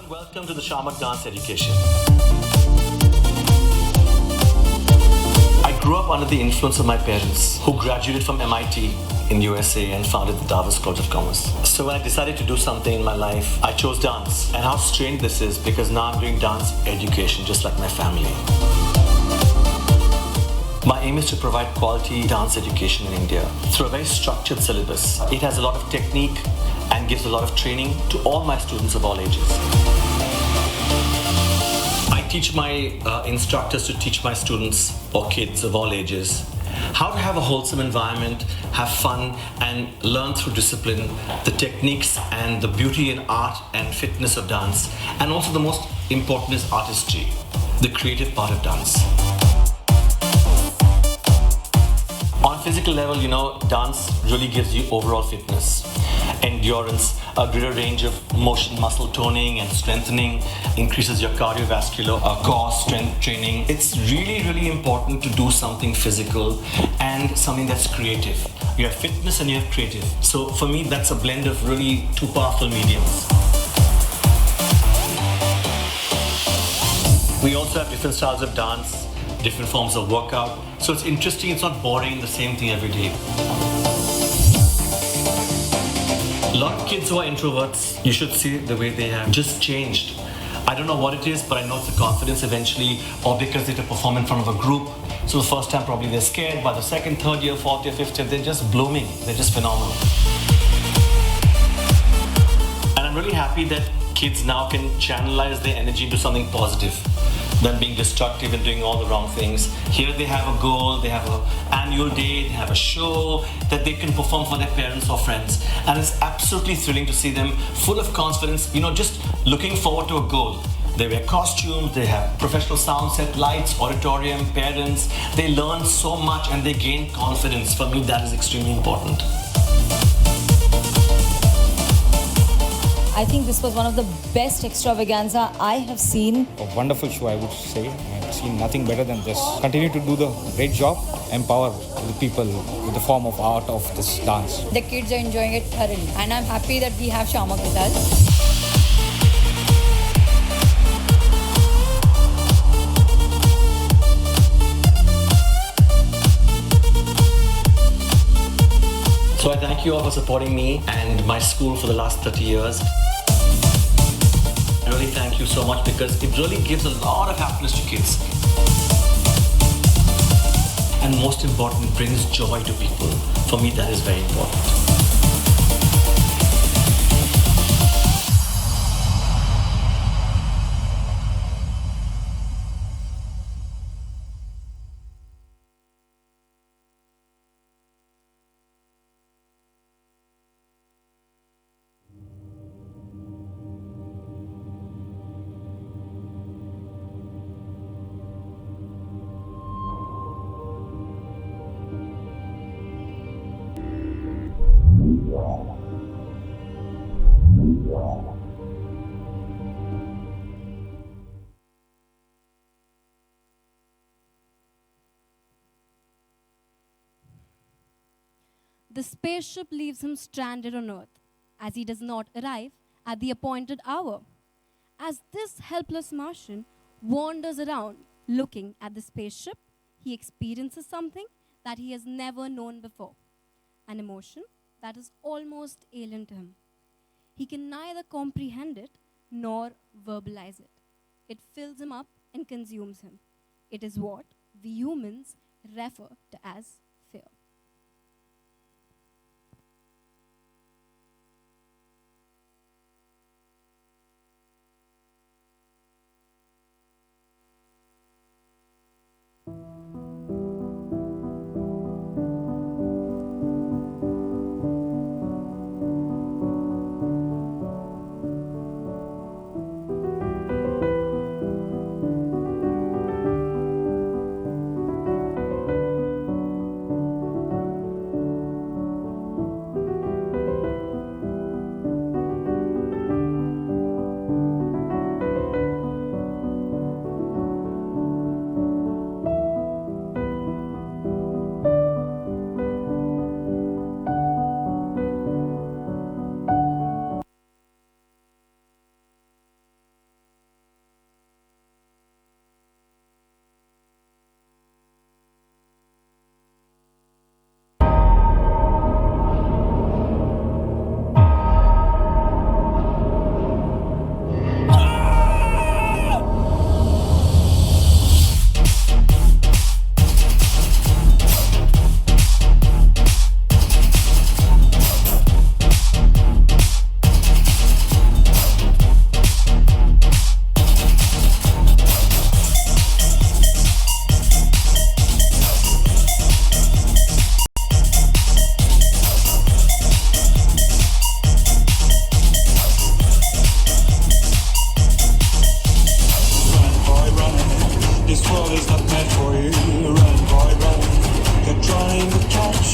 warm welcome to the Shamak Dance Education. I grew up under the influence of my parents, who graduated from MIT in USA and founded the Davos College of Commerce. So when I decided to do something in my life, I chose dance. And how strange this is, because now I'm doing dance education just like my family. My aim is to provide quality dance education in India through a very structured syllabus. It has a lot of technique and gives a lot of training to all my students of all ages. I teach my instructors to teach my students or kids of all ages how to have a wholesome environment, have fun, and learn through discipline the techniques and the beauty and art and fitness of dance. And also the most important is artistry, the creative part of dance. On a physical level, dance really gives you overall fitness, endurance, a greater range of motion, muscle toning and strengthening, increases your cardiovascular core strength training. It's really, really important to do something physical and something that's creative. You have fitness and you have creative. So for me, that's a blend of really two powerful mediums. We also have different styles of dance, different forms of workout. So it's interesting, it's not boring, the same thing every day. A lot of kids who are introverts, you should see the way they have just changed. I don't know what it is, but I know it's the confidence eventually, or because they have to perform in front of a group. So the first time probably they're scared, by the second, third year, fourth year, fifth year, they're just blooming. They're just phenomenal. And I'm really happy that kids now can channelize their energy into something positive than being destructive and doing all the wrong things. Here they have a goal, they have an annual day, they have a show that they can perform for their parents or friends. And it's absolutely thrilling to see them full of confidence, just looking forward to a goal. They wear costumes, they have professional sound set, lights, auditorium, parents. They learn so much and they gain confidence. For me, that is extremely important. I think this was one of the best extravaganza I have seen. A wonderful show, I would say. I've seen nothing better than this. Continue to do the great job, empower the people with the form of art of this dance. The kids are enjoying it thoroughly, and I'm happy that we have Shamak with us. So I thank you all for supporting me and my school for the last 30 years. I really thank you so much because it really gives a lot of happiness to kids. And most important, it brings joy to people. For me, that is very important. The spaceship leaves him stranded on Earth as he does not arrive at the appointed hour. As this helpless Martian wanders around looking at the spaceship, he experiences something that he has never known before, an emotion that is almost alien to him. He can neither comprehend it nor verbalize it. It fills him up and consumes him. It is what we humans refer to as fear.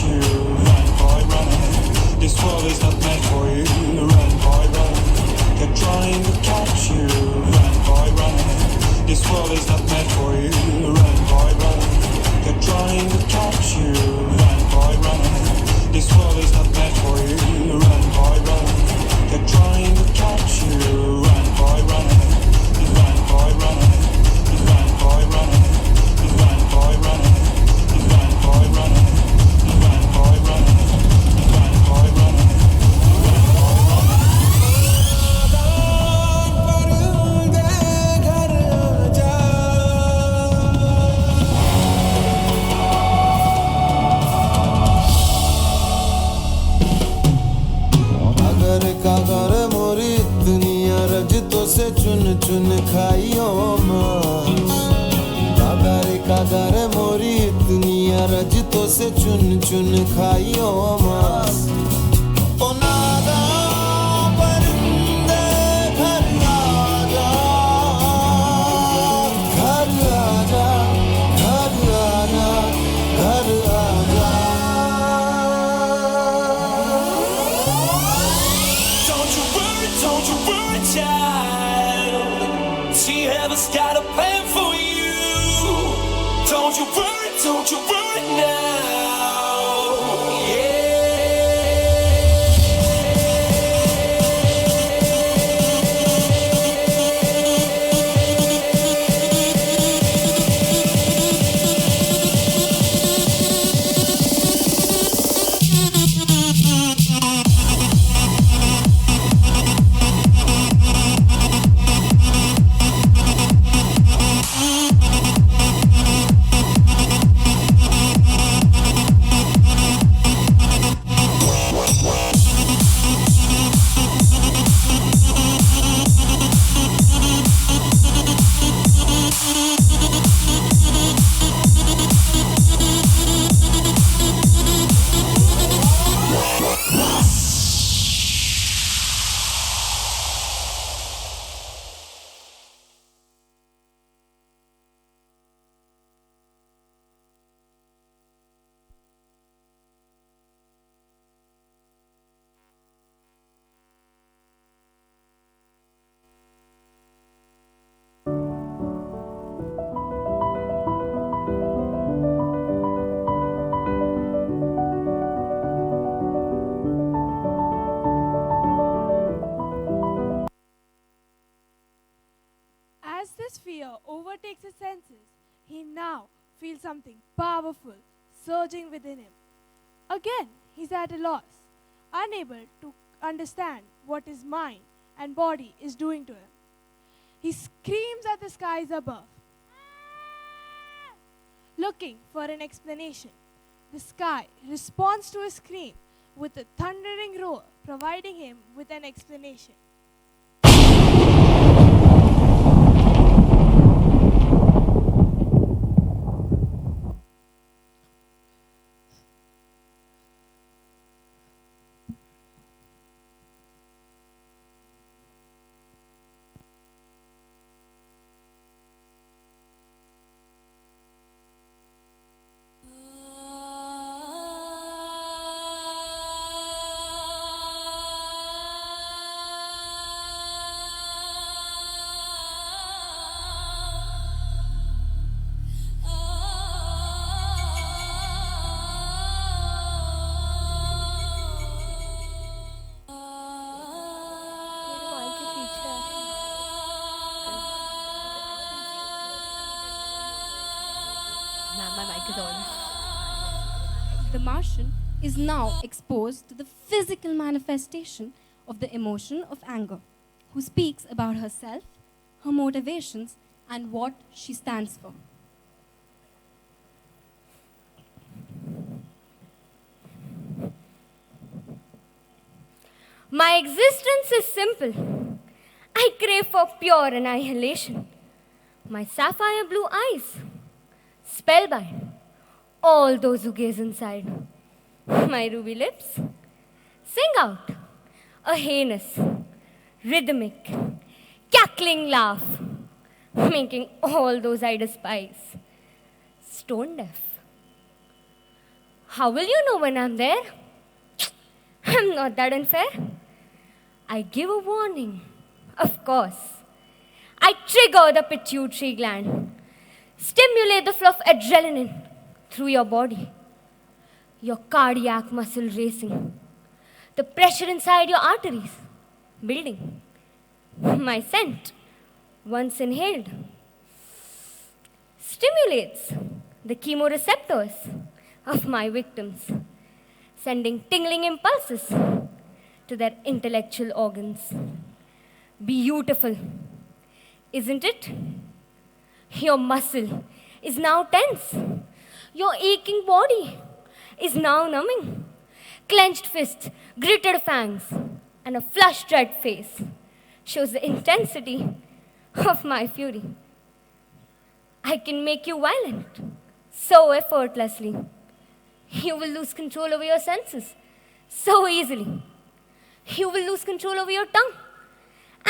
you. Run, boy, run. This world is not meant for you. Run, boy, run. They're trying to catch you. Run, boy, run. This world is not meant for you. Run, boy, run. They're trying to catch you. Run, boy, run. This world is not meant for you. Run, boy, run. They're trying to catch you. Run, boy, run. Run, boy, run. Run, boy, run. Run, boy, run. Run, boy, run. Run, boy, run. Run, boy, run. कागर मोरी दुनिया रजतों से चुन चुन खाइयो मास कागर मोरी दुनिया रजतों से चुन चुन खाइयो मास ओ नादा परिंदे घर आजा घर आजा घर आजा घर आजा Don't you worry, child. She has got a plan for you. Don't you worry now. As this fear overtakes his senses, he now feels something powerful surging within him. Again, he's at a loss, unable to understand what his mind and body is doing to him. He screams at the skies above, looking for an explanation. The sky responds to his scream with a thundering roar, providing him with an explanation. The Martian is now exposed to the physical manifestation of the emotion of anger, who speaks about herself, her motivations, and what she stands for. My existence is simple. I crave for pure annihilation. My sapphire blue eyes spellbind all those who gaze inside. My ruby lips sing out a heinous, rhythmic, cackling laugh, making all those I despise stone deaf. How will you know when I'm there? I'm not that unfair. I give a warning. Of course. I trigger the pituitary gland. Stimulate the flow of adrenaline through your body. Your cardiac muscle racing. The pressure inside your arteries building. My scent, once inhaled, stimulates the chemoreceptors of my victims, sending tingling impulses to their intellectual organs. Beautiful, isn't it? Your muscle is now tense. Your aching body is now numbing. Clenched fists, gritted fangs, and a flushed red face shows the intensity of my fury. I can make you violent so effortlessly. You will lose control over your senses so easily. You will lose control over your tongue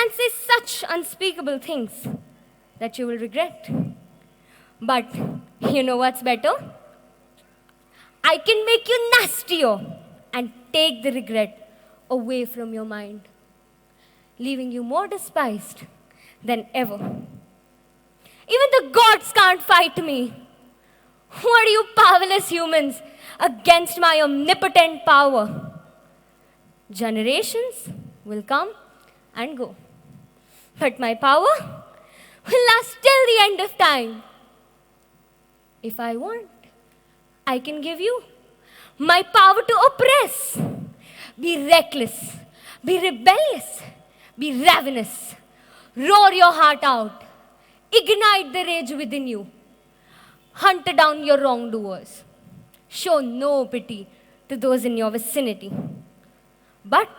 and say such unspeakable things that you will regret. But you know what's better? I can make you nastier and take the regret away from your mind, leaving you more despised than ever. Even the gods can't fight me. What are you powerless humans against my omnipotent power? Generations will come and go, but my power will last till the end of time. If I want, I can give you my power to oppress. Be reckless, be rebellious, be ravenous. Roar your heart out. Ignite the rage within you. Hunt down your wrongdoers. Show no pity to those in your vicinity. But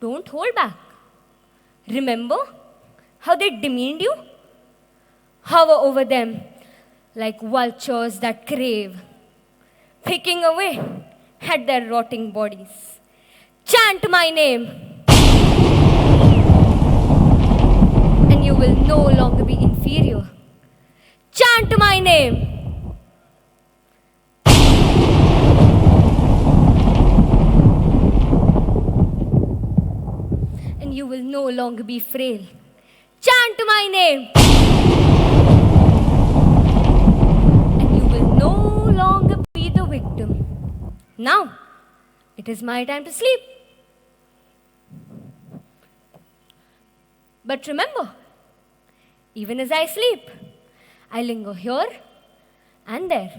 don't hold back. Remember how they demeaned you? Hover over them like vultures that crave, picking away at their rotting bodies. Chant my name, and you will no longer be inferior. Chant my name. And you will no longer be frail. Chant my name. And you will no longer be the victim. Now, it is my time to sleep. But remember, even as I sleep, I linger here and there,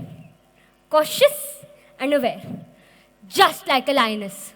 cautious and aware, just like a lioness.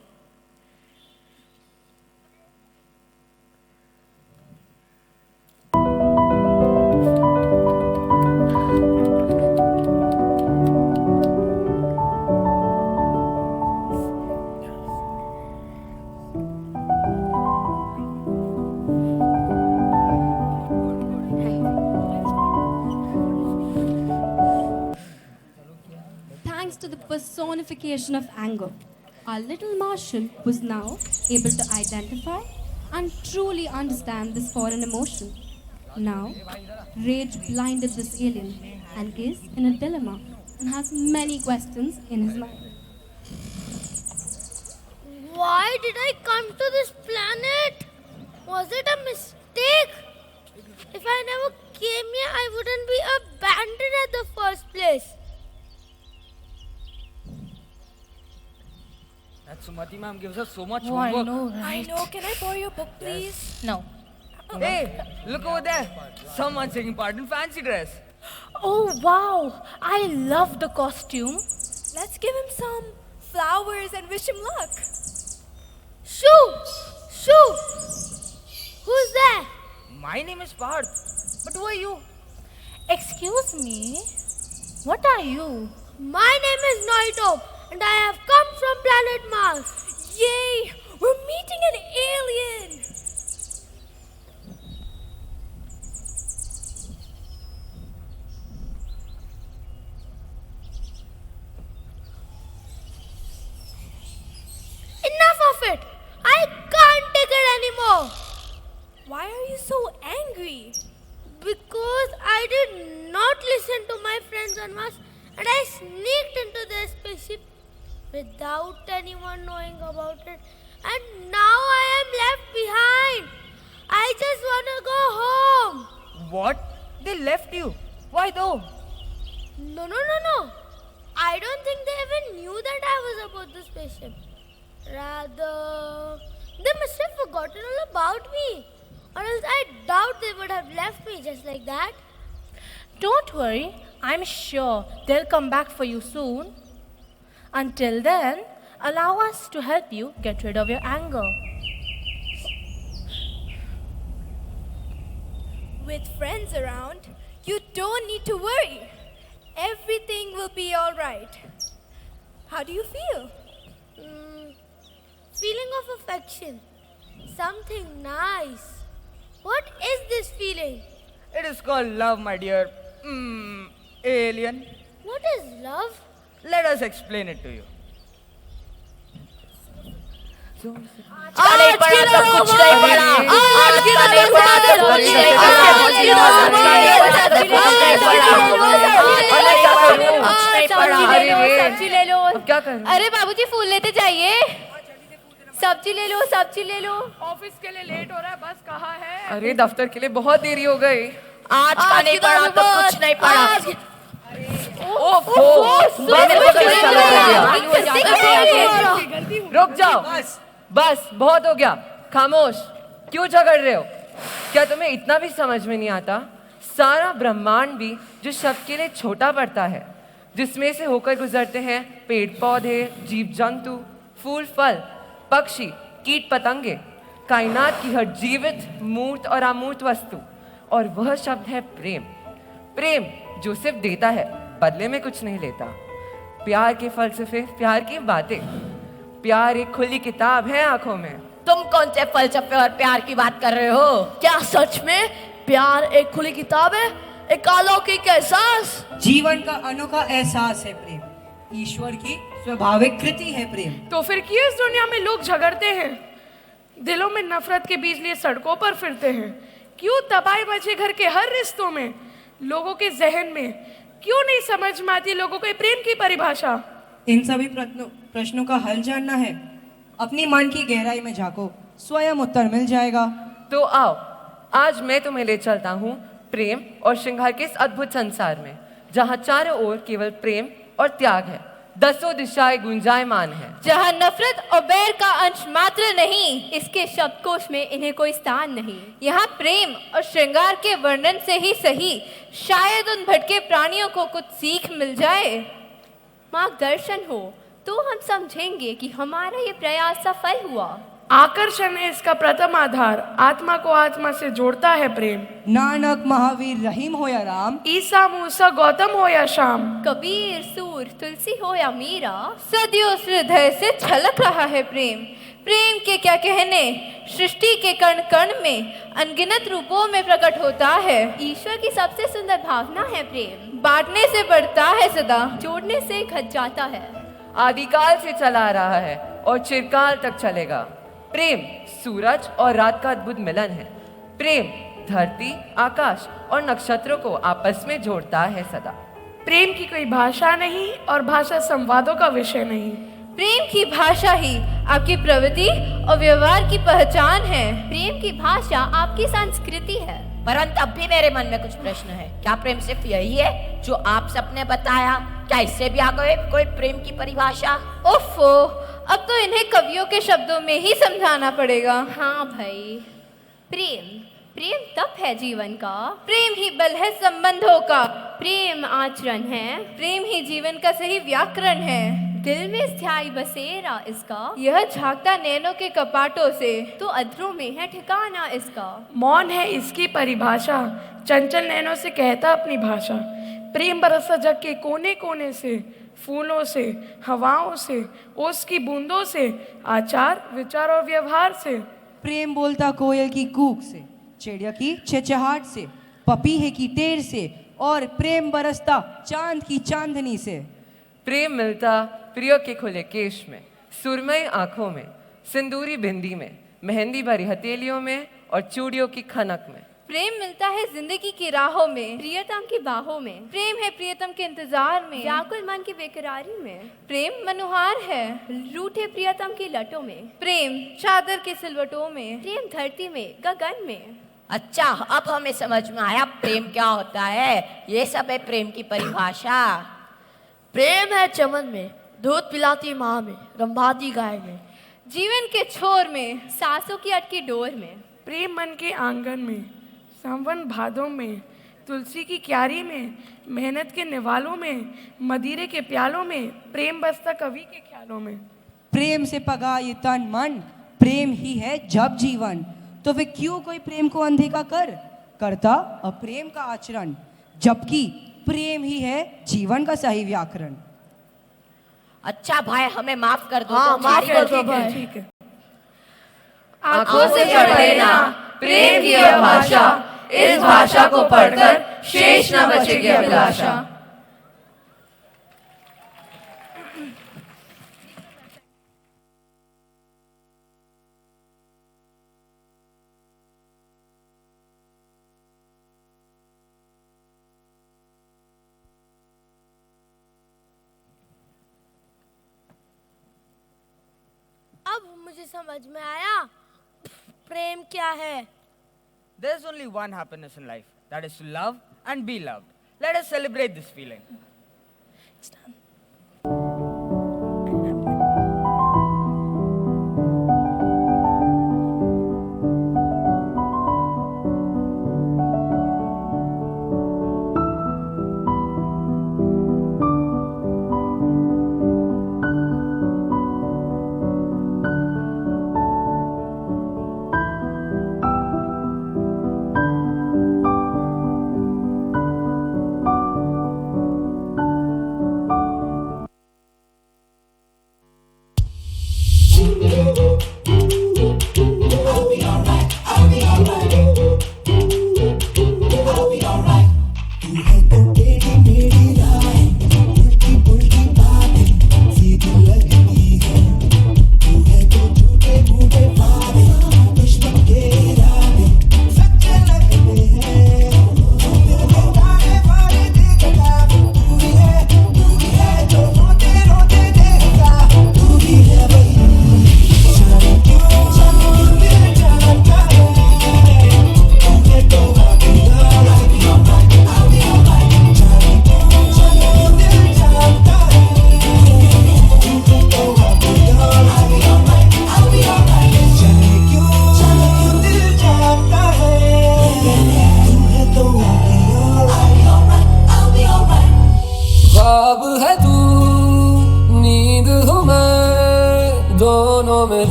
Thanks to the personification of anger, our little Martian was now able to identify and truly understand this foreign emotion. Now, rage blinded this alien and is in a dilemma and has many questions in his mind. Why did I come to this planet? Was it a mistake? If I never came here, I wouldn't be abandoned at the first place. That Sumati ma'am gives us so much Oh, I homework. know, right? I know. Can I borrow your book, please? No. Hey, look over there. Someone's taking part in fancy dress. Oh, wow. I love the costume. Let's give him some flowers and wish him luck. Shoo! Shoo! Who's there? My name is Parth. But who are you? Excuse me? What are you? My name is Naito, and I have come from planet Mars. Yay! We're meeting an alien! Enough of it! I can't take it anymore! Why are you so angry? Because I did not listen to my friends on Mars and I sneaked into their spaceship without anyone knowing about it. And now I am left behind. I just want to go home. What? They left you? Why though? No. I don't think they even knew that I was aboard the spaceship. Rather, they must have forgotten all about me. Or else I doubt they would have left me just like that. Don't worry, I'm sure they'll come back for you soon. Until then, allow us to help you get rid of your anger. With friends around, you don't need to worry. Everything will be all right. How do you feel? Feeling of affection. Something nice. What is this feeling? It is called love, my dear. Alien. What is love? Let us explain it to you. सब्जी ले लो। क्या कर? अरे बाबूजी फूल लेते जाइए। सब्जी ले लो, सब्जी ले लो। ऑफिस के लिए लेट हो रहा है, बस कहाँ है? अरे दफ्तर के लिए बहुत देरी हो गई। आज का नहीं पढ़ा तो कुछ नहीं पढ़ा। रुक जाओ, बस बहुत हो गया, खामोश। क्यों झगड़ रहे हो? क्या तुम्हें इतना भी समझ में नहीं आता? सारा ब्रह्मांड भी जो शब्द के लिए छोटा पड़ता है, जिसमें से होकर गुजरते हैं पेड़ पौधे, जीव जंतु, फूल फल, पक्षी, कीट पतंगे, कायनात की हर जीवित, मूर्त और अमूर्त वस्तु, और वह शब्द है प्रेम। प्रेम जो सिर्फ देता है, बदले में कुछ नहीं लेता। प्यार के फलसफे, प्यार की बातें। प्यार एक खुली किताब है आंखों में। तुम कौन से फलसफे और प्यार की बात कर रहे हो? क्या सच में प्यार एक खुली किताब है? एक अलौकिक एहसास? जीवन का अनोखा एहसास है प्रेम। ईश्वर की स्वाभाविक कृति है प्रेम। तो फिर क्यों इस दुनिया में लोग झगड़ते हैं, दिलों में नफरत के बीज लिए सड़कों पर फिरते हैं? क्यों तबाही मचे घर के हर रिश्तों में, लोगों के जहन में? क्यों नहीं समझ में आती लोगों को प्रेम की परिभाषा? इन सभी प्रश्नों का हल जानना है, अपनी मन की गहराई में झांको, स्वयं उत्तर मिल जाएगा। तो आओ, आज मैं तुम्हें ले चलता हूँ प्रेम और श्रृंगार के इस अद्भुत संसार में, जहाँ चारों ओर केवल प्रेम और त्याग है, दसों दिशाएं गुंजायमान है, जहाँ नफरत और बैर का अंश मात्र नहीं, इसके शब्दकोश में इन्हें कोई स्थान नहीं। यहाँ प्रेम और श्रृंगार के वर्णन से ही सही, शायद उन भटके प्राणियों को कुछ सीख मिल जाए, मार्गदर्शन हो, तो हम समझेंगे कि हमारा ये प्रयास सफल हुआ। आकर्षण है इसका प्रथम आधार, आत्मा को आत्मा से जोड़ता है प्रेम। नानक, महावीर, रहीम हो या राम, ईसा, मूसा, गौतम हो या श्याम, कबीर, सूर, तुलसी हो या मीरा, सदियों से हृदय से छलक रहा है प्रेम। प्रेम के क्या कहने, सृष्टि के कण कण में अनगिनत रूपों में प्रकट होता है। ईश्वर की सबसे सुंदर भावना है प्रेम। बांटने से बढ़ता है सदा, जोड़ने से घट जाता है। आदिकाल से चला आ रहा है और चिरकाल तक चलेगा। प्रेम सूरज और रात का अद्भुत मिलन है। प्रेम धरती, आकाश और नक्षत्रों को आपस में जोड़ता है सदा। प्रेम की कोई भाषा नहीं और भाषा संवादों का विषय नहीं। प्रेम की भाषा ही आपकी प्रवृत्ति और व्यवहार की पहचान है। प्रेम की भाषा आपकी संस्कृति है। परंतु अब भी मेरे मन में कुछ प्रश्न है। क्या प्रेम सिर्फ यही है जो आप सबने बताया? क्या इससे भी आगे कोई प्रेम की परिभाषा? ओफो, अब तो इन्हें कवियों के शब्दों में ही समझाना पड़ेगा। हाँ भाई, प्रेम तप है जीवन का, प्रेम ही बल है संबंधों का, प्रेम आचरण है, प्रेम ही जीवन का सही व्याकरण है। दिल में स्थायी बसेरा इसका, यह झांकता नैनों के कपाटों से, तो अधरों में है ठिकाना इसका। मौन है इसकी परिभाषा, चंचल नैनों से कहता अपनी भाषा। प्रेम बरसा जग के कोने कोने से, फूलों से, हवाओं से, ओस की बूंदों से, आचार, विचार और व्यवहार से। प्रेम बोलता कोयल की कूक से, चिड़िया की चहचहाट से, पपीहे की टेर से, और प्रेम बरसता चांद की चांदनी से। प्रेम मिलता प्रिय के खुले केश में, सुरमई आंखों में, सिंदूरी बिंदी में, मेहंदी भरी हथेलियों में और चूड़ियों की खनक में। प्रेम मिलता है जिंदगी की राहों में, प्रियतम की बाहों में। प्रेम है प्रियतम के इंतजार में, व्याकुल मन की बेकरारी में। प्रेम मनोहार है रूठे प्रियतम की लटों में। प्रेम चादर के सिलवटों में, प्रेम धरती में गगन में। अच्छा, अब हमें समझ में आया प्रेम क्या होता है। ये सब है प्रेम की परिभाषा। प्रेम है चमन में, दूध पिलाती माँ में, रंभाती गाय में, जीवन के छोर में, सांसों की अटकी डोर में। प्रेम मन के आंगन में, सावन भादों में, तुलसी की क्यारी में, मेहनत के निवालों में, मदीरे के प्यालों में। प्रेम बसता कवि के ख्यालों में। प्रेम से पगा ये तन मन, प्रेम ही है जब जीवन। तो वे क्यों कोई प्रेम को अनदेखा करता अप्रेम का आचरण, जबकि प्रेम ही है जीवन का सही व्याकरण। अच्छा भाई, हमें माफ कर दो। हाँ, माफ कर दो भाई। ठीक है। आंखों से पढ़ लेना प्रेम की भाषा, इस भाषा को पढ़कर शेष न बचेगी अभिलाषा। अब मुझे समझ में आया प्रेम क्या है। There's only one happiness in life, that is to love and be loved. Let us celebrate this feeling. It's done.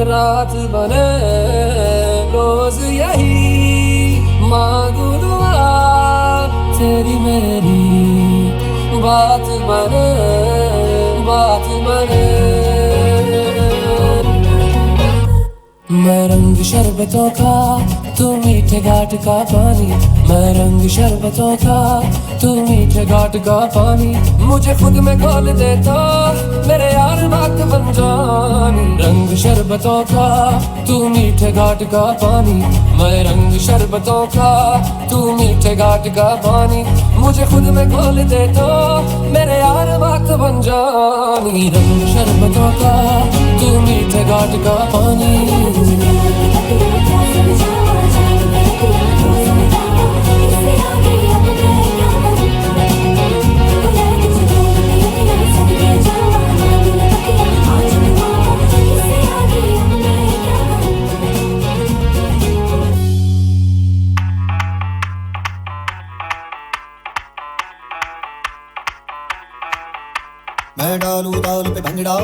रात बने रोज यही मांगू दुआ तेरी मेरी बात बने मैं रंग शरबतों का तू मीठे घाट का पानी, मैं रंग शरबतों का तू मीठे घाट का पानी। मुझे खुद में खोल देता मेरे यार बात बन जानी। रंग शरबतों का तू मीठे घाट का पानी, मैं रंग शरबतों का तू मीठे घाट का पानी। मुझे खुद में खोल देता मेरे यार बात बन जानी। रंग शरबतों का तू मीठे घाट का पानी। मैं डालू ताल पे भंगड़ा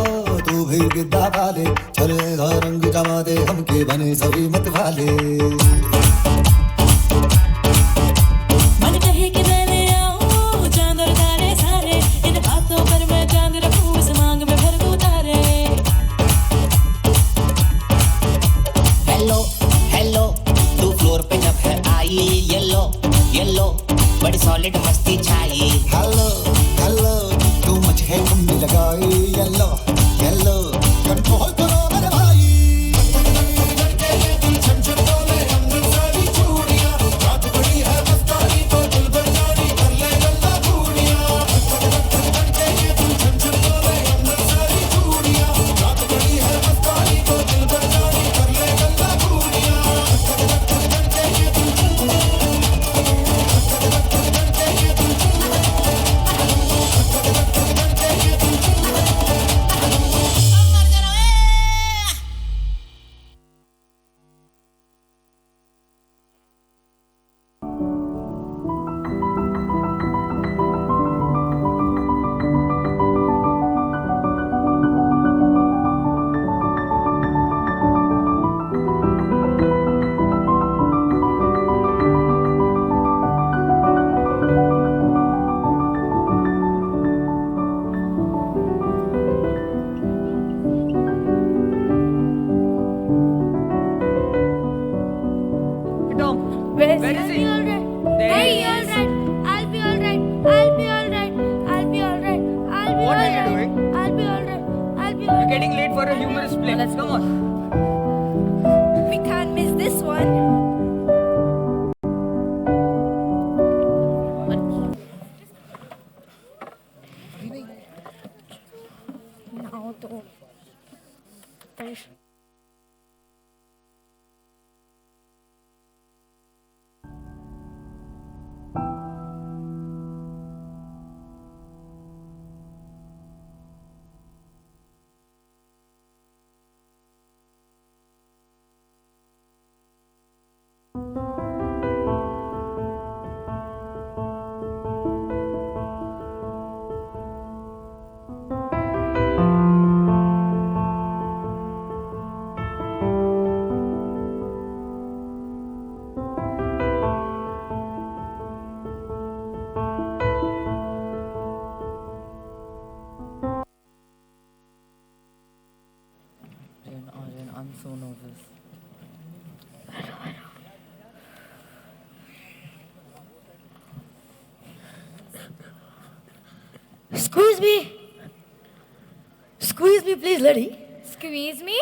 तू भी गिद्दा पाले, चलेगा रंग जमा दे हमके बने सभी मत वाले। मन कहे कि मैं ले आऊं चांद और तारे सारे, इन बातों पर मैं चांद रखूं इस मांग में भर दूं तारे। हेलो हेलो तू फ्लोर पे जब है आई, येलो येलो बड़ी सॉलिड मस्ती छाई। हेलो हेलो तू मच है कुंडी लगाई, येलो येलो कंट्रोल करो मेरे भाई। for a humorous play. Let's Come on. We can't miss this one. Now to. I'm so nervous. Squeeze me. Squeeze me, please, lady. Squeeze me?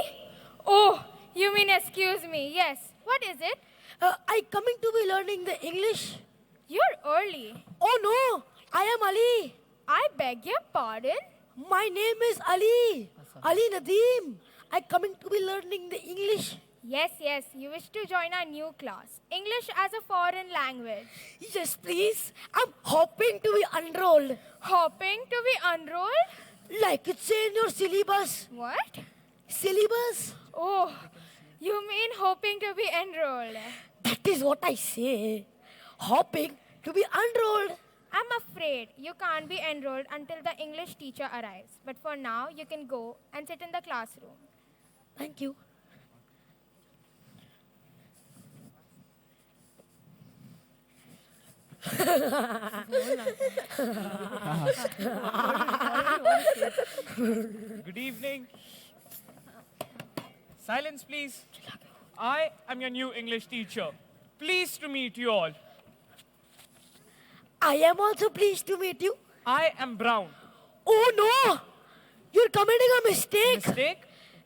Oh, you mean excuse me? Yes. What is it? I coming to be learning the English. You're early. Oh no, I am Ali. I beg your pardon? My name is Ali. Ali Nadeem. I coming to be learning the English. Yes, yes. You wish to join our new class. English as a foreign language. Yes, please. I'm hoping to be enrolled. Hopping to be enrolled? Like it's in your syllabus. What? Syllabus? Oh, you mean hoping to be enrolled? That is what I say. Hoping to be enrolled. I'm afraid you can't be enrolled until the English teacher arrives. But for now, you can go and sit in the classroom. Thank you. Good evening. Silence, please. I am your new English teacher. Pleased to meet you all. I am also pleased to meet you. I am Brown. Oh no! You're committing a mistake. Mistake?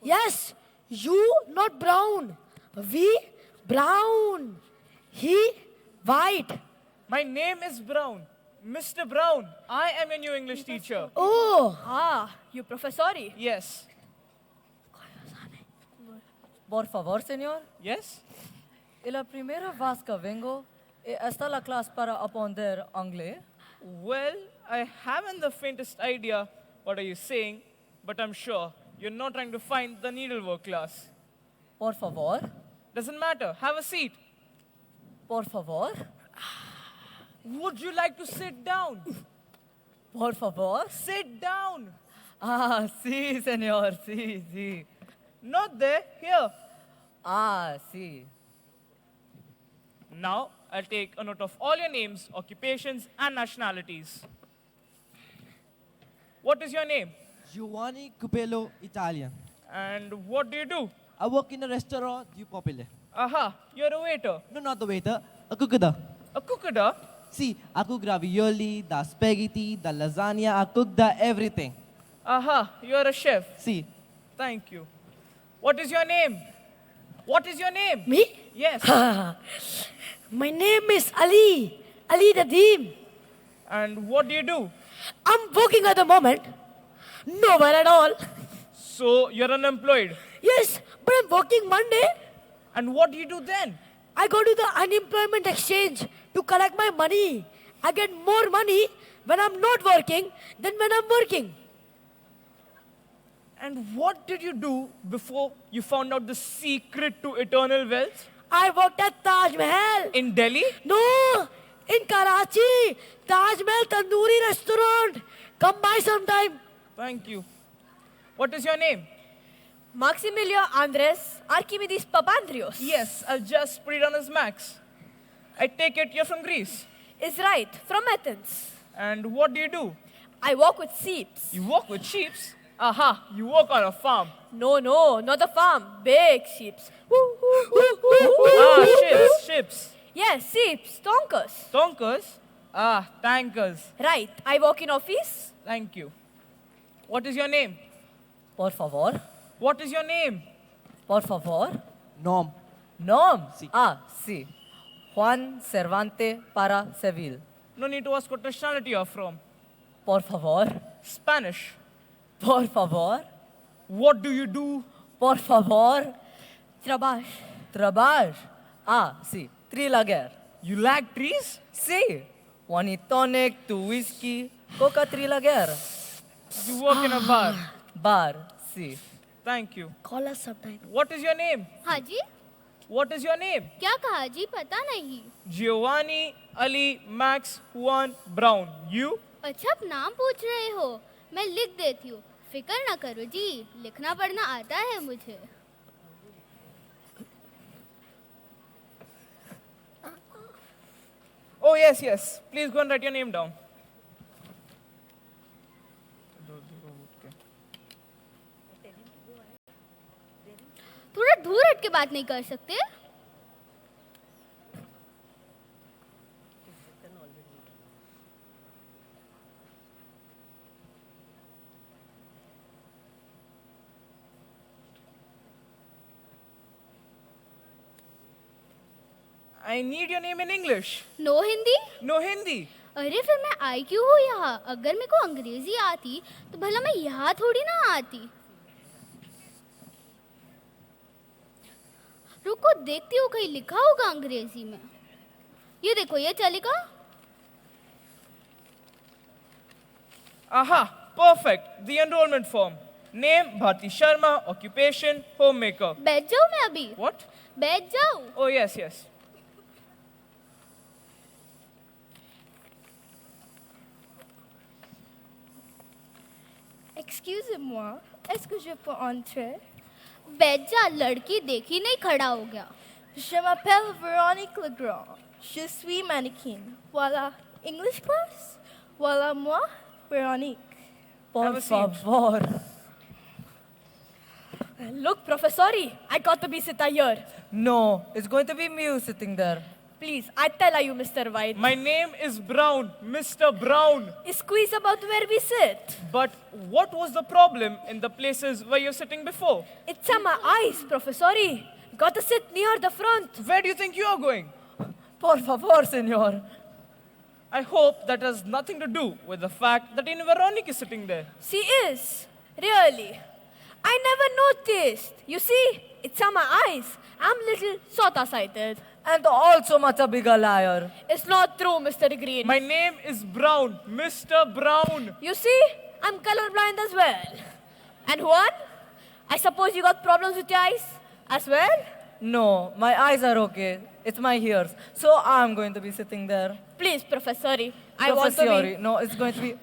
Yes, you not brown. We brown. He white. My name is Brown. Mr. Brown, I am your new English teacher. Oh. You professori. Yes. Por favor, señor. Yes? E la primera vez que vengo, está la clase para aprender inglés. Well, I haven't the faintest idea what are you saying, but I'm sure you're not trying to find the needlework class. Por favor. Doesn't matter. Have a seat. Por favor. Would you like to sit down? Por favor. Sit down. Ah, sí, señor. Sí, sí. Not there. Here. Ah, sí. Now, I'll take a note of all your names, occupations, and nationalities. What is your name? Giovanni Cupello, Italian. And what do you do? I work in a restaurant, Du Popile. Aha, you're a waiter. No, not the waiter, a cookada. A cookada? See, I cook ravioli, the spaghetti, the lasagna, I cook the everything. Aha, you're a chef. See. Thank you. What is your name? What is your name? Me? Yes. My name is Ali. Ali Nadeem. And what do you do? I'm working at the moment. Nowhere at all. So, you're unemployed? Yes, but I'm working Monday. And what do you do then? I go to the unemployment exchange to collect my money. I get more money when I'm not working than when I'm working. And what did you do before you found out the secret to eternal wealth? I worked at Taj Mahal. In Delhi? No, in Karachi. Taj Mahal Tandoori Restaurant. Come by sometime. Thank you. What is your name? Maximilio Andres Archimedes Papandreou. Yes, I'll just put it on as Max. I take it you're from Greece. Is right, from Athens. And what do you do? I walk with sheep. You walk with sheep? Aha, you work on a farm. No, not a farm. Big sheep. Ships. Yes, sheep. Tonkers. Tonkers? Ah, tankers. Right, I work in office. Thank you. What is your name? Por favor. What is your name? Por favor. Norm. Norm? Sí. Juan Cervantes para Seville. No need to ask what nationality you are from. Por favor. Spanish. Por favor. What do you do? Por favor. Trabajo. Trabalho. Sí. Trilager. You like trees? Sí. One tonic, 2 whiskey, coca trilager. You work in a bar. Bar. Sí. Thank you. Call us sometime. What is your name? हाँ जी What is your name? क्या कहा जी पता नहीं Giovanni Ali Max Juan Brown. You? अच्छा आप नाम पूछ रहे हो मैं लिख देती हूँ फिक्र ना करो जी लिखना पढ़ना आता है मुझे Oh, yes. Please go and write your name down. थोड़ा दूर हट के बात नहीं कर सकते I need your name in English. No Hindi No Hindi. अरे फिर मैं आई क्यों हूँ यहाँ अगर मेरे को अंग्रेजी आती तो भला मैं यहाँ थोड़ी ना आती रुको देखती हूँ कहीं लिखा होगा अंग्रेजी में ये देखो ये चलेगा Aha, perfect. The enrollment form. Name Bharti Sharma, occupation homemaker. बैठ जाऊँ मैं अभी What? बैठ जाऊँ Oh, yes. Excusez-moi, est-ce que je peux entrer? बैठ जा लड़की देखी नहीं खड़ा हो गया Je m'appelle Véronique Legrand. Je suis mannequin. Voilà. English class? Voilà moi, Véronique. Por favor. Look, Professori, I got to be sitting here. No, it's going to be me sitting there. Please, I tell you, Mr. White. My name is Brown, Mr. Brown. Squeeze about where we sit. But what was the problem in the places where you're sitting before? It's on my eyes, Professori. Got to sit near the front. Where do you think you are going? Por favor, senor. I hope that has nothing to do with the fact that Veronique is sitting there. She is. Really. I never noticed. You see, it's on my eyes. I'm little short-sighted. And also much a bigger liar. It's not true, Mr. Green. My name is Brown, Mr. Brown. You see, I'm colorblind as well. And Juan, I suppose you got problems with your eyes as well? No, my eyes are okay. It's my ears. So I'm going to be sitting there. Please, Professori. I want to be... No, it's going to be...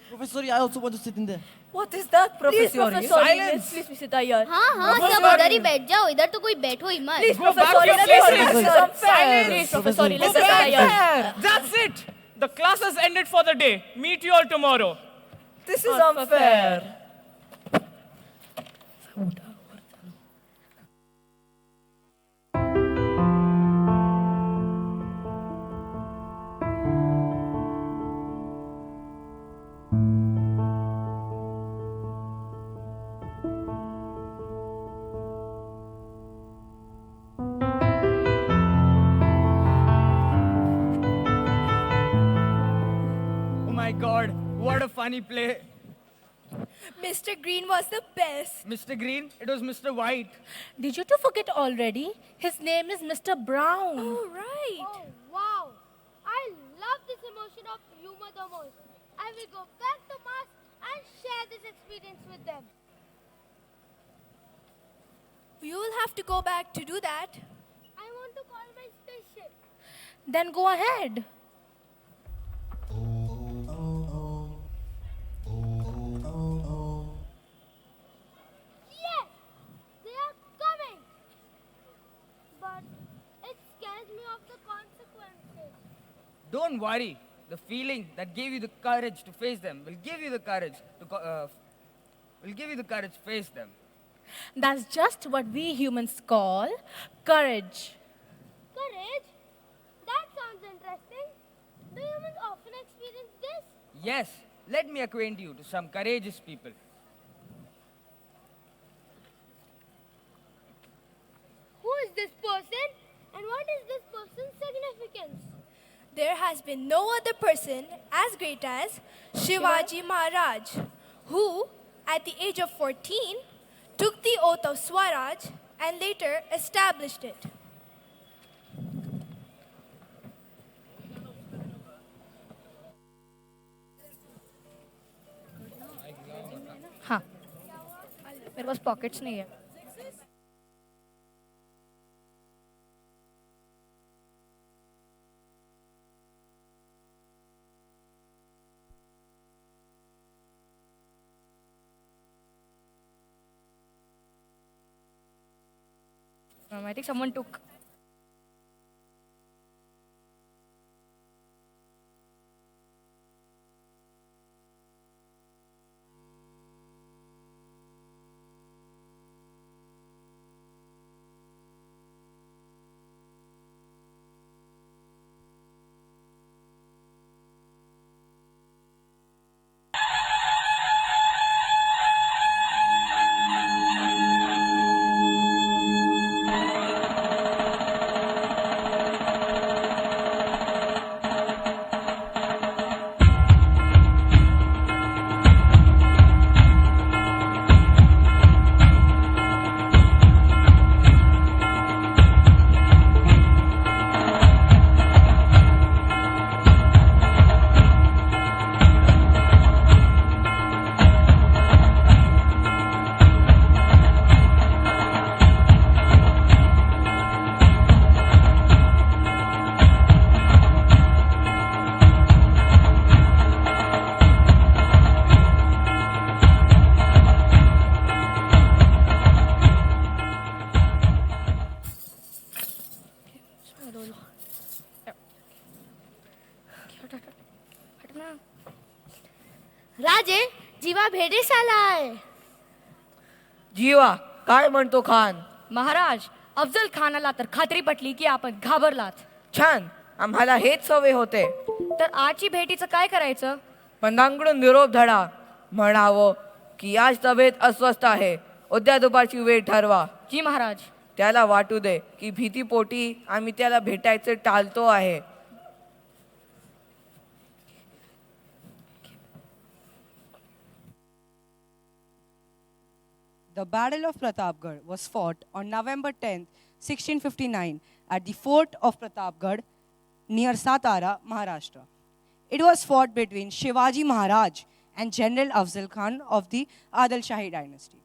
Professori, I also want to sit in there. What is that, Please, Professori? Professori, let's please be sitting here. हाँ सब उधर ही बैठ जाओ इधर तो कोई बैठो ही मत Please, Go back Professori, to your let's places. be unfair. Please, Professori, Go let's be back here. there. That's it. The class has ended for the day. Meet you all tomorrow. This is unfair. Oh my God, what a funny play. Mr. Green was the best. Mr. Green, it was Mr. White. Did you two forget already? His name is Mr. Brown. Oh right oh wow I love this emotion of humor the most I will go back to Mars and share this experience with them You will have to go back to do that. I want to call my spaceship Then go ahead. Yes, they are coming. But it scares me of the consequences. Don't worry. The feeling that gave you the courage to face them will give you the courage to face them. That's just what we humans call courage. Courage? That sounds interesting. Do humans often experience this? Yes, let me acquaint you to some courageous people. imagine no other person as great as Shivaji Maharaj, who, at the age of 14, took the oath of Swaraj and later established it. हाँ मेरे पास pockets नहीं है I think someone took. राजे जीवा भेडेस आलाय. जीवा काय म्हणतो खान? महाराज अफजल खानाला तर खात्री पटली की आपण घाबरलात. छान, आम्हाला हेच सवय होते. तर आजची भेटीचं काय करायचं? पंधांकडून निरोप धडा, म्हणावं की आज तब्येत अस्वस्थ आहे, उद्या दुपारची वेळ ठरवा. जी महाराज. त्याला वाटू दे की भीतीपोटी आम्ही त्याला भेटायचं टाळतो आहे. The Battle of Pratapgarh was fought on November 10, 1659 at the fort of Pratapgarh near Satara, Maharashtra. It was fought between Shivaji Maharaj and General Afzal Khan of the Adil Shahi dynasty.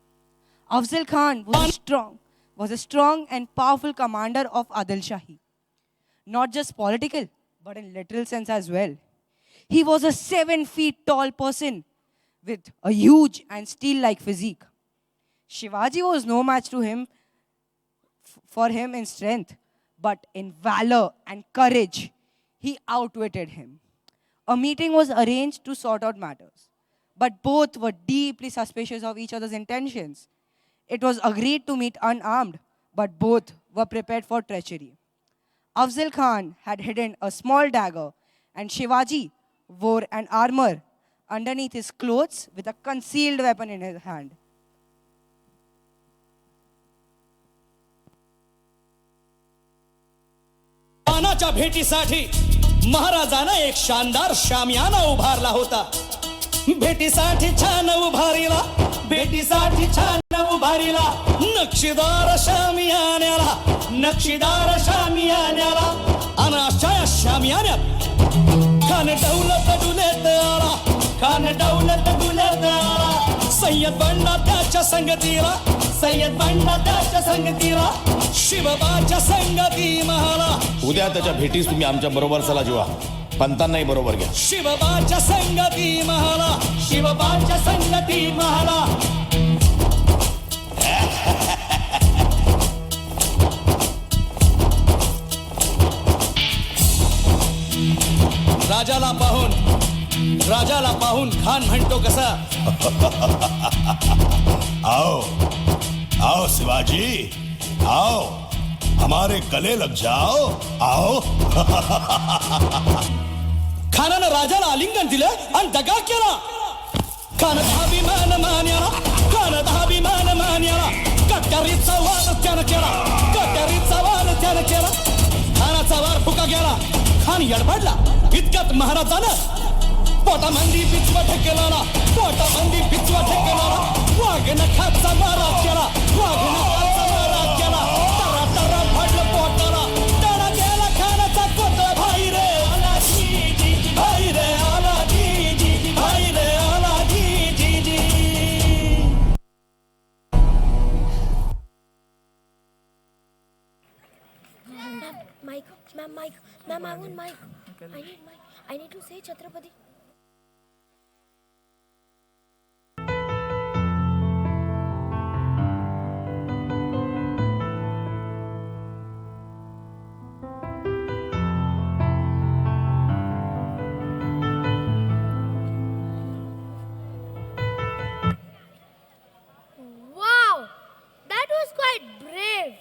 Afzal Khan was a strong and powerful commander of Adil Shahi. Not just political, but in literal sense as well. He was a 7 feet tall person with a huge and steel-like physique. Shivaji was no match to him for him in strength, but in valor and courage, he outwitted him. A meeting was arranged to sort out matters, but both were deeply suspicious of each other's intentions. It was agreed to meet unarmed, but both were prepared for treachery. Afzal Khan had hidden a small dagger, and Shivaji wore an armor underneath his clothes with a concealed weapon in his hand. खानाच्या भेटीसाठी महाराजानं एक शानदार शामियाना उभारला होता. भेटीसाठी छान उभारीला, भेटीसाठी छान उभारीला नक्षीदार शामियान्याला, नक्षीदार शामियान्याला. अनाशा या शामियान्यात खान दौलत डुलेत आला, खान दौलत डुलेत आला. सय्यद बंडा त्याच्या संगतीला, सय्यद बंडा त्याच्या संगतीला, शिवबाच्या संगती महाला. उद्या त्याच्या भेटीस तुम्ही आमच्या बरोबर चला जीवा, पंतांनाही बरोबर घ्या. शिवबाच्या संगती महाला, शिवबाच्या संगती महाला. राजाला पाहून खान म्हणतो कसा. आओ आओ शिवाजी, आओ हमारे गले लग जाओ, आओ. खानानं राजाला आलिंगन दिलं आणि दगा केला. खानाचा अभिमान मान्याला, खानाचा अभिमान मान्याला. कट्यारीचा वार त्यानं केला, कट्यारीचा वार त्यानं केला. खानाचा वार फुका गेला, खान यडबडला इतक्यात महाराजानं पोटामंदी बिचवा ठेकेला पोटामंदी बिचवा ठेकेला वाघ नखाचा मारा केला वाघ नखाचा मारा केला तरा तरा फाडलं पोटाला तडा गेला खानाचा कोटळा भाई रे आला जी जी जी भाई रे आला जी जी जी भाई रे आला जी जी जी Ma'am, I want mic. I need mic. I need to say Chhatrapati. Wow, that was quite brave.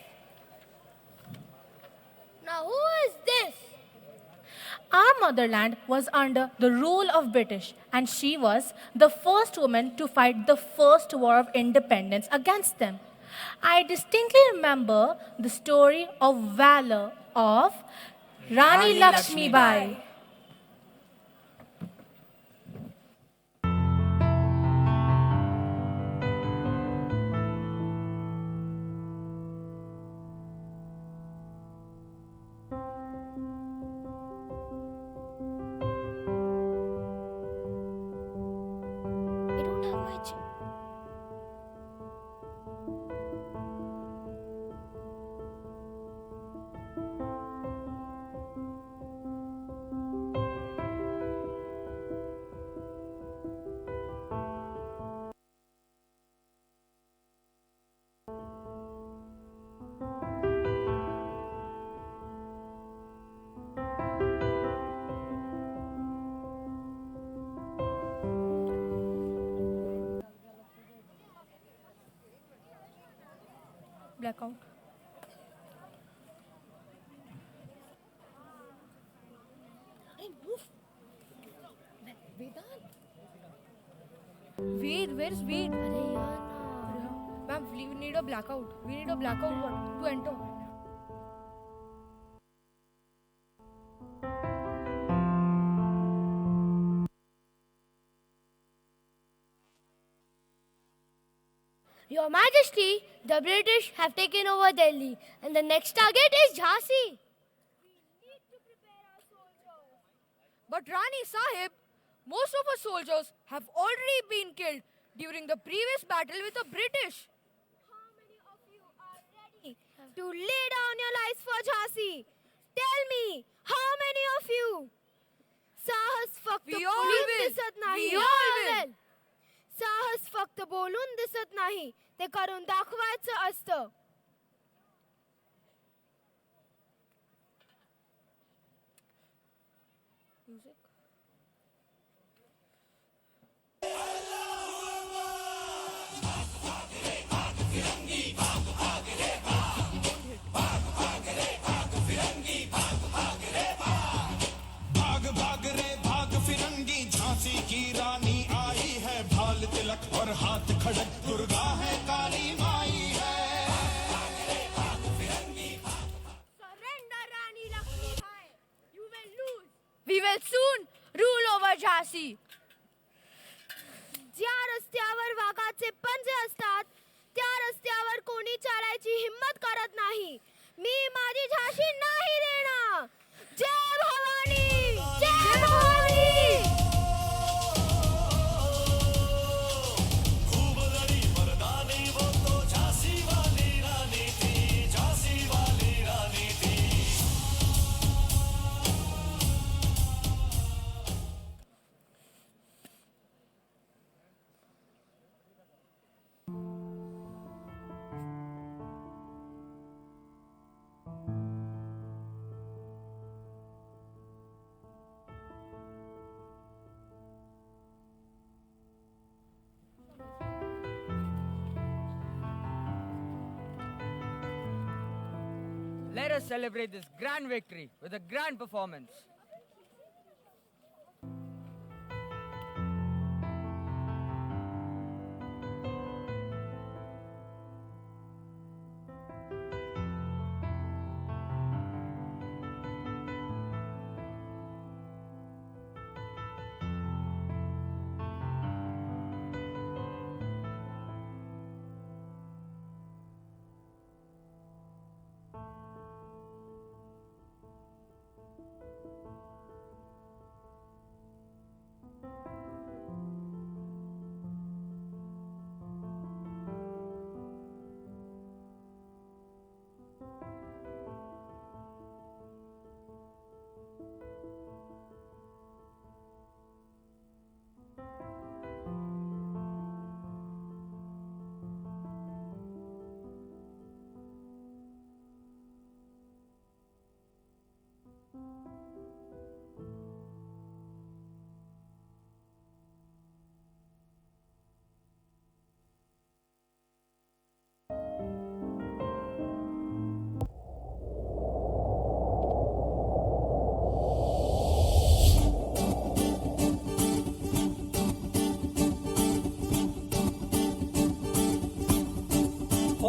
Now, who is this? Our motherland was under the rule of British, and she was the first woman to fight the first war of independence against them. I distinctly remember the story of valor of Rani Lakshmi Bai. Blackout. Ved, where's Ved? Ma'am, we need a blackout. We need a blackout to enter. Your Majesty, the British have taken over Delhi, and the next target is Jhansi. But Rani Sahib, most of our soldiers have already been killed during the previous battle with the British. To lay down your lives for Jhansi. Tell me, how many of you? साहस फक्त We all बोलून will. दिसत नाही. We all will. साहस फक्त बोलून दिसत नाही, ते करून दाखवायचं असतं. भाग भाग रे भाग फिरंगी झांसी की रानी आई है भाल तिलक और हाथ खड़क दुर्गा है काली माई है Surrender, Rani Lakshmi Bai. You will lose. We will soon rule over Jhansi. ज्या रस्त्यावर वाघाचे पंजे असतात, त्या रस्त्यावर कोणी चालायची हिम्मत करत नाही. मी माझी झाशी नाही देणार. जय भवानी, जय भवानी. खूब लड़ी मर्दानी वो तो झांसी वाली रानी थी झांसी वाली रानी थी Let us celebrate this grand victory with a grand performance.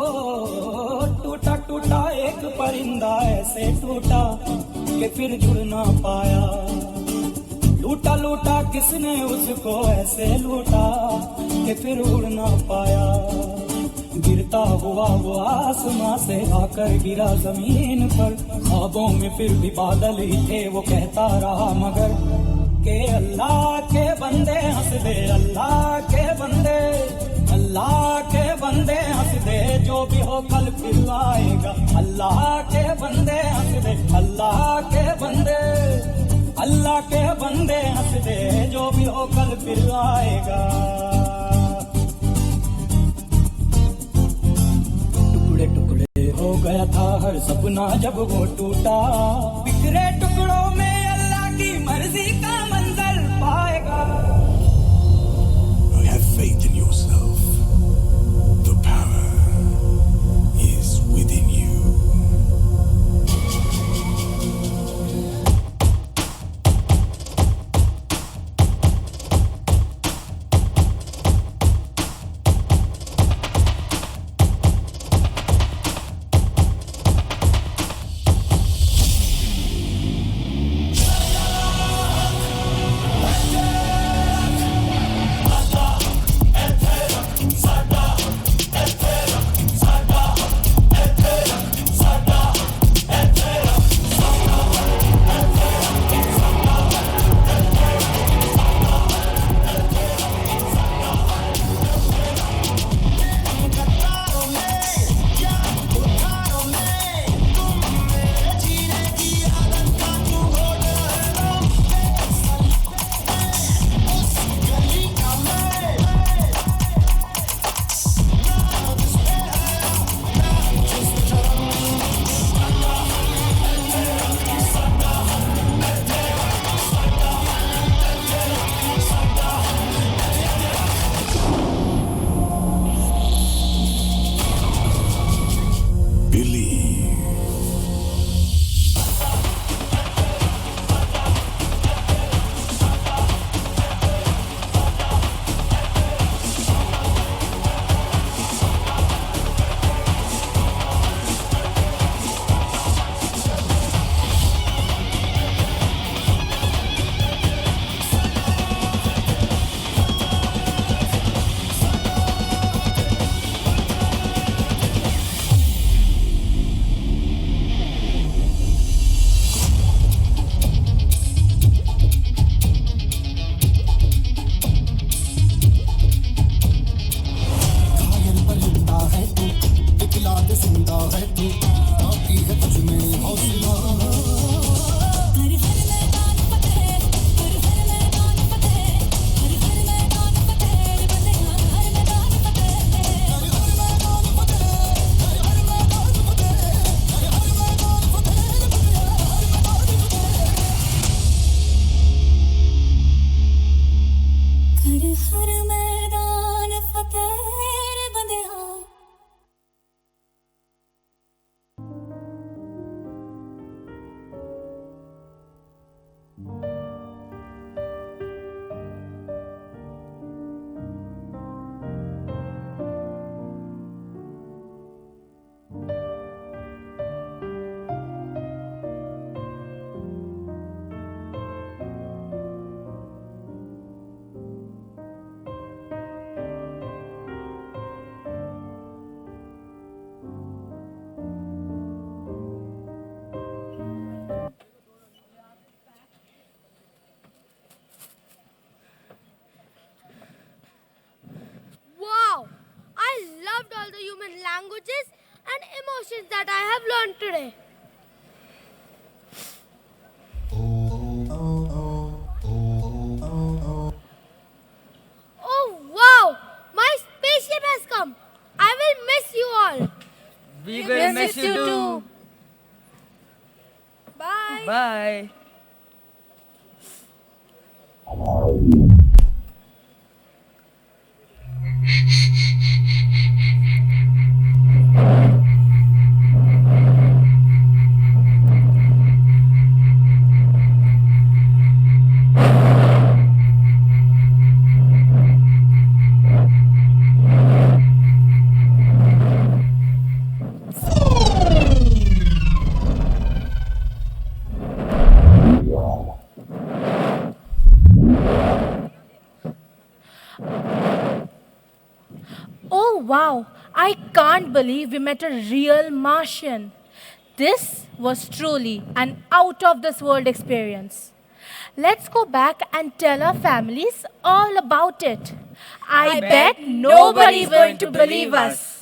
टूटा टूटा एक परिंदा ऐसे टूटा कि फिर जुड़ ना पाया। लूटा लूटा किसने उसको ऐसे लूटा कि फिर उड़ ना पाया। गिरता हुआ वो आसमां से आकर गिरा जमीन पर, ख्वाबों में फिर भी बादल ही थे, वो कहता रहा मगर के अल्लाह के बंदे हंस दे, अल्लाह के बंदे, अल्लाह के बंदे हंस दे, जो भी हो कल फिर आएगा। अल्लाह के बंदे हंस दे, अल्लाह के बंदे, अल्लाह के बंदे हंस दे, जो भी हो कल फिर आएगा। टुकड़े टुकड़े हो गया था हर सपना जब वो टूटा, बिखरे टुकड़ों में अल्लाह की मर्जी का मंजर पाएगा। Have faith in yourself. The power is within you. all the human languages and emotions that I have learned today. Oh wow! My spaceship has come. I will miss you all. We will miss you too. Bye. Bye. Oh wow, I can't believe we met a real Martian. This was truly an out of this world experience. Let's go back and tell our families all about it. I bet nobody's going to believe us.